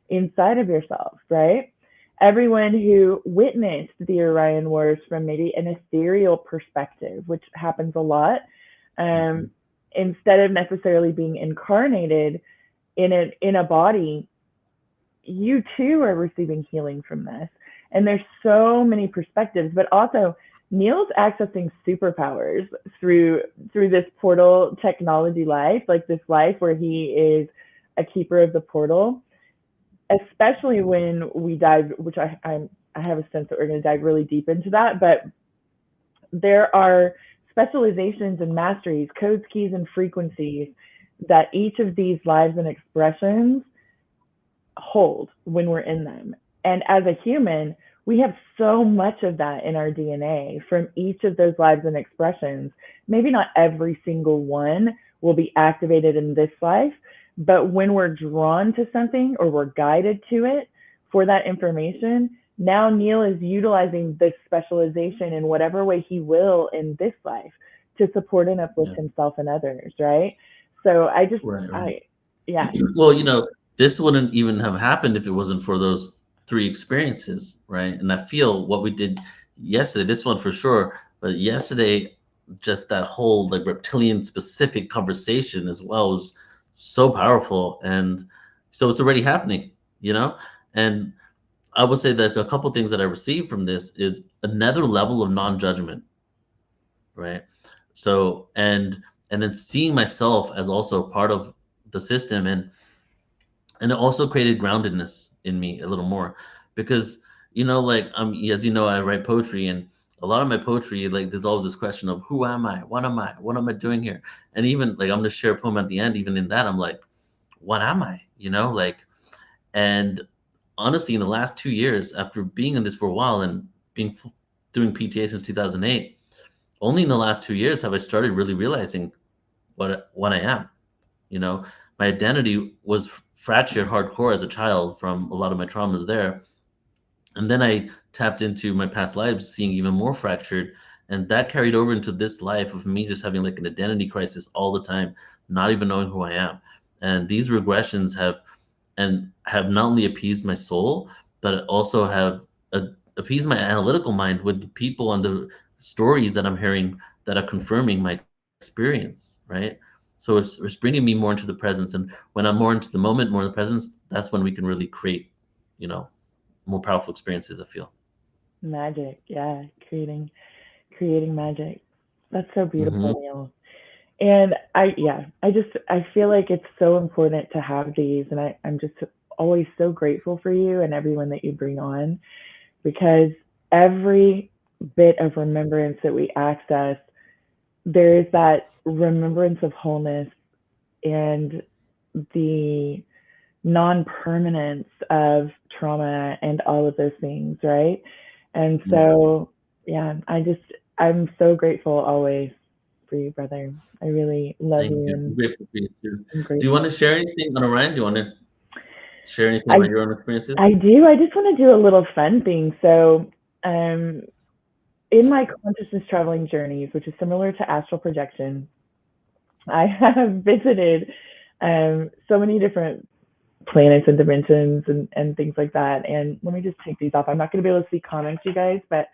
inside of yourself, right? Everyone who witnessed the Orion Wars from maybe an ethereal perspective, which happens a lot, instead of necessarily being incarnated in a body, you too are receiving healing from this. And there's so many perspectives, but also Neil's accessing superpowers through this portal technology life, like this life where he is a keeper of the portal. Especially when we dive, which I have a sense that we're going to dive really deep into that, but there are specializations and masteries, codes, keys, and frequencies that each of these lives and expressions hold when we're in them. And as a human, we have so much of that in our DNA from each of those lives and expressions. Maybe not every single one will be activated in this life, but when we're drawn to something or we're guided to it for that information, now Neil is utilizing this specialization in whatever way he will in this life to support and uplift himself and others, right? So I just, yeah. Well, this wouldn't even have happened if it wasn't for those 3 experiences, right? And I feel what we did yesterday, this one for sure, but yesterday, just that whole like reptilian specific conversation as well was so powerful. And so it's already happening, and I would say that a couple things that I received from this is another level of non-judgment, right? So and then seeing myself as also part of the system, and it also created groundedness in me a little more, because like as you know, I write poetry, and a lot of my poetry, like, there's always this question of who am I, what am I doing here? And even like, I'm gonna share a poem at the end. Even in that, I'm like, what am I? Like, and honestly, in the last 2 years, after being in this for a while and doing PTA since 2008, only in the last 2 years have I started really realizing what I am. My identity was fractured hardcore as a child from a lot of my traumas there. And then I tapped into my past lives, seeing even more fractured. And that carried over into this life of me just having like an identity crisis all the time, not even knowing who I am. And these regressions have not only appeased my soul, but also have appeased my analytical mind with the people and the stories that I'm hearing that are confirming my experience, right? So it's bringing me more into the presence. And when I'm more into the moment, more in the presence, that's when we can really create, more powerful experiences, I feel. Magic, yeah, creating magic. That's so beautiful, Neil. And I feel like it's so important to have these, and I'm just always so grateful for you and everyone that you bring on, because every bit of remembrance that we access, there is that remembrance of wholeness and the non-permanence of trauma and all of those things, right? And so, I'm so grateful always for you, brother. I really love you. I'm grateful for you too. Do you want to share anything on Orion? Do you want to? share anything about your own experiences? I do. I just want to do a little fun thing. So, in my consciousness traveling journeys, which is similar to astral projection, I have visited so many different planets and dimensions and things like that. And let me just take these off. I'm not going to be able to see comments, you guys, but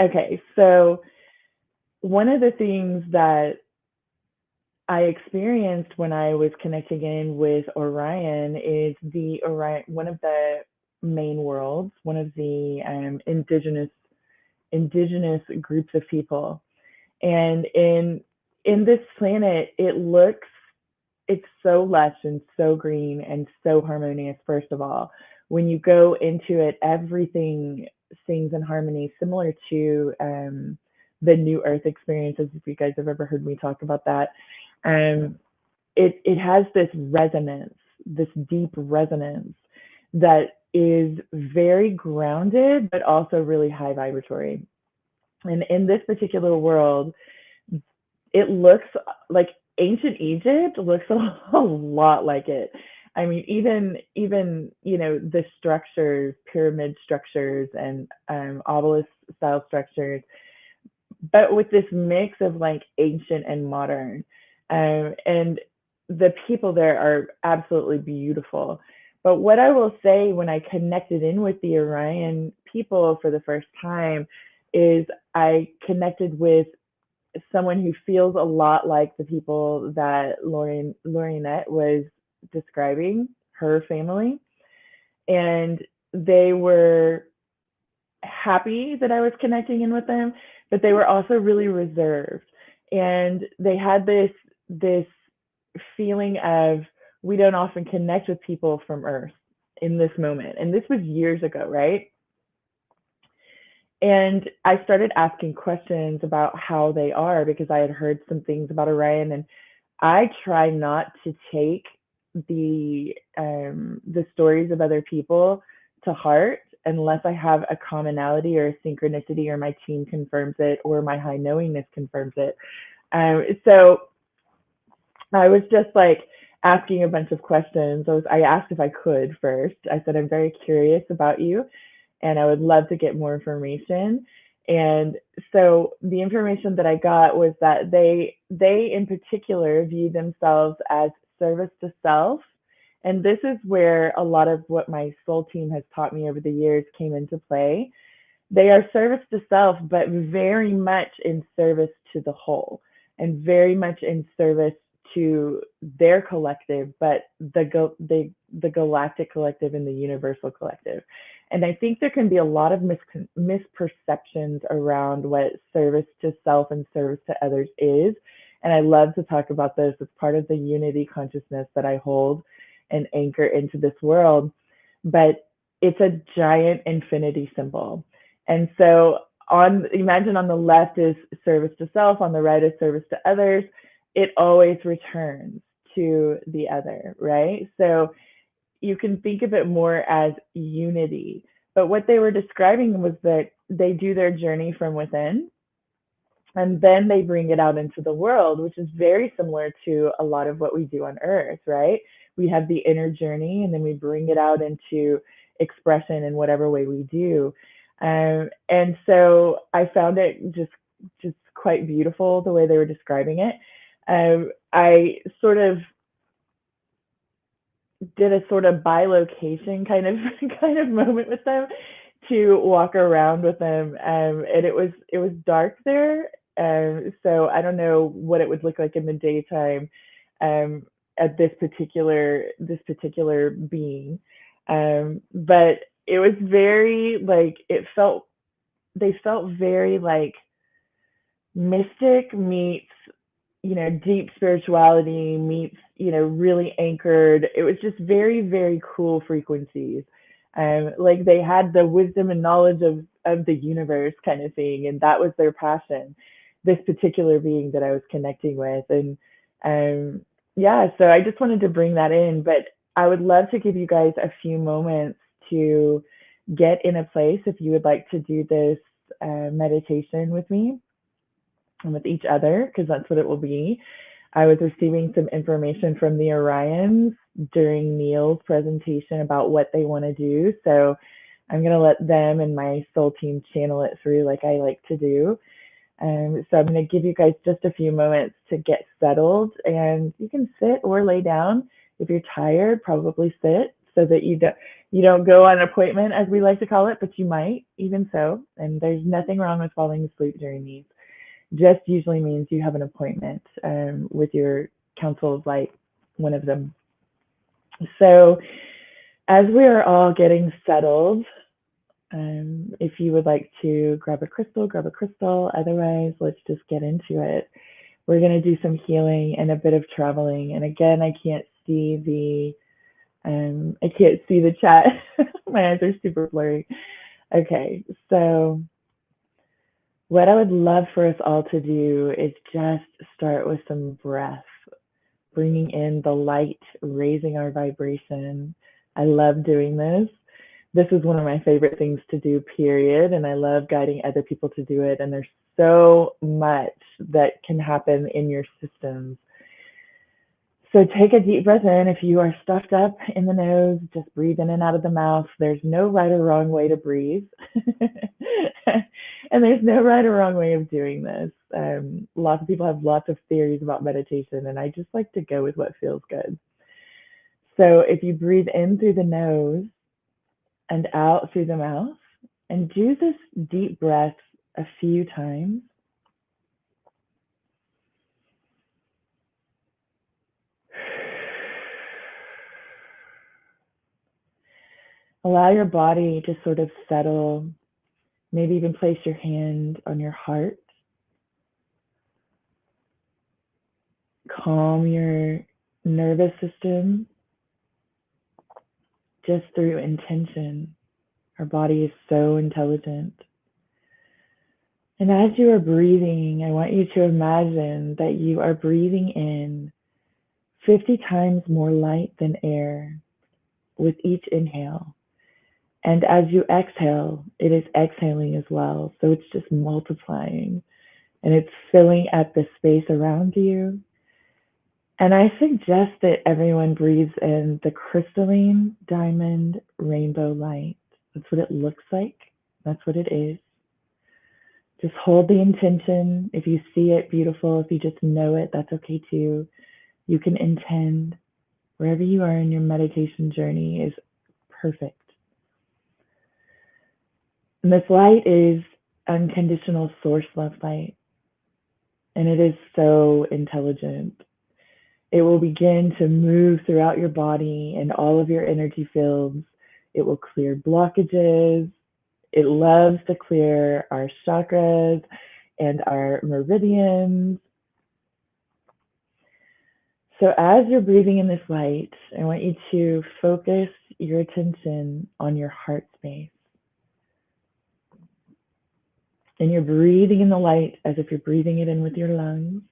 okay. So one of the things that I experienced when I was connecting in with Orion is one of the main worlds, one of the indigenous groups of people. And in this planet, it's so lush and so green and so harmonious. First of all, when you go into it, everything sings in harmony, similar to the New Earth experiences. If you guys have ever heard me talk about that, it has this resonance, this deep resonance that is very grounded, but also really high vibratory. And in this particular world, it looks like ancient Egypt looks a lot like it. I mean, even the structures, pyramid structures and obelisk style structures, but with this mix of like ancient and modern. And the people there are absolutely beautiful. But what I will say when I connected in with the Orion people for the first time is I connected with someone who feels a lot like the people that Lorette was describing, her family. And they were happy that I was connecting in with them, but they were also really reserved. And they had this feeling of, we don't often connect with people from Earth in this moment. And this was years ago, right? And I started asking questions about how they are, because I had heard some things about Orion, and I try not to take the stories of other people to heart unless I have a commonality or a synchronicity, or my team confirms it, or my high knowingness confirms it. So I was just like asking a bunch of questions. I asked if I could first. I said, I'm very curious about you, and I would love to get more information. And so the information that I got was that they in particular view themselves as service to self. And this is where a lot of what my soul team has taught me over the years came into play. They are service to self, but very much in service to the whole, and very much in service to their collective, but the galactic collective and the universal collective. And I think there can be a lot of misperceptions around what service to self and service to others is. And I love to talk about this as part of the unity consciousness that I hold and anchor into this world. But it's a giant infinity symbol. And so imagine on the left is service to self, on the right is service to others. It always returns to the other, right? So you can think of it more as unity. But what they were describing was that they do their journey from within, and then they bring it out into the world, which is very similar to a lot of what we do on Earth, right? We have the inner journey, and then we bring it out into expression in whatever way we do. And so I found it just quite beautiful the way they were describing it. I sort of did a sort of bilocation kind of moment with them, to walk around with them, and it was dark there, so I don't know what it would look like in the daytime at this particular being, but it was very like, they felt very like mystic meets deep spirituality meets really anchored. It was just very, very cool frequencies. Like they had the wisdom and knowledge of the universe kind of thing, and that was their passion, this particular being that I was connecting with. And yeah, so I just wanted to bring that in, but I would love to give you guys a few moments to get in a place if you would like to do this meditation with me and with each other, because that's what it will be. I was receiving some information from the Orions during Neil's presentation about what they want to do. So I'm going to let them and my soul team channel it through like I like to do. So I'm going to give you guys just a few moments to get settled, and you can sit or lay down. If you're tired, probably sit so that you don't go on an appointment, as we like to call it, but you might even so. And there's nothing wrong with falling asleep during these. Just usually means you have an appointment with your council of light, one of them. So as we are all getting settled, if you would like to grab a crystal, grab a crystal. Otherwise, let's just get into it. We're going to do some healing and a bit of traveling. And again, I can't see the chat. My eyes are super blurry. Okay, so what I would love for us all to do is just start with some breath, bringing in the light, raising our vibration. I love doing this. This is one of my favorite things to do, period. And I love guiding other people to do it. And there's so much that can happen in your systems. So take a deep breath in. If you are stuffed up in the nose, just breathe in and out of the mouth. There's no right or wrong way to breathe. And there's no right or wrong way of doing this. Lots of people have lots of theories about meditation, and I just like to go with what feels good. So if you breathe in through the nose and out through the mouth, and do this deep breath a few times. Allow your body to sort of settle. Maybe even place your hand on your heart. Calm your nervous system just through intention. Our body is so intelligent. And as you are breathing, I want you to imagine that you are breathing in 50 times more light than air with each inhale. And as you exhale, it is exhaling as well. So it's just multiplying and it's filling up the space around you. And I suggest that everyone breathes in the crystalline diamond rainbow light. That's what it looks like. That's what it is. Just hold the intention. If you see it, beautiful. If you just know it, that's okay too. You can intend. Wherever you are in your meditation journey is perfect. And this light is unconditional source love light. And it is so intelligent. It will begin to move throughout your body and all of your energy fields. It will clear blockages. It loves to clear our chakras and our meridians. So as you're breathing in this light, I want you to focus your attention on your heart space. And you're breathing in the light as if you're breathing it in with your lungs.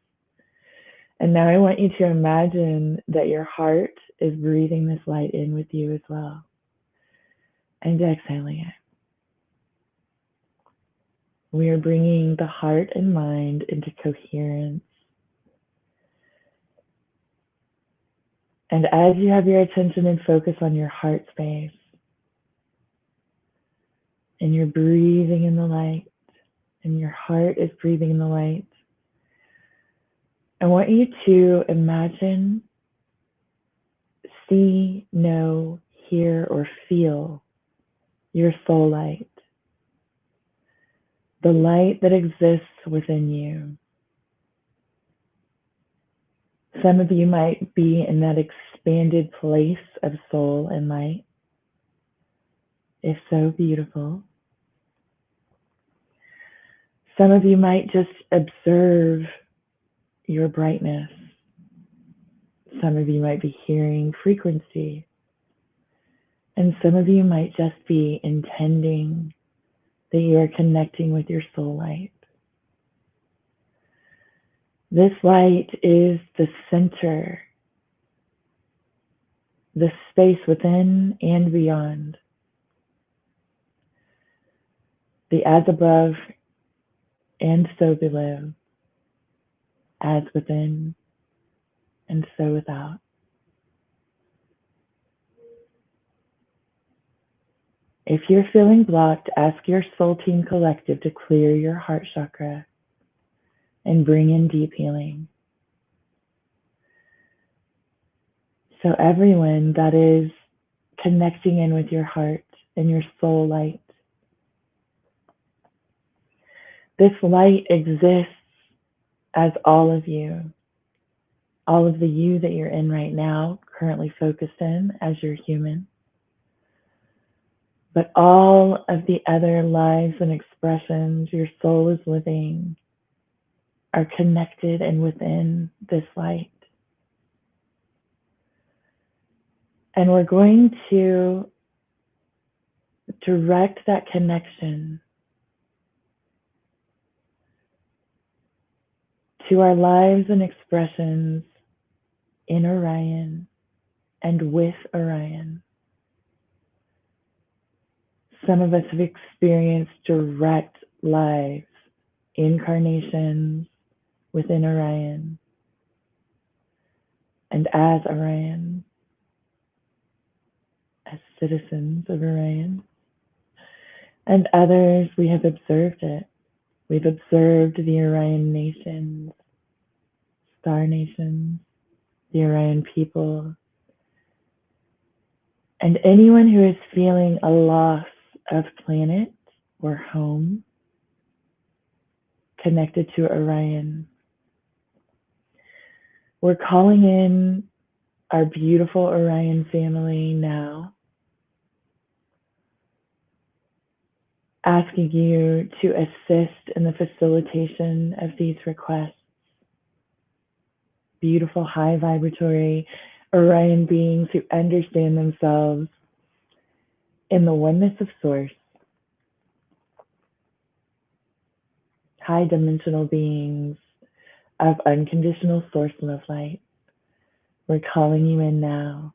And now I want you to imagine that your heart is breathing this light in with you as well. And exhaling it. We are bringing the heart and mind into coherence. And as you have your attention and focus on your heart space, and you're breathing in the light, and your heart is breathing in the light, I want you to imagine, see, know, hear, or feel your soul light. The light that exists within you. Some of you might be in that expanded place of soul and light. If so, beautiful. Some of you might just observe your brightness. Some of you might be hearing frequency. And some of you might just be intending that you are connecting with your soul light. This light is the center, the space within and beyond. The as above and so below, as within and so without. If you're feeling blocked, ask your Soul Team Collective to clear your heart chakra and bring in deep healing. So everyone that is connecting in with your heart and your soul light, this light exists as all of you, all of the you that you're in right now, currently focused in as you're human. But all of the other lives and expressions your soul is living are connected and within this light. And we're going to direct that connection to our lives and expressions in Orion and with Orion. Some of us have experienced direct lives, incarnations within Orion and as Orion, as citizens of Orion. And others, we have observed it. We've observed the Orion nations, star nations, the Orion people. And anyone who is feeling a loss of planet or home connected to Orion, we're calling in our beautiful Orion family now, asking you to assist in the facilitation of these requests. Beautiful, high vibratory Orion beings who understand themselves in the oneness of Source. High dimensional beings of unconditional Source love light. We're calling you in now.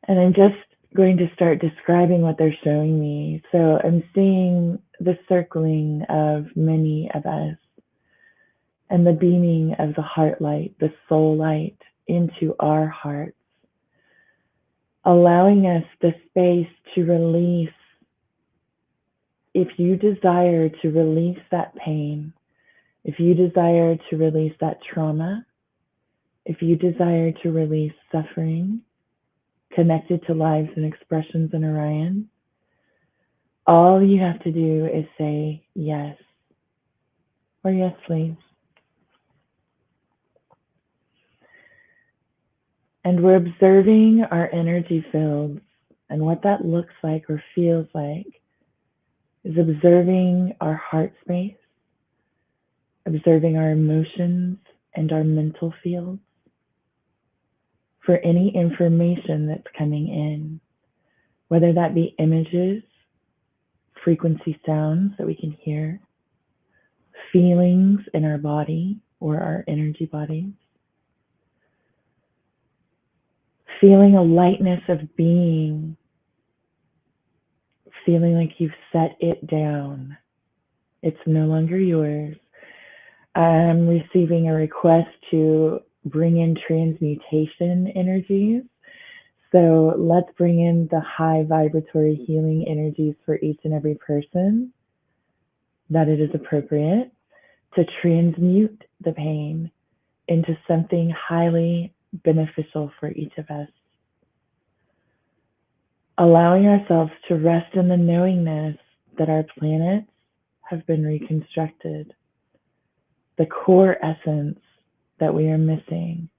And I'm just going to start describing what they're showing me. So I'm seeing the circling of many of us and the beaming of the heart light, the soul light into our hearts, allowing us the space to release. If you desire to release that pain, if you desire to release that trauma, if you desire to release suffering connected to lives and expressions in Orion, all you have to do is say yes, or yes, please. And we're observing our energy fields, and what that looks like or feels like is observing our heart space, observing our emotions and our mental fields for any information that's coming in, whether that be images, frequency sounds that we can hear, feelings in our body or our energy bodies, feeling a lightness of being, feeling like you've set it down. It's no longer yours. I'm receiving a request to bring in transmutation energies. So let's bring in the high vibratory healing energies for each and every person that it is appropriate to transmute the pain into something highly beneficial for each of us. Allowing ourselves to rest in the knowingness that our planets have been reconstructed. The core essence that we are missing,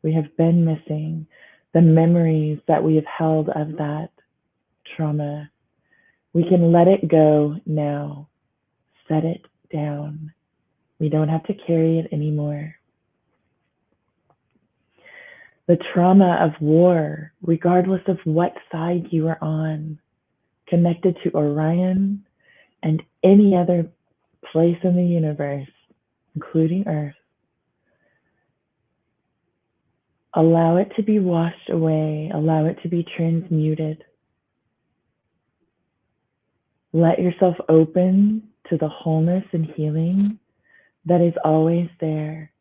we have been missing, the memories that we have held of that trauma. We can let it go now. Set it down. We don't have to carry it anymore. The trauma of war, regardless of what side you are on, connected to Orion and any other place in the universe, including Earth. Allow it to be washed away. Allow it to be transmuted. Let yourself open to the wholeness and healing that is always there.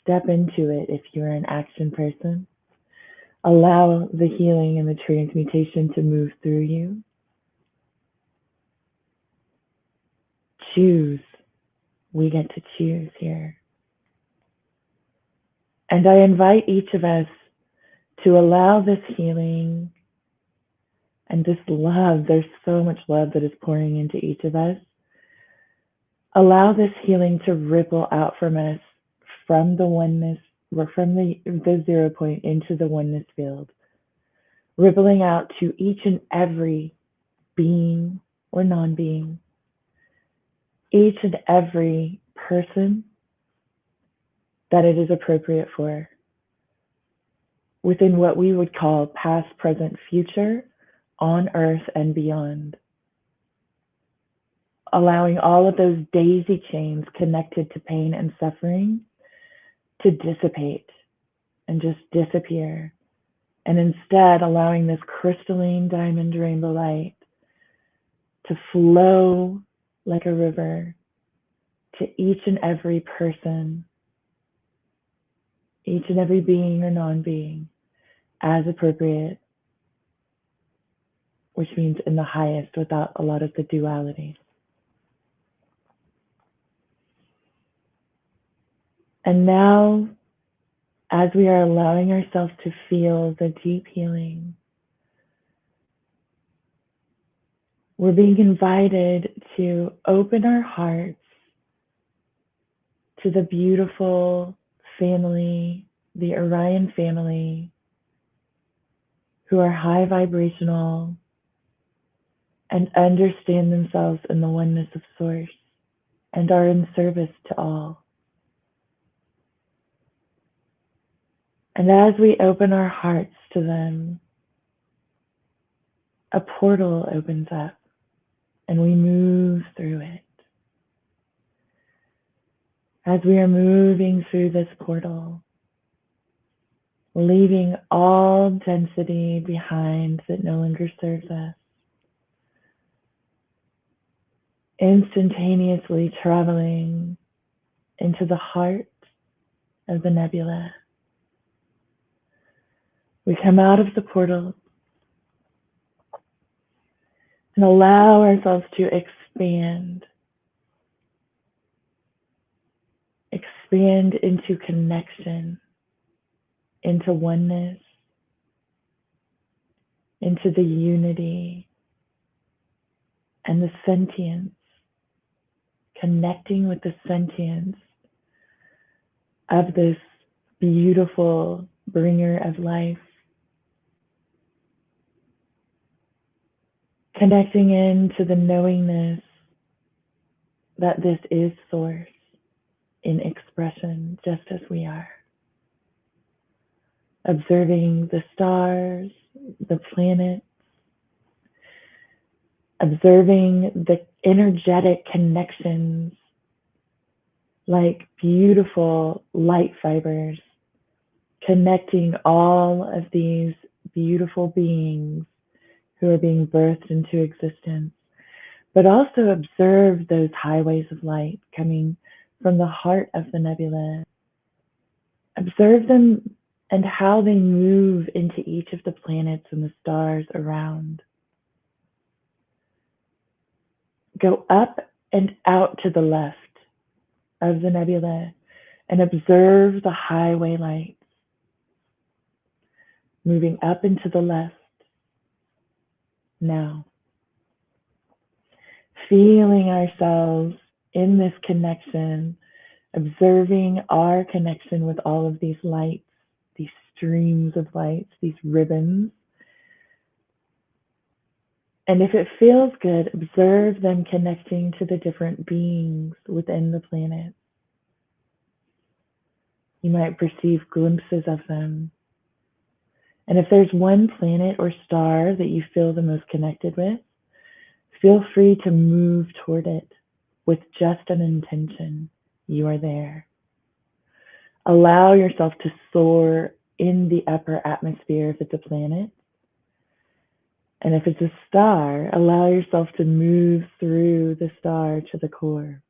step into it if you're an action person. Allow the healing and the transmutation to move through you. Choose. We get to choose here. And I invite each of us to allow this healing and this love. There's so much love that is pouring into each of us. Allow this healing to ripple out from us, from the oneness, or from the 0 point into the oneness field, rippling out to each and every being or non-being, each and every person that it is appropriate for, within what we would call past, present, future, on earth and beyond. Allowing all of those daisy chains connected to pain and suffering to dissipate and just disappear. And instead allowing this crystalline diamond rainbow light to flow like a river to each and every person, each and every being or non-being, as appropriate, which means in the highest, without a lot of the duality. And now, as we are allowing ourselves to feel the deep healing, we're being invited to open our hearts to the beautiful family, the Orion family, who are high vibrational and understand themselves in the oneness of Source and are in service to all. And as we open our hearts to them, a portal opens up and we move through it. As we are moving through this portal, leaving all density behind that no longer serves us, instantaneously traveling into the heart of the nebula. We come out of the portal and allow ourselves to expand into connection, into oneness, into the unity and the sentience, connecting with the sentience of this beautiful bringer of life. Connecting into the knowingness that this is Source in expression, just as we are. Observing the stars, the planets, observing the energetic connections like beautiful light fibers, connecting all of these beautiful beings who are being birthed into existence, but also observe those highways of light coming from the heart of the nebula. Observe them and how they move into each of the planets and the stars around. Go up and out to the left of the nebula and observe the highway lights moving up into the left. Now, feeling ourselves in this connection, observing our connection with all of these lights, these streams of lights, these ribbons. And if it feels good, observe them connecting to the different beings within the planet. You might perceive glimpses of them. And if there's one planet or star that you feel the most connected with, feel free to move toward it with just an intention. You are there. Allow yourself to soar in the upper atmosphere if it's a planet. And if it's a star, allow yourself to move through the star to the core.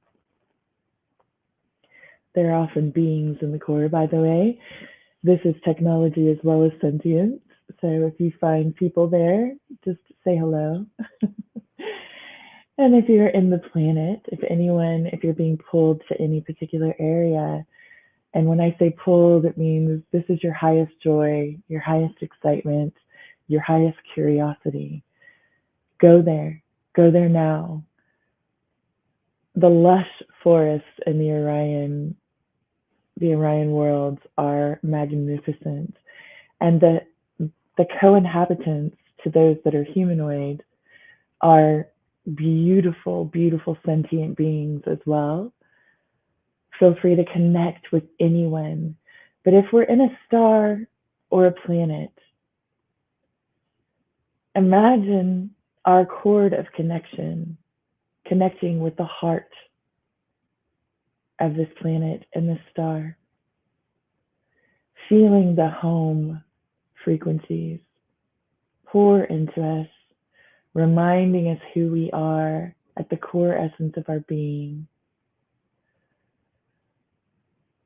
There are often beings in the core, by the way. This is technology as well as sentience. So if you find people there, just say hello. And if you're in the planet, if you're being pulled to any particular area, and when I say pulled, it means this is your highest joy, your highest excitement, your highest curiosity. Go there. Go there now. The lush forests in the Orion worlds are magnificent. And the co-inhabitants to those that are humanoid are beautiful, beautiful sentient beings as well. Feel free to connect with anyone. But if we're in a star or a planet, imagine our cord of connection, connecting with the heart of this planet and this star, feeling the home frequencies pour into us, reminding us who we are at the core essence of our being,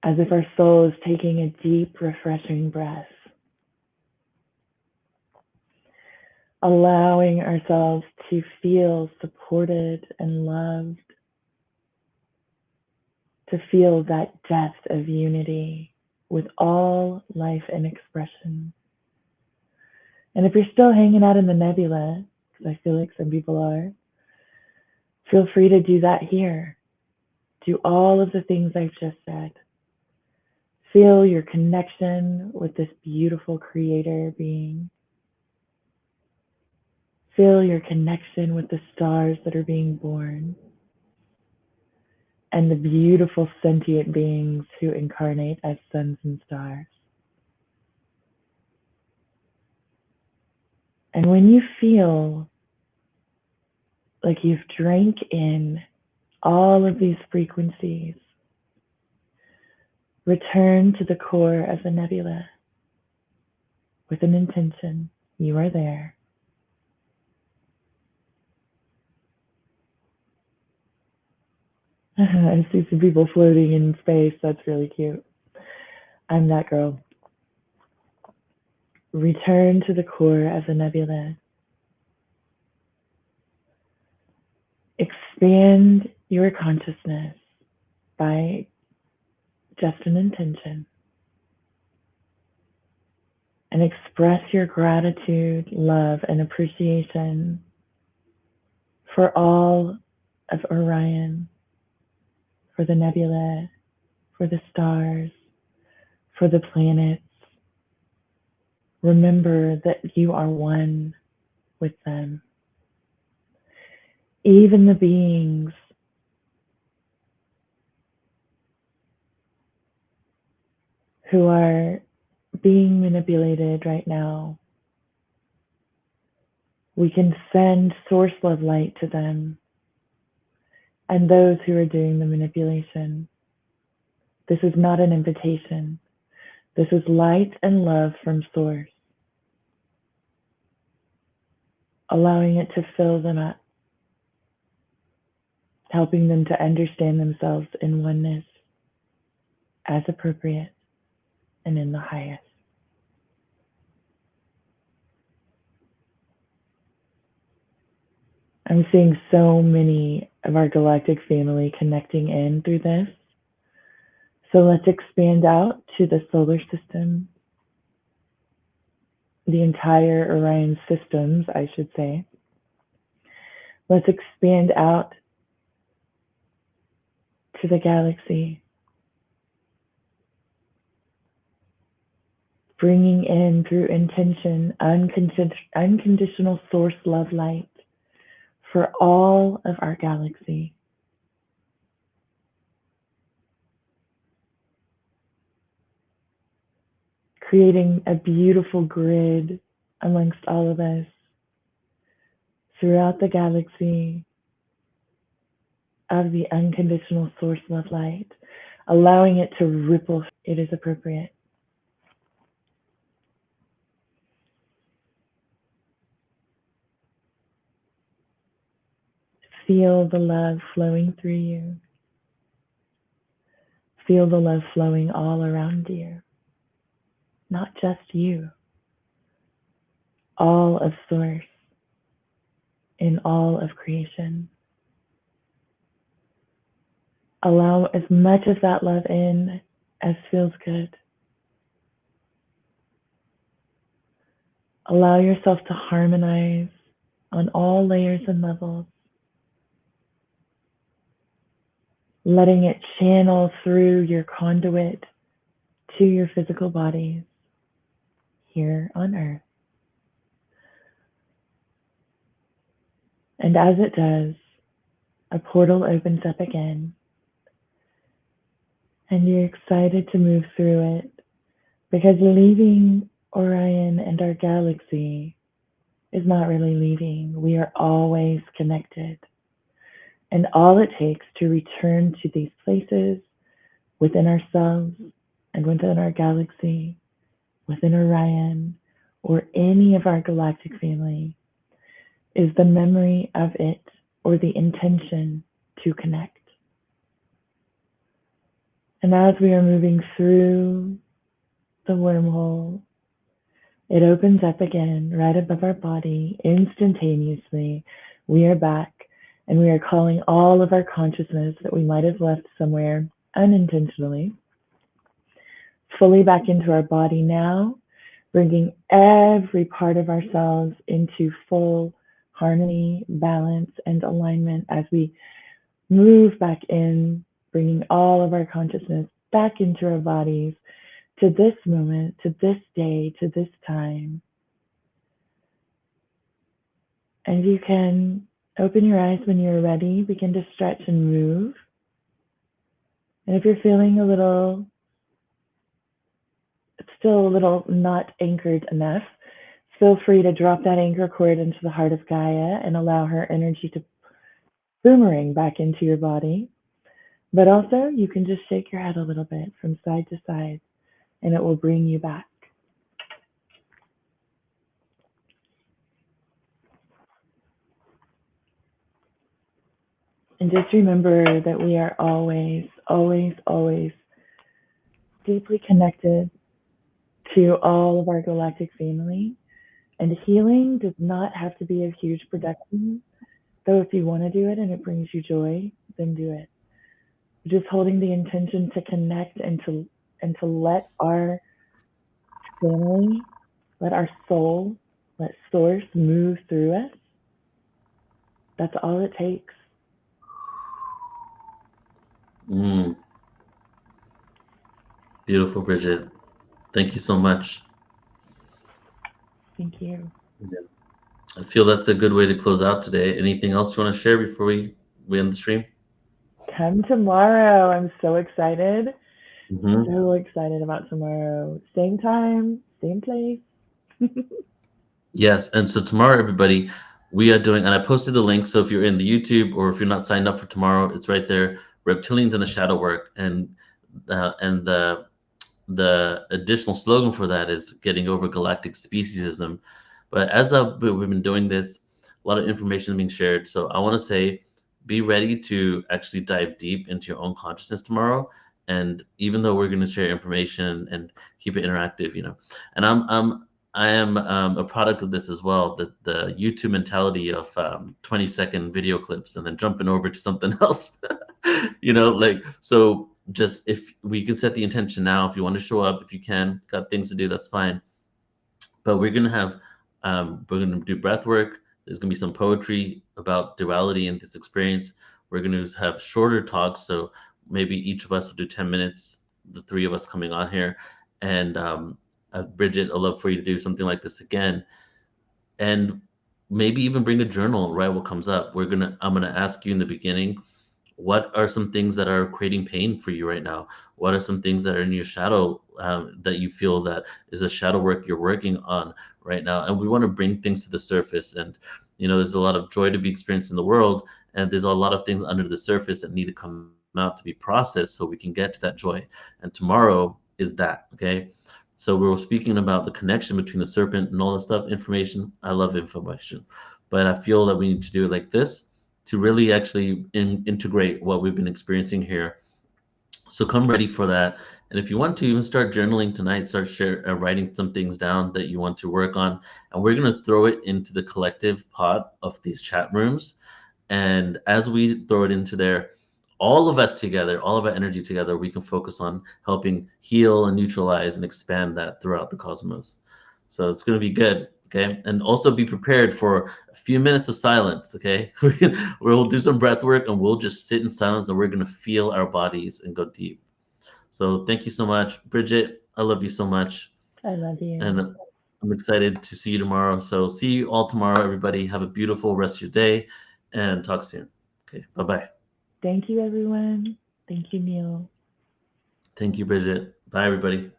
as if our soul is taking a deep, refreshing breath, allowing ourselves to feel supported and loved, to feel that depth of unity with all life and expression. And if you're still hanging out in the nebula, because I feel like some people are, feel free to do that here. Do all of the things I've just said. Feel your connection with this beautiful creator being. Feel your connection with the stars that are being born and the beautiful sentient beings who incarnate as suns and stars. And when you feel like you've drank in all of these frequencies, return to the core of the nebula with an intention. You are there. I see some people floating in space. That's really cute. I'm that girl. Return to the core of the nebula. Expand your consciousness by just an intention. And express your gratitude, love, and appreciation for all of Orion, for the nebula, for the stars, for the planets. Remember that you are one with them. Even the beings who are being manipulated right now, we can send source love light to them and those who are doing the manipulation. This is not an invitation. This is light and love from source, allowing it to fill them up, helping them to understand themselves in oneness as appropriate and in the highest. I'm seeing so many of our galactic family connecting in through this. So let's expand out to the solar system, the entire Orion systems, I should say. Let's expand out to the galaxy, bringing in through intention unconditional source love light for all of our galaxy. Creating a beautiful grid amongst all of us throughout the galaxy of the unconditional source love light, allowing it to ripple. It is appropriate. Feel the love flowing through you. Feel the love flowing all around you, not just you, all of Source, in all of creation. Allow as much of that love in as feels good. Allow yourself to harmonize on all layers and levels, letting it channel through your conduit to your physical bodies here on Earth. And as it does, a portal opens up again, and you're excited to move through it, because leaving Orion and our galaxy is not really leaving. We are always connected. And all it takes to return to these places within ourselves and within our galaxy, within Orion, or any of our galactic family, is the memory of it or the intention to connect. And as we are moving through the wormhole, it opens up again right above our body. Instantaneously, we are back, and we are calling all of our consciousness that we might have left somewhere unintentionally fully back into our body now, bringing every part of ourselves into full harmony, balance, and alignment as we move back in, bringing all of our consciousness back into our bodies, to this moment, to this day, to this time. And you can open your eyes when you're ready, begin to stretch and move. And if you're feeling still a little not anchored enough, feel free to drop that anchor cord into the heart of Gaia and allow her energy to boomerang back into your body. But also, you can just shake your head a little bit from side to side, and it will bring you back. And just remember that we are always, always, always deeply connected to all of our galactic family. And healing does not have to be a huge production. Though if you want to do it and it brings you joy, then do it. Just holding the intention to connect and to let our family, let our soul, let Source move through us. That's all it takes. Beautiful, Bridget. Thank you so much. Thank you. Yeah. I feel that's a good way to close out today. Anything else you want to share before we end the stream? Come tomorrow. I'm so excited. Mm-hmm. So excited about tomorrow. Same time, same place. Yes, and so tomorrow, everybody, we are doing, and I posted the link, so if you're in the YouTube or if you're not signed up for tomorrow, it's right there, Reptilians and the Shadow Work, and the additional slogan for that is getting over galactic speciesism. But as we've been doing this, a lot of information is being shared, so I want to say, be ready to actually dive deep into your own consciousness tomorrow. And even though we're going to share information and keep it interactive, and I am a product of this as well, the YouTube mentality of 20-second video clips and then jumping over to something else, so just if we can set the intention now, if you want to show up, if you can, got things to do, that's fine. But we're going to have, we're going to do breath work. There's going to be some poetry about duality and this experience. We're going to have shorter talks. So maybe each of us will do 10 minutes, the three of us coming on here. And Bridget, I'd love for you to do something like this again, and maybe even bring a journal, right? What comes up. I'm gonna ask you in the beginning, what are some things that are creating pain for you right now? What are some things that are in your shadow that you feel that is a shadow work you're working on right now? And we want to bring things to the surface. And there's a lot of joy to be experienced in the world, and there's a lot of things under the surface that need to come out to be processed so we can get to that joy. And tomorrow is that, okay? So we were speaking about the connection between the serpent and all that stuff, information. I love information, but I feel that we need to do it like this to really actually integrate what we've been experiencing here So come ready for that. And if you want to, even start journaling tonight, start writing some things down that you want to work on. And we're going to throw it into the collective pot of these chat rooms. And as we throw it into there, all of us together, all of our energy together, we can focus on helping heal and neutralize and expand that throughout the cosmos. So it's going to be good. Okay. And also be prepared for a few minutes of silence. Okay. We'll do some breath work and we'll just sit in silence and we're going to feel our bodies and go deep. So thank you so much, Bridget. I love you so much. I love you. And I'm excited to see you tomorrow. So see you all tomorrow, everybody. Have a beautiful rest of your day and talk soon. Okay. Bye-bye. Thank you, everyone. Thank you, Neil. Thank you, Bridget. Bye, everybody.